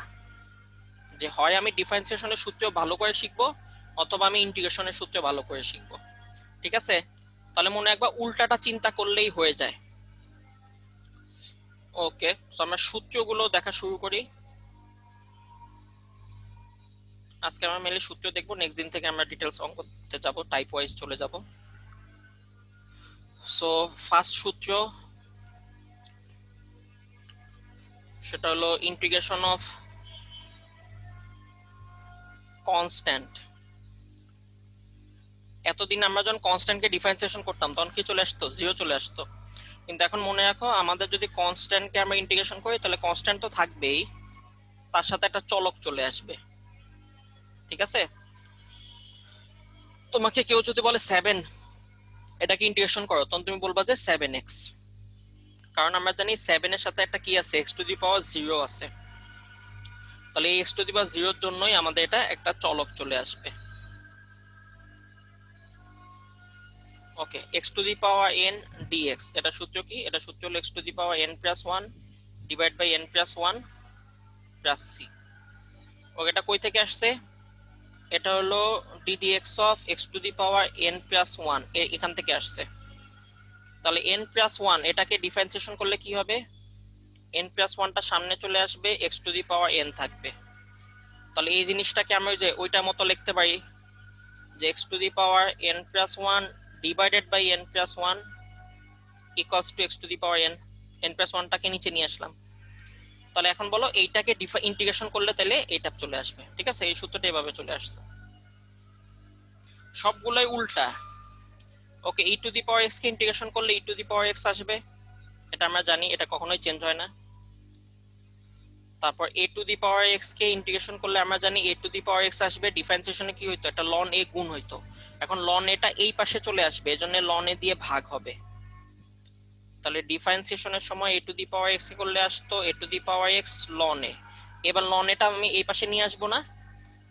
যে হয় আমি ডিফারেন্সিয়েশনের সূত্র ভালো করে শিখবো অথবা আমি ইন্টিগ্রেশনের সূত্র ভালো করে শিখবো, ঠিক আছে? তাহলে মনে একবার উল্টাটা চিন্তা করলেই হয়ে যায়। ওকে, তো আমরা সূত্রগুলো দেখা শুরু করি। আজকে আমরা মেনলি সূত্র দেখবো, নেক্সট দিন থেকে আমরা ডিটেইলস অঙ্কতে যাব, টাইপ ওয়াইজ চলে যাব। সো ফার্স্ট সূত্র সেটা হলো ইন্টিগ্রেশন অফ কনস্ট্যান্ট। এতদিন আমরা যখন কনস্ট্যান্টকে ডিফারেন্সিয়েশন করতাম তখন কি চলে আসতো? 0 চলে আসতো। কিন্তু এখন মনে রাখো আমাদের যদি কনস্ট্যান্টকে আমরা ইন্টিগ্রেশন করি তাহলে কনস্ট্যান্ট তো থাকবেই, তার সাথে একটা চলক চলে আসবে। ঠিক আছে, তোমাকে কেউ যদি বলে 7 এটাকে ইন্টিগ্রেশন করো, তখন তুমি বলবা যে 7x, কারণ আমরা জানি 7 এর সাথে একটা কি আছে, x⁻0 আছে। তাহলে এই x⁻0 এর জন্যই আমাদের এটা একটা চলক চলে আসবে। ওকে, x⁻n dx, এটা সূত্র কি? এটা সূত্র হলো x⁻n+1 divide by n+1 plus c। Okay, এটা কই থেকে আসছে? এটা হলো ddx অফ x⁻n+1 এখান থেকে আসছে। তাহলে n+1 এটাকে ডিফারেন্সিয়েশন করলে কি হবে? n+1টা সামনে চলে আসবে, x⁻n থাকবে। তাহলে এই জিনিসটাকে আমরা যে ওইটার মতো লিখতে পারি যে x⁻n+1 divided by n+1 equals to x⁻n, n+1টাকে নিচে নিয়ে আসলাম। তাহলে এখন বলো এইটাকে ইন্টিগ্রেশন করলে তাহলে এটা চলে আসবে। ঠিক আছে, এই সূত্রটা এভাবে চলে আসছে, সবগুলাই উল্টা। ওকে, e⁻x কে ইন্টিগ্রেশন করলে e⁻x আসবে, এটা আমরা জানি, এটা কখনোই চেঞ্জ হয় না। তারপর a⁻x কে ইন্টিগ্রেশন করলে আমরা জানি a⁻x আসবে, ডিফারেন্সিয়েশনে কি হইতো, এটা ln a গুণ হইতো, এখন ln এটা এই পাশে চলে আসবে, এজন্য ln a দিয়ে ভাগ হবে। তাহলে ডিফারেন্সিয়েশনের সময় a⁻x কে করলে আসতো a⁻x ln a, এবার ln এটা আমি এই পাশে নিয়ে আসবো না,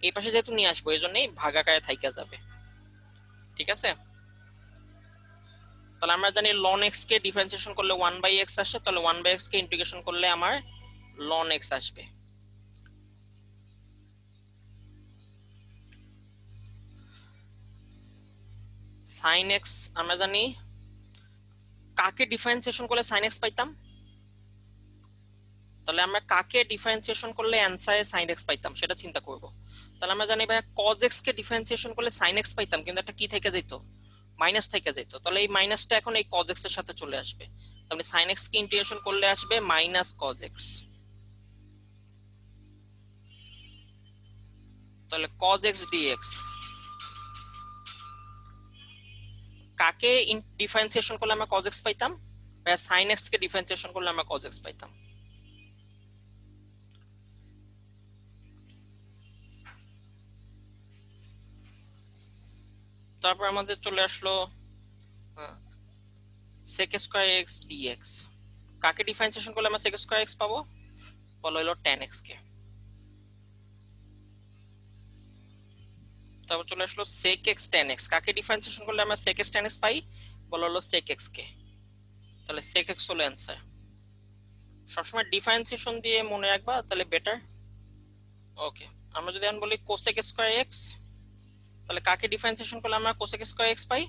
এই পাশে যেহেতু নিয়ে আসবো এজন্যই ভাগাকারে থাইকা যাবে। ঠিক আছে, তাহলে আমরা জানি ln x কে ডিফারেন্সিয়েশন করলে 1/x আসে, তাহলে 1/x কে ইন্টিগ্রেশন করলে আমার ln x আসবে। sin x আমরা জানি কাকে ডিফারেন্সিয়েশন করলে sin x পাইতাম, তাহলে আমরা কাকে ডিফারেন্সিয়েশন করলে অ্যানসারে sin x পাইতাম সেটা চিন্তা করব। তাহলে আমরা জানি ভাই cos x কে ডিফারেন্সিয়েশন করলে sin x পাইতাম, কিন্তু একটা কি থেকে যেত, মাইনাস থেকে যেত। তাহলে এই মাইনাসটা এখন এই cos x এর সাথে চলে আসবে, তাহলে sin x কে ইন্টিগ্রেশন করলে আসবে মাইনাস cos x। তাহলে cos x dx কাকে ডিফারেন্সিয়েশন করলে আমরা cos x পাইতাম, বা sin x কে ডিফারেন্সিয়েশন করলে আমরা cos x পাইতাম। তারপর আমাদের চলে আসলো sec স্কয়ার x dx, কাকে ডিফারেন্সিয়েশন করলে আমরা sec স্কয়ার x পাবো, বলা হলো tan x কে। তারপর চলে আসলো sec x tan x, কাকে ডিফারেন্সিয়েশন করলে আমরা sec x tan x পাই, বলা হলো sec x কে। তাহলে sec x হলো অ্যান্সার। সবসময় ডিফারেন্সিয়েশন দিয়ে মনে রাখবা, তাহলে বেটার। ওকে, আমরা যদি এখন বলি cosec স্কয়ার x, তাহলে কাকে ডিফারেন্সিয়েশন করলে আমরা cosec স্কয়ার x পাই,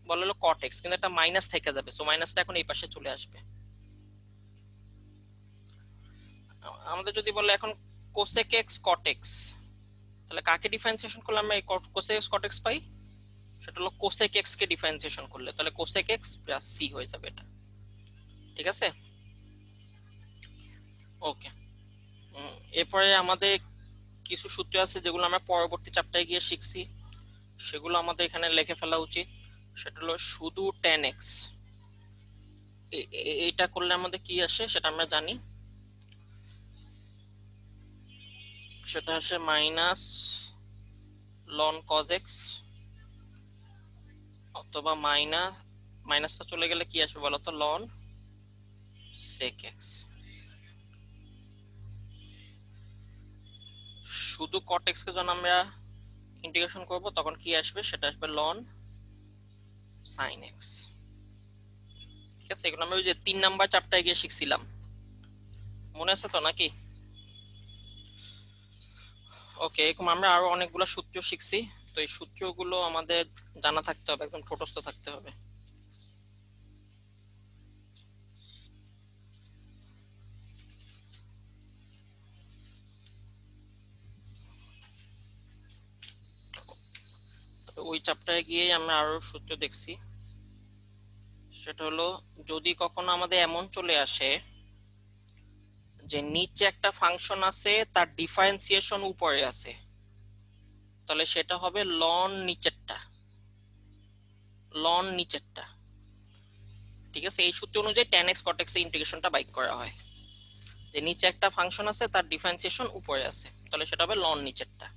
বলা হলো cot x, কিন্তু একটা মাইনাস থেকে যাবে, সো মাইনাসটা এখন এই পাশে চলে আসবে। আমাদের যদি বলে এখন cosec x cot x, তাহলে কাকে ডিফারেন্সিয়েশন করলে আমরা এই cosec x cot x পাই, সেটা হলো cosec x কে ডিফারেন্সিয়েশন করলে, তাহলে cosec x প্লাস c হয়ে যাবে এটা। ঠিক আছে, ওকে। এরপরে আমাদের কিছু সূত্র আছে যেগুলো আমরা পরবর্তী চ্যাপ্টারে গিয়ে শিখছি, সেগুলো আমাদের এখানে লিখে ফেলা উচিত। সেটা হলো শুধু tan x, এইটা করলে আমাদের কি আসে সেটা আমরা জানি, সেটা আসে মাইনাস ln cos x, অথবা মাইনাসটা চলে গেলে কি আসবে বলতো, ln sec x। শুধু cot x কে যখন আমরা ইন্টিগ্রেশন করব তখন কি আসবে, সেটা আসবে ln sin x। ঠিক আছে, এগুলো আমরা ওই যে 3 নাম্বার চ্যাপ্টারে গিয়ে শিখছিলাম, মনে আছে তো নাকি? ওকে, এরকম আমরা আরো অনেকগুলো সূত্র শিখছি, তো এই সূত্রগুলো আমাদের জানা থাকতে হবে, একদম ঠোঁটস্থ থাকতে হবে। ওই চ্যাপ্টারে গিয়ে আমরা আরো সূত্র দেখছি, সেটা হলো যদি কখনো আমাদের এমন চলে আসে যে নিচে একটা ফাংশন আছে তার ডিফারেন্সিয়েশন উপরে আছে, তাহলে সেটা হবে লন নিচেরটা। ঠিক আছে, এই সূত্র অনুযায়ী tan x cot x এর ইন্টিগ্রেশনটা বাইক করা হয়। যে নিচে একটা ফাংশন আছে তার ডিফারেন্সিয়েশন উপরে আছে, তাহলে সেটা হবে লন নিচেরটা।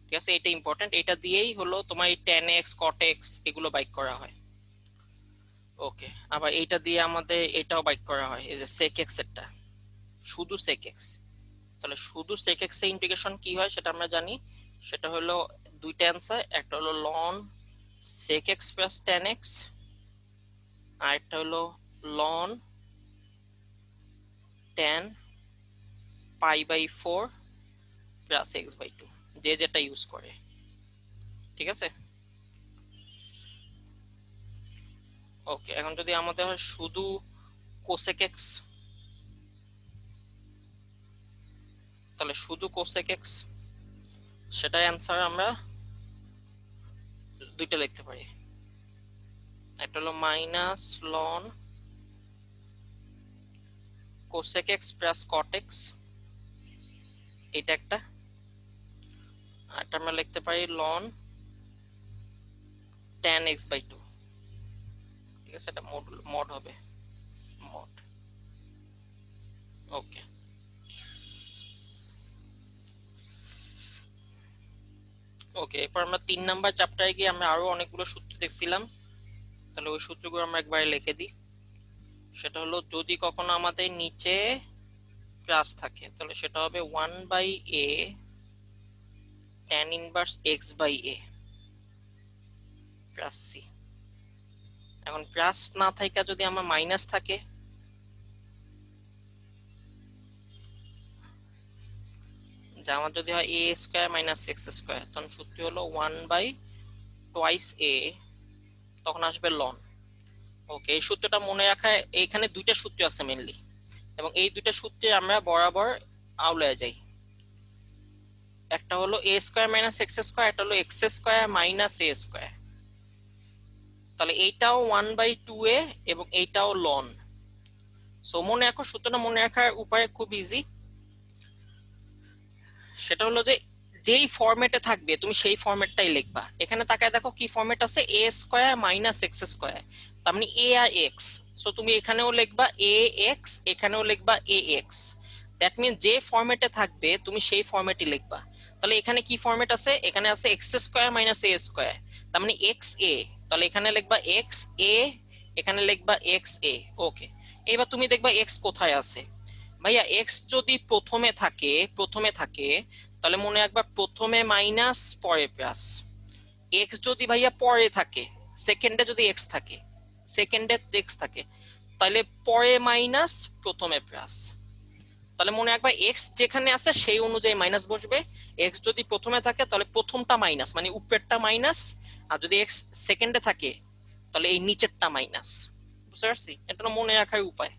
ঠিক আছে, এটা ইম্পর্টেন্ট, এটা দিয়েই হলো তোমার এই tan x cot x এগুলো বাইক করা হয়। ওকে, আবার এইটা দিয়ে আমাদের এটাও বাইক করা হয়, এই যে sec x এরটা, শুধু sec x। তাহলে শুধু sec x এর ইন্টিগ্রেশন কি হয় সেটা আমরা জানি, সেটা হলো দুইটা অ্যান্সার, একটা হলো ln sec x plus tan x, আর একটা হলো ln tan pi by 4 plus x by 2, যে যেটা ইউজ করে। ঠিক আছে, ওকে। এখন যদি আমাদের হয় শুধু cosec x, তাহলে শুধু cosec x, সেটা অ্যান্সার আমরা দুইটা লিখতে পারি, একটা হলো minus ln cosec x plus cot x, এটা একটা, আর একটা আমরা লিখতে পারি ln tan x বাই 2। ঠিক আছে, এটা মড হবে, মড। ওকে, ওকে, এরপর আমরা 3 নাম্বার চ্যাপ্টারে গিয়ে আমরা আরো অনেকগুলো সূত্র দেখছিলাম, তাহলে ওই সূত্রগুলো আমরা একবারে লিখে দিই। সেটা হলো যদি কখনো আমাদের নিচে প্লাস থাকে তাহলে সেটা হবে 1/a tan inverse x by a plus c। এখন প্লাস না থাকা যদি আমার মাইনাস থাকে, যা আমার যদি হয় a square minus x square, তখন সূত্র হলো 1/2a, তখন আসবে ln। ওকে, এই সূত্রটা মনে রাখা, এইখানে দুইটা সূত্র আছে মেইনলি, এবং এই দুইটা সূত্রে আমরা বরাবর আউলায় যাই। একটা হলো a square minus x square, একটা হলো x square minus a square. তাহলে এইটাও 1/2a এবং এইটাও ln। সো মনে রাখো, সূত্রটা মনে রাখার উপায় খুব ইজি, সেটা হলো যে যেই ফরম্যাটে থাকবে তুমি সেই ফরম্যাটটাই লিখবা। এখানে তাকায় দেখো কি ফরম্যাট আছে, a square minus x square, তার মানে a আর x। সো তুমি এখানেও লিখবা ax, এখানেও লিখবা ax। দ্যাট মিন্স যে ফরম্যাটে থাকবে তুমি সেই ফরম্যাটই লিখবা। তাহলে এখানে কি ফরম্যাট আছে, এখানে আছে x square minus a square, তার মানে xa, তাহলে এখানে লিখবা xa, এখানে লিখবা xa। ওকে, এবার তুমি দেখবা x কোথায় আছে। ভাইয়া x যদি প্রথমে থাকে তাহলে মনে রাখবা প্রথমে মাইনাস পরে প্লাস। x যদি ভাইয়া পরে থাকে, সেকেন্ডে যদি x থাকে, সেকেন্ডে x থাকে, তাহলে পরে মাইনাস প্রথমে প্লাস। তাহলে মনে রাখবা x যেখানে আছে সেই অনুযায়ী মাইনাস বসবে। x যদি প্রথমে থাকে তাহলে প্রথমটা মাইনাস, মানে উপরেরটা মাইনাস, আর যদি x সেকেন্ডে থাকে তাহলে এই নিচেরটা মাইনাস। বুঝতে পারছি? এটা মনে রাখার উপায়।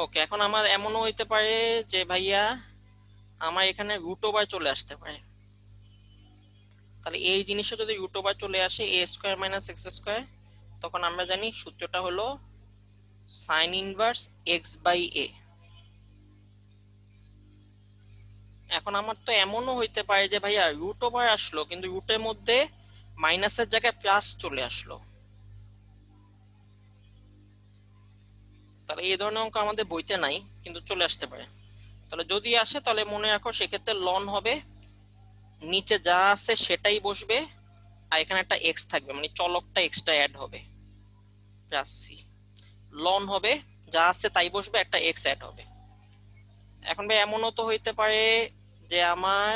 ওকে, এখন আমার এমনও হইতে পারে যে ভাইয়া আমার এখানে রুট ওভার চলে আসতে পারে। তাহলে এই জিনিসটা যদি রুট ওভার চলে আসে a square minus x square, তখন আমরা জানি সূত্রটা হলো sin inverse x by a। এখন আমার তো এমনও হইতে পারে যে ভাইয়া রুট ওভার আসলো কিন্তু রুটের মধ্যে মাইনাসের জায়গায় প্লাস চলে আসলো, তাহলে এই ধরনের অঙ্ক আমাদের বইতে নাই কিন্তু চলে আসতে পারে। তাহলে যদি আসে তাহলে মনে রাখো সেক্ষেত্রে লন হবে, নিচে যা আছে সেটাই বসবে, আর এখানে একটা x থাকবে, মানে চলকটা এক্সট্রা অ্যাড হবে, প্লাস সি। লন হবে, যা আছে তাই বসবে, একটা x অ্যাড হবে। এখন ভাই এমনও তো হইতে পারে যে আমার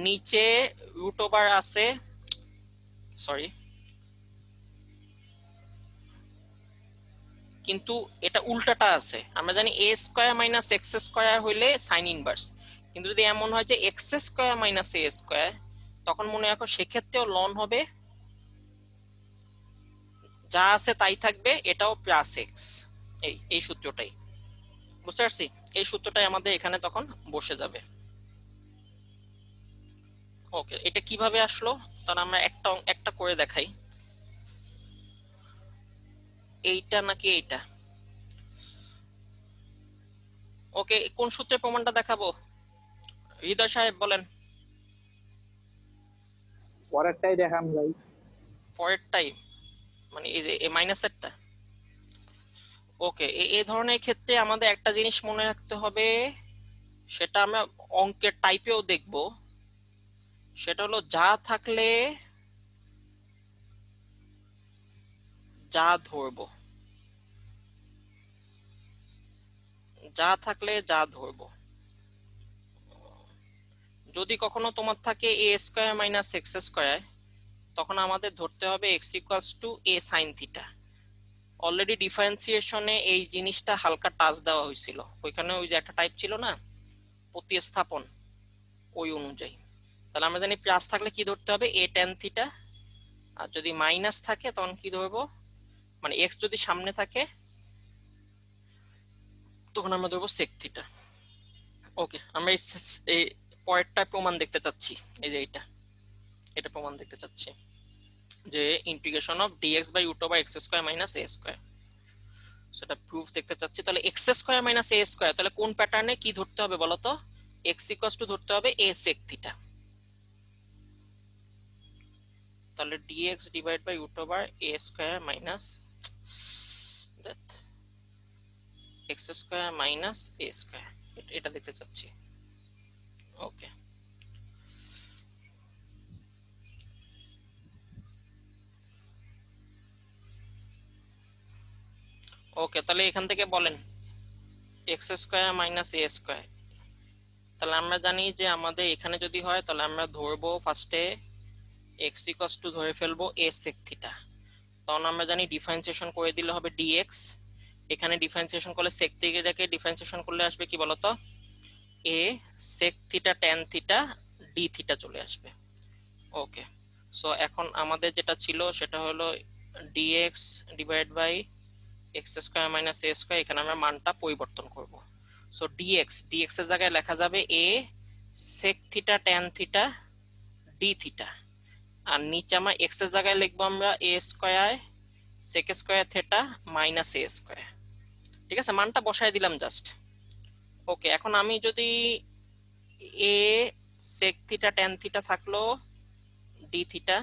নিচে রুট ওভার আছে, সরি, কিন্তু এটা উল্টাটা আছে। আমরা জানি a square minus x square হইলে সাইন ইনভার্স, কিন্তু যদি এমন হয় যে x square minus a square, তখন মনে রাখো সেক্ষেত্রেও লন হবে, যা আছে তাই থাকবে, এটাও প্লাস x। এই সূত্রটাই, বুঝতে পারছি? এই সূত্রটাই আমাদের এখানে তখন বসে যাবে। ওকে, এটা কিভাবে আসলো তাহলে আমরা একটা করে দেখাই, এইটা নাকি এইটা। ওকে, কোন সূত্রের প্রমাণটা দেখাবো? হৃদয় সাহেব বলেন। পরেরটাই দেখান ভাই। পরেরটাই মানে এই যে এ মাইনাসেরটা। ওকে, এই ধরনের ক্ষেত্রে আমাদের একটা জিনিস মনে রাখতে হবে, সেটা আমরা অঙ্কের টাইপেও দেখব, সেটা হলো যা থাকলে যা ধরবো, যা থাকলে যা ধরবো। যদি কখনো তোমার থাকে a square minus x square, তখন আমাদের ধরতে হবে x equals to a sine theta. Already ডিফারেন্সিয়েশনে এই জিনিসটা হালকা টাচ দেওয়া হয়েছিল, ওইখানে ওই যে একটা টাইপ ছিল না প্রতিস্থাপন, ওই অনুযায়ী। তাহলে আমরা জানি প্লাস থাকলে কি ধরতে হবে, এ ট্যান থিটা, আর যদি মাইনাস থাকে তখন কি ধরবো, মানে এক্স যদি সামনে থাকে তখন আমরা ধরবো সেক থিটা। ওকে, আমরা এই পরেরটা প্রমাণ দেখতে চাচ্ছি, এই যে এটা প্রমাণ দেখতে চাচ্ছি যে integration of dx by root over x square minus a square, সেটা প্রুফ দেখতে চাচ্ছি। তাহলে x square minus a square, তাহলে কোন প্যাটার্নে কি ধরতে হবে বলো তো, এক্স ইকুয়ালস টু ধরতে হবে এ সেক থিটা। তাহলে dx divide by root over a square minus that x square minus a square, এটা দেখতে চাচ্ছি। ওকে, ওকে তাহলে এখান থেকে বলেন x square minus a square. তাহলে আমরা জানি যে আমাদের এখানে যদি হয় তাহলে আমরা ধরবো ফার্স্টে এক্স ইকুয়ালস টু ধরে ফেলবো এ সেক থিটা, তখন আমরা জানি ডিফারেন্সিয়েশন করে দিলে হবে ডিএক্স, এখানে ডিফারেন্সিয়েশন করলে সেক থিটাকে ডিফারেন্সিয়েশন করলে আসবে কি বলতো, a sec theta tan theta d theta চলে আসবে। ওকে, সো এখন আমাদের যেটা ছিল সেটা হলো dx divide by x square minus a square, এখানে আমরা মানটা পরিবর্তন করব। সো ডিএক্স এর জায়গায় লেখা যাবে a sec theta tan theta d theta, আর নিচে আমরা এক্স এর জায়গায় লিখবো আমরা a square sec square theta minus a square. ঠিক আছে, মানটা বসায় দিলাম জাস্ট। ওকে, এখন আমি যদি এ সেক থিটা ট্যান থিটা থাকলো ডি থিটা,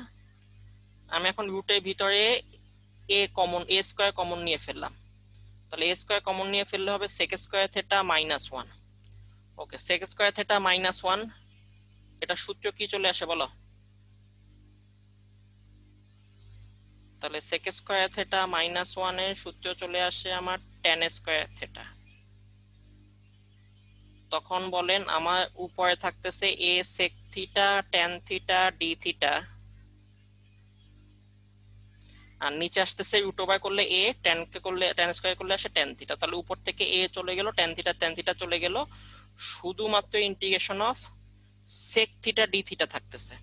আমি এখন রুটের ভিতরে a common, A square common নিয়ে ফেললাম, তাহলে এ স্কয়ার কমন নিয়ে ফেললে হবে সেক স্কয়ার থিটা মাইনাস 1। ওকে, সেক স্কয়ার থিটা মাইনাস 1, এটা সূত্র কি চলে আসে বলো, তাহলে সেক স্কয়ার থিটা মাইনাস 1 এর সূত্র চলে আসে আমার ট্যান স্কয়ার থিটা। তখন বলেন আমার উপরে থাকতেছে a sec theta tan theta d theta, আর নিচে আসতেছে রুট ওভার করলে এ, ট্যান কে করলে ট্যান স্কয়ার করলে আসে ট্যান থিটা, তাহলে উপর থেকে এ চলে গেল, ট্যান থিটা চলে গেল, শুধুমাত্র integration of sec theta d theta থাকতেছে।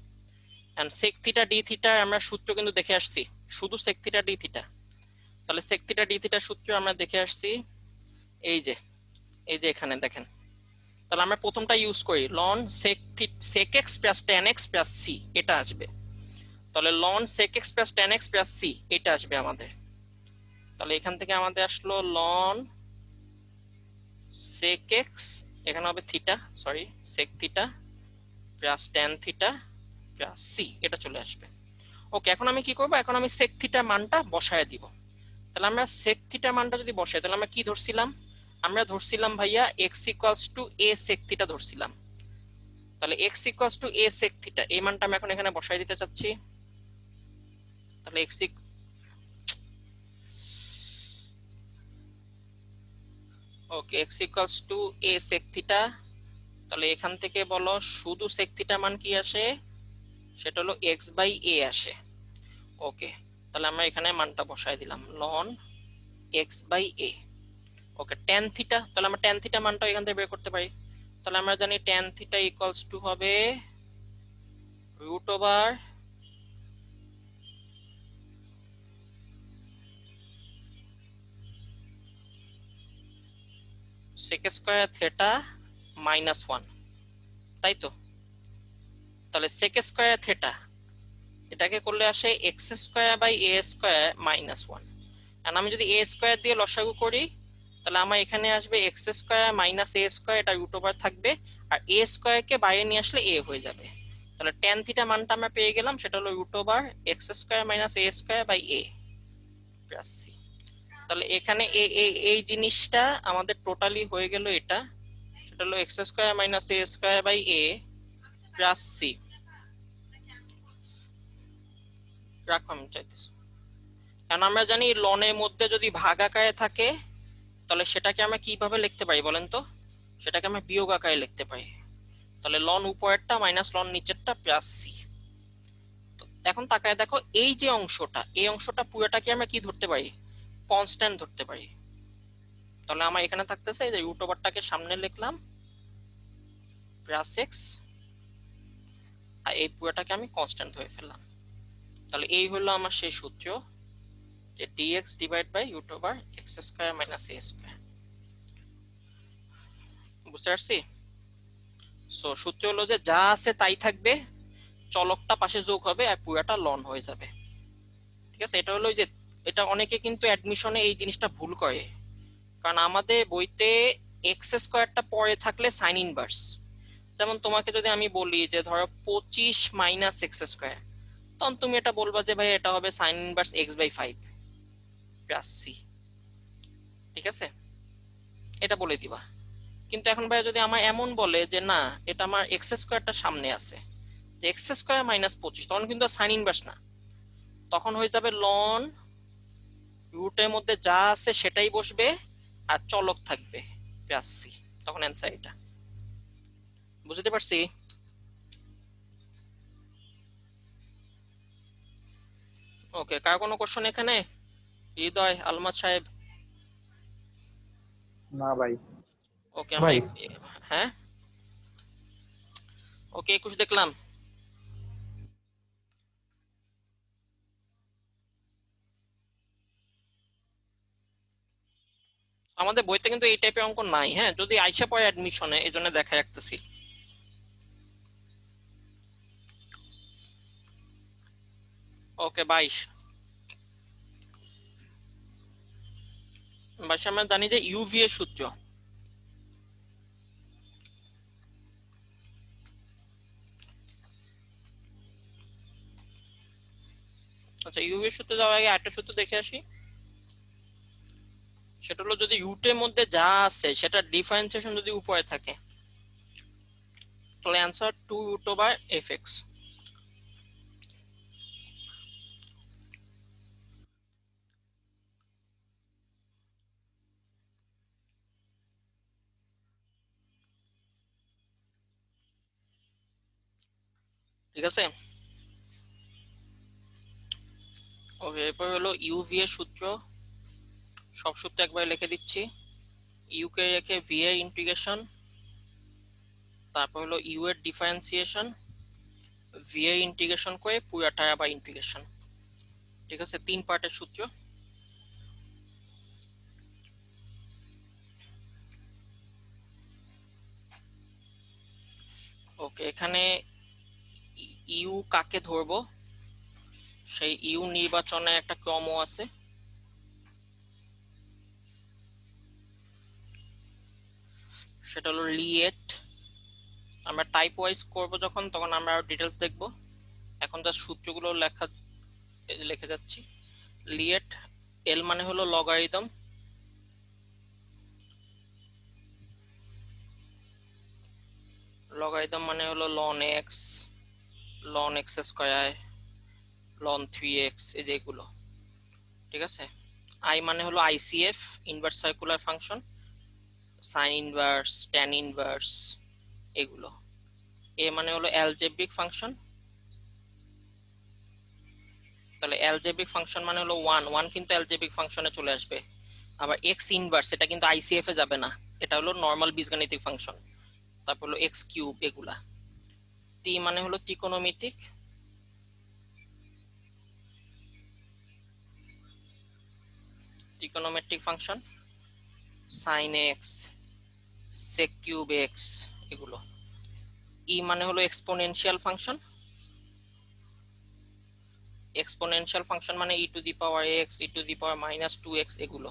And sec theta d theta আমরা সূত্র কিন্তু দেখে আসছি, শুধু সেক থিটা ডি থিটা। তাহলে সেক থিটা ডি থিটা সূত্র আমরা দেখে আসছি, এই যে এখানে দেখেন। তাহলে আমরা প্রথমটা ইউজ করি, ln sec x plus tan x plus c, এটা আসবে। তাহলে ln sec x plus tan x plus c, এটা আসবে আমাদের। তাহলে এখান থেকে আমাদের আসলো লন সেক এক্স, এখানে হবে theta, sorry sec theta plus tan theta plus c, এটা চলে আসবে। ওকে, এখন আমি কি করব, এখন আমি সেক থিটা মানটা বসায় দিব। তাহলে আমরা সেক থিটা মানটা যদি বসাই, তাহলে আমরা কি ধরছিলাম, আমরা ধরছিলাম ভাইয়া x equals to a sec theta ধরছিলাম। তাহলে x equals to a sec theta, এই মানটা আমি এখন এখানে বসাই দিতে চাচ্ছি। তাহলে x okay x equals to a sec theta, তাহলে এখান থেকে বলো শুধু সেক থিটা মান কি আসে, সেটা হলো এক্স বাই এ আসে। ওকে, তাহলে আমরা এখানে মানটা বসাই দিলাম ln x by a. Okay, tan theta, তাহলে আমরা ট্যান থিটা মানটা এখান থেকে বের করতে পারি। তাহলে আমরা জানি ট্যান থিটা ইকুয়ালস টু হবে root over sec square theta minus 1, তাই তো। তাহলে সেক স্কয়ার থিটা এটাকে করলে আসে x square by a square minus 1, আর আমি যদি এ স্কয়ার দিয়ে লসাগু করি তাহলে আমার এখানে আসবে x square minus a square, এটা রুট ওভার থাকবে, আর এ স্কয়ার কে বাইরে নিয়ে আসলে এ হয়ে যাবে। তাহলে tan থিটা মানটা আমরা পেয়ে গেলাম, সেটা হলো √x square minus a square by a plus c। তাহলে এখানে এই জিনিসটা আমাদের টোটালি হয়ে গেল, এটা সেটা হলো x square minus a square by a plus c। রাখো, আমি চাইতেছি, কারণ আমরা জানি লনের মধ্যে যদি ভাগ আকারে থাকে তাহলে সেটাকে আমরা কিভাবে লিখতে পারি বলেন তো? সেটাকে আমরা বিয়োগ আকারে লিখতে পারি। তাহলে লন উপরেরটা মাইনাস লন নিচেরটা প্লাস সি। এখন তাকায় দেখো, এই যে অংশটা, এই অংশটা পুরোটাকে আমরা কি ধরতে পারি? কনস্ট্যান্ট ধরতে পারি। তাহলে আমার এখানে থাকতেছে এই যে রুট ওভারটাকে সামনে লিখলাম প্লাস এক্স, আর এই পুরোটাকে আমি কনস্ট্যান্ট ধরে ফেললাম। তাহলে এই হলো আমার সেই সূত্র, যে dx divide by root over x square minus a square. বুঝতে পারছি? সো সূত্র হলো যে যা আছে তাই থাকবে, চলকটা পাশে যোগ হবে আর পুরোটা লন হয়ে যাবে। ঠিক আছে, এটা হলো যে, এটা অনেকে কিন্তু অ্যাডমিশনে এই জিনিসটা ভুল করে, কারণ আমাদের বইতে এক্স স্কয়ারটা পরে থাকলে সাইন ইনভার্স। যেমন তোমাকে যদি আমি বলি যে ধরো 25 মাইনাস এক্স স্কয়ার, তখন তুমি এটা বলবা যে ভাই এটা হবে sine inverse x by 5 plus c. ঠিক আছে, এটা বলে দিবা। কিন্তু এখন ভাই যদি আমার এমন বলে যে না, এটা আমার এক্স স্কয়ারটা সামনে আছে, যে এক্স স্কয়ার মাইনাস 25, তখন কিন্তু সাইন ইনভার্স না, তখন হয়ে যাবে লন রুটের মধ্যে যা আছে সেটাই বসবে আর চলক থাকবে প্লাস সি। তখন অ্যান্সার এটা। বুঝতে পারছি? ওকে, কার কোনো কোশ্চেন এখানে? হৃদয়, আলমাদ সাহেব? না ভাই। ওকে, আমরা ভাই। হ্যাঁ, ওকে 21 দেখলাম। আমাদের বইতে কিন্তু এই টাইপের অঙ্ক নাই, হ্যাঁ, যদি আইসা পড়ে অ্যাডমিশনে, এই জন্য দেখা রাখতেছি। ওকে 22 আমরা জানি যে ইউভি এর সূত্র। আচ্ছা, ইউভি এর সূত্রে যাওয়ার আগে একটা সূত্র দেখে আসি। সেটা হলো যদি রুটের মধ্যে যা আছে সেটা ডিফারেন্সিয়েশন যদি উপরে থাকে, তাহলে অ্যান্সার 2√f(x). ঠিক আছে, ওকে, এরপর হলো ইউভি এর সূত্র। সব সূত্র একবার লিখে দিচ্ছি। ইউ কে রেখে ভি এর ইন্টিগ্রেশন, তারপর হলো ইউ এর ডিফারেন্সিয়েশন, ভি এর ইন্টিগ্রেশন করে পুরাটা আবার ইন্টিগ্রেশন। ঠিক আছে, 3 পার্টের সূত্র। ওকে, এখানে ইউ কাকে ধরবো, সেই ইউ নির্বাচনে একটা ক্রমও আছে। সেটা হলো লিয়েট। আমরা টাইপ ওয়াইজ করব যখন, তখন আমরা আরো ডিটেলস দেখব। এখন তার সূত্রগুলো লিখে যাচ্ছি। লিয়েট, এল মানে হলো লগারিদম, লগারিদম মানে হলো ln x, ln x square, ln 3x, এই যে এগুলো। ঠিক আছে, আই মানে হলো ICF, inverse circular function, sine inverse, tan inverse, এগুলো। এ মানে হলো অ্যালজেব্রিক ফাংশন। তাহলে অ্যালজেব্রিক ফাংশন মানে হলো 1 কিন্তু অ্যালজেব্রিক ফাংশনে চলে আসবে। আবার এক্স ইনভার্স, এটা কিন্তু আইসিএফ এ যাবে না, এটা হলো নরমাল বীজগাণিতিক ফাংশন। তারপর হলো এক্স কিউব, এগুলা। টি মানে হলো ত্রিকোণমিতিক, trigonometric function, sine x, sec cube x, এগুলো। ই মানে হলো এক্সপোনেনশিয়াল ফাংশন, এক্সপোনেনশিয়াল ফাংশন মানে e to the power x, e to the power -2x, এগুলো।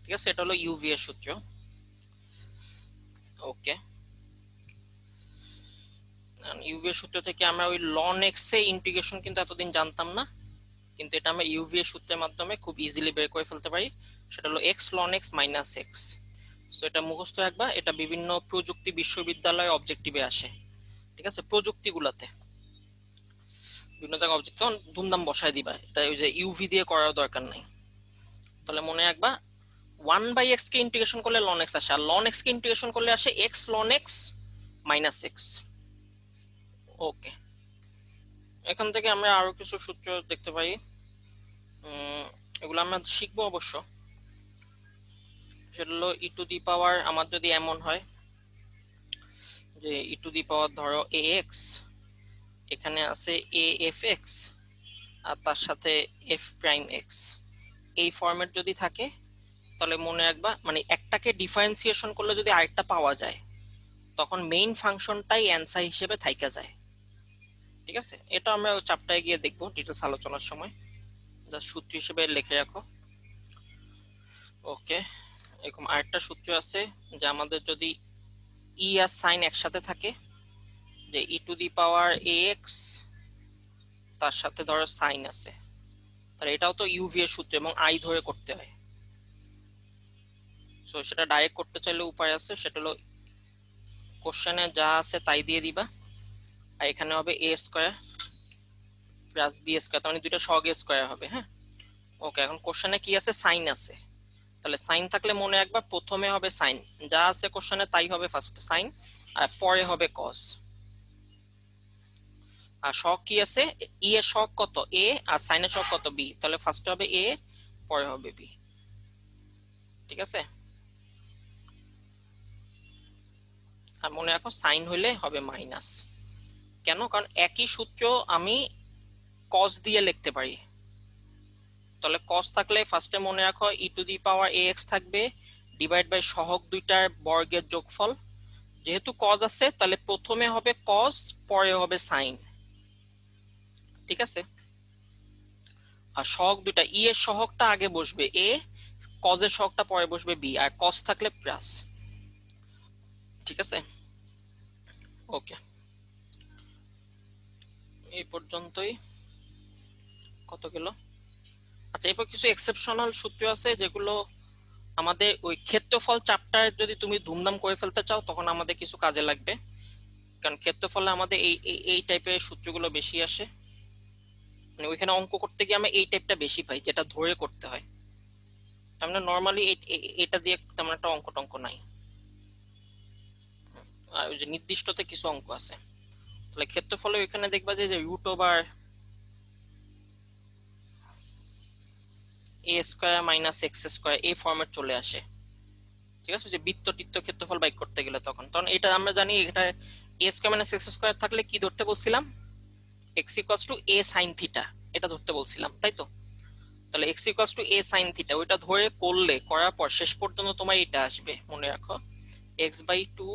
ঠিক আছে, এটা হলো ইউভি এর সূত্র। ওকে, ইউভি এর সূত্র থেকে আমরা ওই ln x এ ইন্টিগ্রেশন কিন্তু এতদিন জানতাম না, কিন্তু এটা আমরা ইউভি এর সূত্রের মাধ্যমে খুব ইজিলি বের করে ফেলতে পারি। সেটা হলো x ln x minus x। So এটা মুখস্থ রাখবা, এটা বিভিন্ন প্রযুক্তি বিশ্ববিদ্যালয়ে অবজেক্টিভে আসে, ঠিক আছে? প্রযুক্তিগুলোতে বিভিন্ন জায়গায় অবজেক্ট তখন ধুমধাম বসায় দিবা, এটা ওই যে ইউভি দিয়ে করার দরকার নাই। তাহলে মনে রাখবা 1/x কে ইন্টিগ্রেশন করলে ln x আসে, আর ln x কে ইন্টিগ্রেশন করলে আসে x ln x minus x। ওকে, এখান থেকে আমরা আরো কিছু সূত্র দেখতে পাই, এগুলো আমরা শিখবো অবশ্য। সেটা হলো ই টু দি পাওয়ার, আমার যদি এমন হয় যে ই টু দি পাওয়ার ধরো ax, এখানে আছে afx আর তার সাথে f প্রাইম x, এই ফরম্যাট যদি থাকে তাহলে মনে রাখবা মানে একটাকে ডিফারেন্সিয়েশন করলে যদি আরেকটা পাওয়া যায় তখন মেইন ফাংশনটাই অ্যান্সার হিসেবে থাইকা যায়, ঠিক আছে? এটা আমরা চ্যাপ্টারে গিয়ে দেখবো ডিটেইলস আলোচনার সময়, জাস্ট সূত্র হিসেবে লিখে রাখো। ওকে, এরকম আরেকটা সূত্র আছে যে আমাদের যদি ই আর সাইন একসাথে থাকে, যে ই টু দি পাওয়ার ax তার সাথে ধরো সাইন আছে, তাহলে এটাও তো ইউভি এর সূত্র এবং আই ধরে করতে হয়। সো সেটা ডাইরেক্ট করতে চাইলে উপায় আছে, সেটা হলো কোশ্চেনে যা আছে তাই দিয়ে দিবা, আর এখানে হবে a square plus b square, তার মানে দুইটা সহগ a স্কয়ার হবে। হ্যাঁ, ওকে, এখন কোশ্চেনে কি আছে? সাইন আছে, তাহলে সাইন থাকলে মনে রাখবা প্রথমে হবে সাইন, যা আছে কোশ্চেনে তাই হবে ফার্স্ট সাইন, আর পরে হবে কস। আর সহগ কি আছে? ই এর সহগ কত? a, আর সাইনের সহগ কত? b, তাহলে ফার্স্ট হবে a পরে হবে b, ঠিক আছে? আর মনে রাখো সাইন হইলে হবে মাইনাস। কেন? কারণ একই সূত্র আমি কস দিয়ে লিখতে পারি। তাহলে কস থাকলে ফার্স্টে মনে রাখো ই টু দি পাওয়ার ax থাকবে ডিভাইড বাই সহগ দুইটার বর্গের যোগফল। যেহেতু কস আছে তাহলে প্রথমে হবে কস পরে হবে সাইন, ঠিক আছে? আর সহগ দুইটা, ই এর সহগটা আগে বসবে a, কস এর সহগটা পরে বসবে b, আর কস থাকলে প্লাস, ঠিক আছে? ওকে, এই পর্যন্তই। কত গেল? আচ্ছা, এরপর কিছু এক্সেপশনাল সূত্র আছে যেগুলো আমাদের ওই ক্ষেত্রফল চ্যাপ্টার যদি তুমি ধুমধাম করে ফেলতে চাও তখন আমাদের কিছু কাজে লাগবে, কারণ ক্ষেত্রফলে আমাদের এই টাইপের সূত্রগুলো বেশি আসে, মানে ওইখানে অঙ্ক করতে গিয়ে আমরা এই টাইপটা বেশি পাই যেটা ধরে করতে হয়। আমরা নরমালি এটা দিয়ে তেমন একটা অঙ্ক টঙ্ক নাই, আর ওই যে নির্দিষ্টতে কিছু অঙ্ক আছে। তাহলে ক্ষেত্রফলে ওইখানে দেখবা যে root over a square minus x square এই ফরম্যাট চলে আসে, ঠিক আছে? যে বৃত্ত টিত্ত ক্ষেত্রফল বাইক করতে গেলে তখন এটা আমরা জানি এটা a square minus x square থাকলে কি ধরতে বলছিলাম? x equals to a sin theta, এটা ধরতে বলছিলাম, তাই তো? তাহলে x equals to a sin theta ওইটা ধরে করার পর শেষ পর্যন্ত তোমার এটা আসবে, মনে রাখো x by 2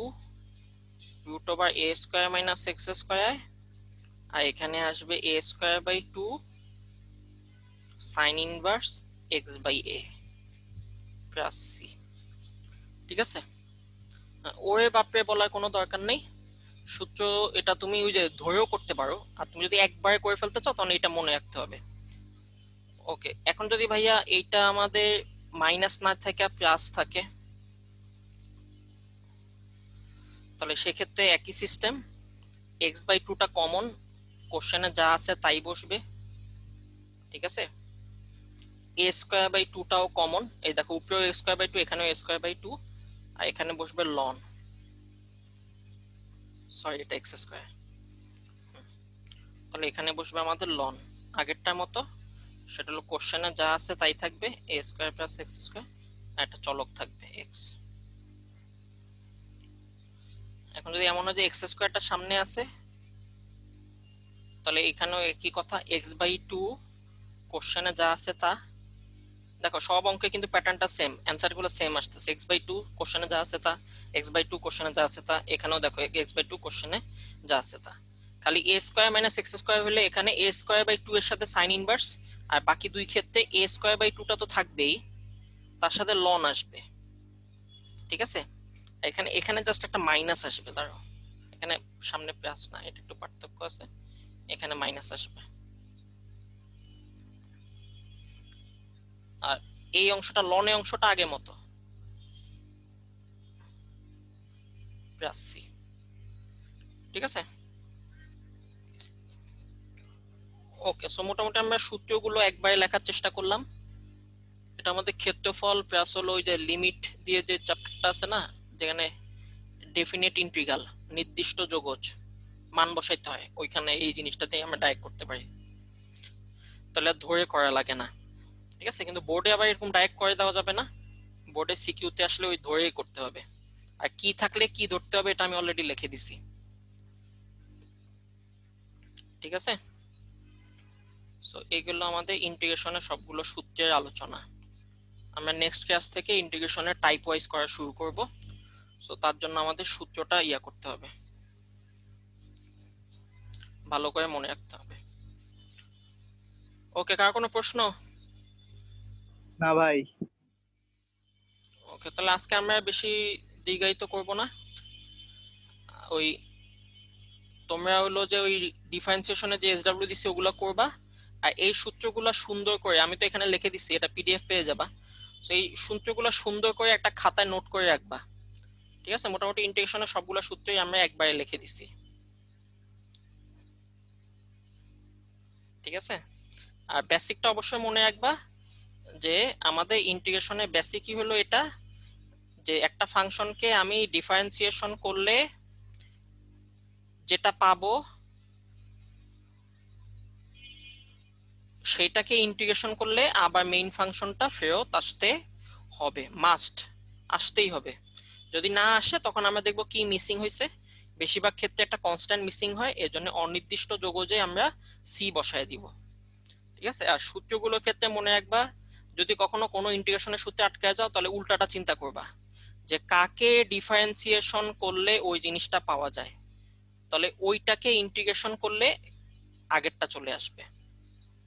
root over a square minus x square, আর এখানে আসবে a square by 2 sin inverse x by a plus c, ঠিক আছে? ওরে বাপরে বলার কোনো দরকার নেই, সূত্র এটা তুমি ওই যে ধরেও করতে পারো, আর তুমি যদি একবারে করে ফেলতে চাও তাহলে এটা মনে রাখতে হবে। ওকে, এখন যদি ভাইয়া এইটা আমাদের মাইনাস না থাকে প্লাস থাকে তাহলে সেক্ষেত্রে একই সিস্টেম, x বাই 2টা কমন, কোশ্চেনে যা আছে তাই বসবে, ঠিক আছে? a স্কয়ার বাই 2টাও কমন, এই দেখো উপরেও a স্কয়ার বাই 2 এখানেও a স্কয়ার বাই 2, আর এখানে বসবে ln, সরি এটা x স্কয়ার, তাহলে এখানে বসবে আমাদের ln আগেরটার মতো, সেটা হলো কোশ্চেনে যা আছে তাই থাকবে a square plus x square, আর একটা চলক থাকবে x। এখন যদি এমন হয় যে x স্কয়ারটা সামনে আছে তাহলে এখানেও একই কথা, x বাই 2 কোশ্চেনে যা আছে তা, দেখো সব অঙ্কে কিন্তু প্যাটার্নটা সেম, অ্যানসার গুলো সেম আসতেছে, x বাই 2 কোশ্চেনে যা আছে তা, x বাই 2 কোশ্চেনে যা আছে তা, এখানেও দেখো x বাই 2 কোশ্চেনে যা আছে তা, খালি a square minus x square হলে এখানে a স্কয়ার বাই 2 এর সাথে সাইন ইনভার্স, আর বাকি দুই ক্ষেত্রে a স্কয়ার বাই 2টা তো থাকবেই, তার সাথে ln আসবে, ঠিক আছে? এখানে জাস্ট একটা মাইনাস আসবে, দাঁড়াও এখানে সামনে প্লাস না, এটা একটু পার্থক্য আছে, এখানে মাইনাস আসবে। আর এই অংশটা লনে অংশটা আগের মতো প্লাস সি, ঠিক আছে। ওকে, সো মোটামুটি আমরা সূত্রগুলো একবারে লেখার চেষ্টা করলাম। এটা আমাদের ক্ষেত্রফল প্লাস হলো ওই যে লিমিট দিয়ে যে চ্যাপ্টারটা আছে না, যেখানে ডেফিনিট ইন্টিগ্রাল নির্দিষ্ট যোগজ মান বসাইতে হয়, ওইখানে এই জিনিসটাতে আমরা ডাইরেক্ট করতে পারি, তাহলে আর ধরে করা লাগে না, ঠিক আছে। কিন্তু বোর্ডে আবার এরকম ডাইরেক্ট করে দেওয়া যাবে না, বোর্ডে সিকিউতে আসলে ওই ধরেই করতে হবে। আর কি থাকলে কি ধরতে হবে এটা আমি অলরেডি লিখে দিছি, ঠিক আছে। সো এইগুলো আমাদের ইন্টিগ্রেশনের সবগুলো সূত্রের আলোচনা। আমরা নেক্সট ক্লাস থেকে ইন্টিগ্রেশনের টাইপ ওয়াইজ করা শুরু করব। সো তার জন্য আমাদের সূত্রটা করতে হবে, ভালো করে মনে রাখতে হবে। ওকে, কার কোনো প্রশ্ন? না ভাই। ওকে, তাহলে আজকে আমরা বেশি দীর্ঘায়িত করব না। ওই তোমরা হলো যে ওই ডিফারেন্সিয়েশনে যে এসডব্লিউ দিছি ওগুলো করবা, আর এই সূত্রগুলো সুন্দর করে, আমি তো এখানে লিখে দিছি, এটা পিডিএফ পেয়ে যাবা। সেই সূত্রগুলো সুন্দর করে একটা খাতায় নোট করে রাখবা, ঠিক আছে। মোটামুটি ইন্টিগ্রেশনের সবগুলো সূত্রই আমরা একবারে লিখে দিছি, ঠিক আছে। আর বেসিকটা অবশ্যই মনে রাখবা, যে আমাদের ইন্টিগ্রেশনের বেসিকই হলো এটা, যে একটা ফাংশনকে আমি ডিফারেন্সিয়েশন করলে যেটা পাবো সেটাকে ইন্টিগ্রেশন করলে আবার মেইন ফাংশনটা ফেরত আসতে হবে, মাস্ট আসতেই হবে। যদি না আসে তখন আমরা দেখবো কি মিসিং হয়েছে। বেশিরভাগ ক্ষেত্রে একটা কনস্ট্যান্ট মিসিং হয়, এর জন্য অনির্দিষ্ট যোগজে আমরা সি বসায় দিব, ঠিক আছে। আর সূত্রগুলোর ক্ষেত্রে মনে রাখবা, যদি কখনো কোনো ইন্টিগ্রেশনের সূত্রে আটকে যাও তাহলে উল্টাটা চিন্তা করবা, যে কাকে ডিফারেন্সিয়েশন করলে ওই জিনিসটা পাওয়া যায়, তাহলে ওইটাকে ইন্টিগ্রেশন করলে আগেরটা চলে আসবে,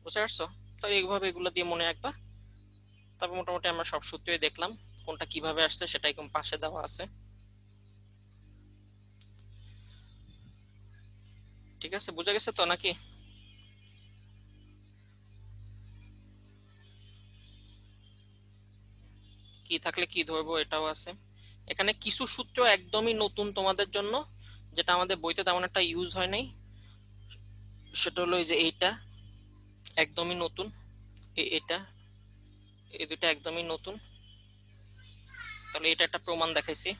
বুঝতে পারছো? তো এইভাবে এগুলো দিয়ে মনে রাখবা। তবে মোটামুটি আমরা সব সূত্রই দেখলাম, কোনটা কিভাবে আসছে সেটা একদম পাশে দেওয়া আছে, ঠিক আছে। বুঝা গেছে তো নাকি? কি থাকলে কি ধরবো এটাও আছে। এখানে কিছু সূত্র একদমই নতুন তোমাদের জন্য, যেটা আমাদের বইতে তেমন একটা ইউজ হয় নাই। সেটা হলো এই যে এইটা একদমই নতুন, এটা, এই দুটো একদমই নতুন। তাহলে এটা একটা প্রমাণ দেখাইছি।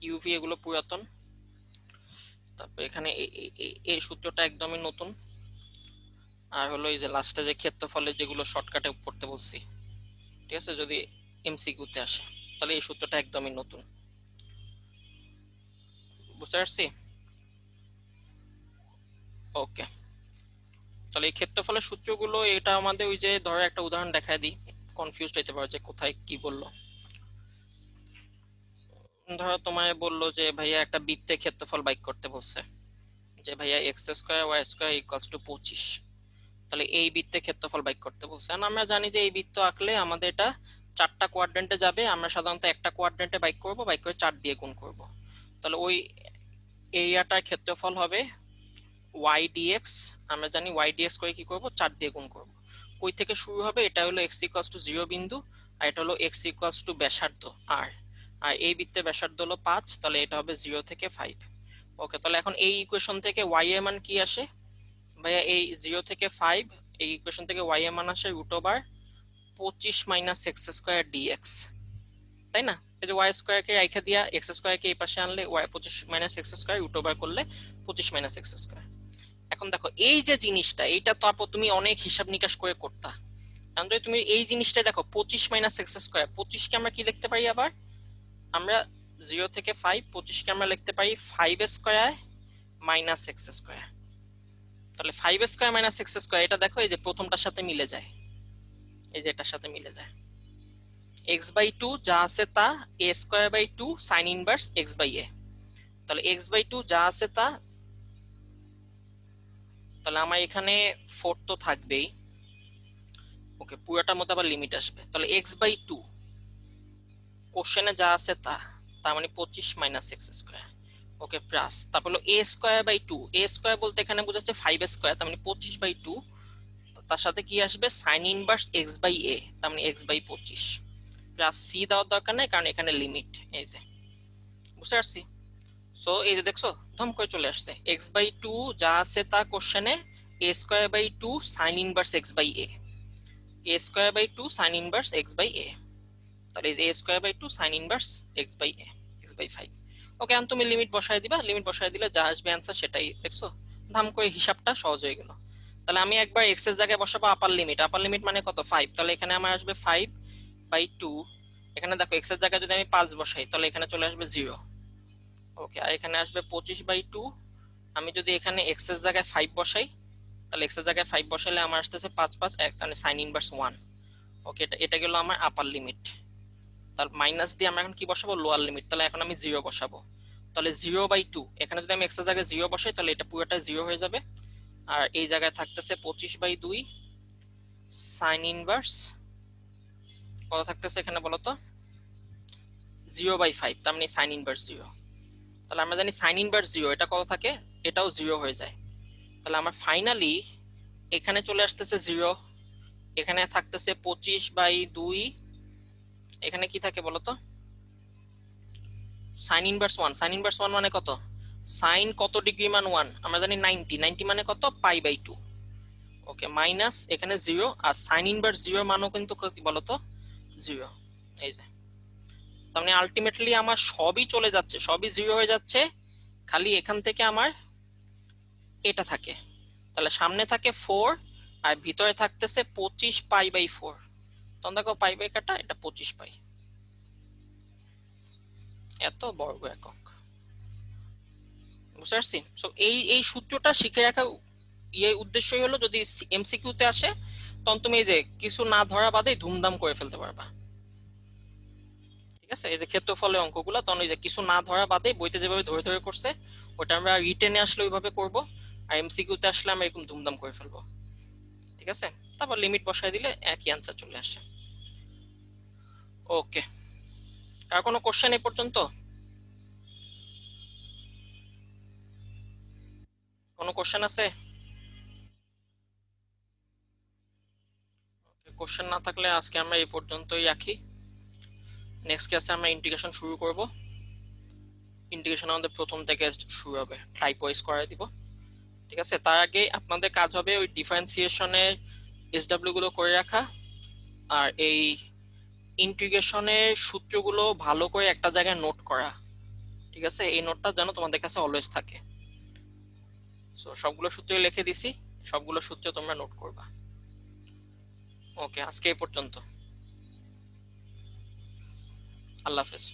ইউভি এগুলো পুরাতন। তারপর এখানে এই সূত্রটা একদমই নতুন। আর হলো এই যে লাস্টে যে ক্ষেত্রফলের যেগুলো শর্টকাটে পড়তে বলছি, ঠিক আছে, যদি এমসিকিউতে আসে তাহলে এই সূত্রটা একদমই নতুন, বুঝতে পারছি? ওকে, তাহলে এই ক্ষেত্রফলের সূত্রগুলো, এটা আমাদের ওই যে ধরো একটা উদাহরণ দেখায় দিই, কনফিউজড হইতে পারো যে কোথায় কি বললো। ধরো তোমায় বললো যে ভাইয়া একটা বৃত্তে ক্ষেত্রফল বাইক করতে বলছে, যে ভাইয়া x square y square equals to 25। তাহলে এই বৃত্তে ক্ষেত্রফল বাইক করতে বলছে। আর আমরা জানি যে এই বৃত্ত আঁকলে আমাদের এটা 4টা কোয়াড্রেন্টে যাবে, আমরা সাধারণত একটা কোয়াড্রেন্টে বাইক করব, বাইক করে 4 দিয়ে গুণ করব। তাহলে ওই এরিয়াটার ক্ষেত্রফল হবে ওয়াই ডিএক্স। আমরা জানি ওয়াই ডিএক্স করে কি করব, 4 দিয়ে গুণ করব। কই থেকে শুরু হবে, এটা হলো এক্স ইকুয়ালস টু 0 বিন্দু, আর এটা হলো এক্স ইকুয়ালস টু ব্যাসার্ধ আর, আর এই বৃত্তের ব্যাসার্ধ হলো 5, তাহলে এটা হবে 0 থেকে 5। ওকে, তাহলে এখন এই ইকুয়েশন থেকে ওয়াই এর মান কি আসে ভাইয়া? এই 0 থেকে 5 এই ইকুয়েশন থেকে ওয়াই এর মান আসে √25 মাইনাস এক্স স্কোয়ার ডিএক্স, তাই না? এই যে ওয়াই স্কোয়ার কে রাইখা দিয়া এক্স স্কোয়ার কে এই পাশে আনলে ওয়াই 25 মাইনাস এক্স স্কোয়ার √, করলে 25 মাইনাস এক্স স্কোয়ার। এখন দেখো এই যে জিনিসটা, এইটা তারপর তুমি অনেক হিসাব নিকাশ করে করতা। কারণ যদি তুমি এই জিনিসটা দেখো 25 মাইনাস এক্স স্কোয়ার, 25 কে আমরা কি লিখতে পারি আবার? আমরা 0 থেকে 5, 25 কে আমরা লিখতে পারি 5 স্কোয়ার মাইনাস এক্স স্কোয়ার। তাহলে 5 স্কোয়ার মাইনাস এক্স স্কোয়ার, এটা দেখো এই যে প্রথমটার সাথে মিলে যায়, এই যে এটার সাথে মিলে যায়। x/2 যা আছে তা a²/2 sin ইনভার্স x/a। তাহলে x/2 যা আছে তা, তাহলে আমার এখানে 4 তো থাকবেই। ওকে, পুরোটার মধ্যে আবার লিমিট আসবে। তাহলে x/2 কোশ্চেনে যা আছে তা, তার মানে 25 মাইনাস এক্স স্কোয়ার। ওকে, প্লাস তারপর হলো এ স্কোয়ার বাই 2। এ স্কোয়ার বলতে এখানে বোঝাচ্ছে 5 স্কোয়ার, তার মানে 25/2। তার সাথে কি আসবে, সাইন ইনভার্স এক্স বাই এ, তার মানে এক্স বাই 25। প্লাস সি দেওয়ার দরকার নেই কারণ এখানে লিমিট, এই যে বুঝতে পারছি। সো এই যে দেখছো ধম করে চলে আসছে, এক্স বাই 2 যা আছে তা কোশ্চেনে a square by 2 sine inverse x by a, a square by 2 sine inverse x by a. তাহলে এই যে a square by 2 sine inverse x by a, x by 5। Okay, এখন তুমি লিমিট বসায় দিবা, লিমিট বসায় দিলে যা আসবে অ্যান্সার সেটাই। দেখছো ধাম করে হিসাবটা সহজ হয়ে গেল। তাহলে আমি একবার এক্স এর জায়গায় বসাবো আপার লিমিট, আপার লিমিট মানে কত 5, তাহলে এখানে আমার আসবে 5/2। এখানে দেখো এক্স এর জায়গায় যদি আমি 5 বসাই তাহলে এখানে চলে আসবে 0। ওকে, আর এখানে আসবে 25/2। আমি যদি এখানে এক্স এর জায়গায় 5 বসাই তাহলে এক্স এর জায়গায় 5 বসালে আমার আসতেছে 5 5 1, তাহলে সাইন ইনভার্স 1। ওকে, এটা গেল আমার আপার লিমিট। তার মাইনাস দিয়ে আমরা এখন কি বসাবো, লোয়ার লিমিট। তাহলে এখন আমি 0 বসাবো, তাহলে 0/2। এখানে যদি আমি এক্স এর জায়গায় 0 বসাই তাহলে এটা পুরোটা 0 হয়ে যাবে। আর এই জায়গায় থাকতেছে 25/2 সাইন ইনভার্স কত থাকতেছে এখানে বলো তো, 0/5, তার মানে সাইন ইনভার্স 0। তাহলে আমরা জানি সাইন ইনভার্স 0 এটা কত থাকে, এটাও 0 হয়ে যায়। তাহলে আমার ফাইনালি এখানে চলে আসতেছে 0, এখানে থাকতেছে 25/2, এখানে কি থাকে বলতো, সাইন ইনভার্স 1। সাইন ইনভার্স 1 মানে কত, সাইন কত ডিগ্রি মান 1 আমরা জানি 90, 90 মানে কত π/2। ওকে, মাইনাস এখানে 0, আর সাইন ইনভার্স 0 মানও কিন্তু কি বলতো 0। এই যে তার মানে আলটিমেটলি আমার সবই চলে যাচ্ছে, সবই 0 হয়ে যাচ্ছে, খালি এখান থেকে আমার এটা থাকে। তাহলে সামনে থাকে 4 আর ভিতরে থাকতেছে 25π/4। তখন দেখো পাই কাটা, এটা 25π, এত বর্গ একক। বুঝতে পারছি। সো এই সূত্রটা শিখে রাখা উদ্দেশ্যই হলো যদি এমসিকিউ তে আসে তখন তুমি এই যে কিছু না ধরা বাদে ধুমধাম করে ফেলতে পারবা। ঠিক আছে, এই যে ক্ষেত্রফলের অঙ্কগুলো তখন এই যে কিছু না ধরা বাদে বইতে যেভাবে ধরে ধরে করছে ওটা আমরা রিটেনে আসলে ওইভাবে করব, আর এমসিকিউ তে আসলে আমরা এরকম ধুমধাম করে ফেলবো। ঠিক আছে, তারপর লিমিট বসায় দিলে একই অ্যান্সার চলে আসে। ওকে, আর কোনো কোশ্চেন এই পর্যন্ত, কোনো কোশ্চেন আছে? কোশ্চেন না থাকলে আজকে আমরা এই পর্যন্তই রাখি। নেক্সট ক্লাসে আমরা ইন্টিগ্রেশন শুরু করব। ইন্টিগ্রেশন আমাদের প্রথম থেকে শুরু হবে, টাইপ ওয়াইজ করে দিব। ঠিক আছে, তার আগে আপনাদের কাজ হবে ওই ডিফারেন্সিয়েশনের এসডব্লিউ গুলো করে রাখা, আর এই ইন্টিগ্রেশনের সূত্রগুলো ভালো করে একটা জায়গায় নোট করা। ঠিক আছে, এই নোটটা যেন তোমাদের কাছে অলওয়েজ থাকে। সো সবগুলো সূত্রই লিখে দিছি, সবগুলো সূত্র তোমরা নোট করবা। ওকে, আজকে এই পর্যন্ত। আল্লাহ হাফেজ।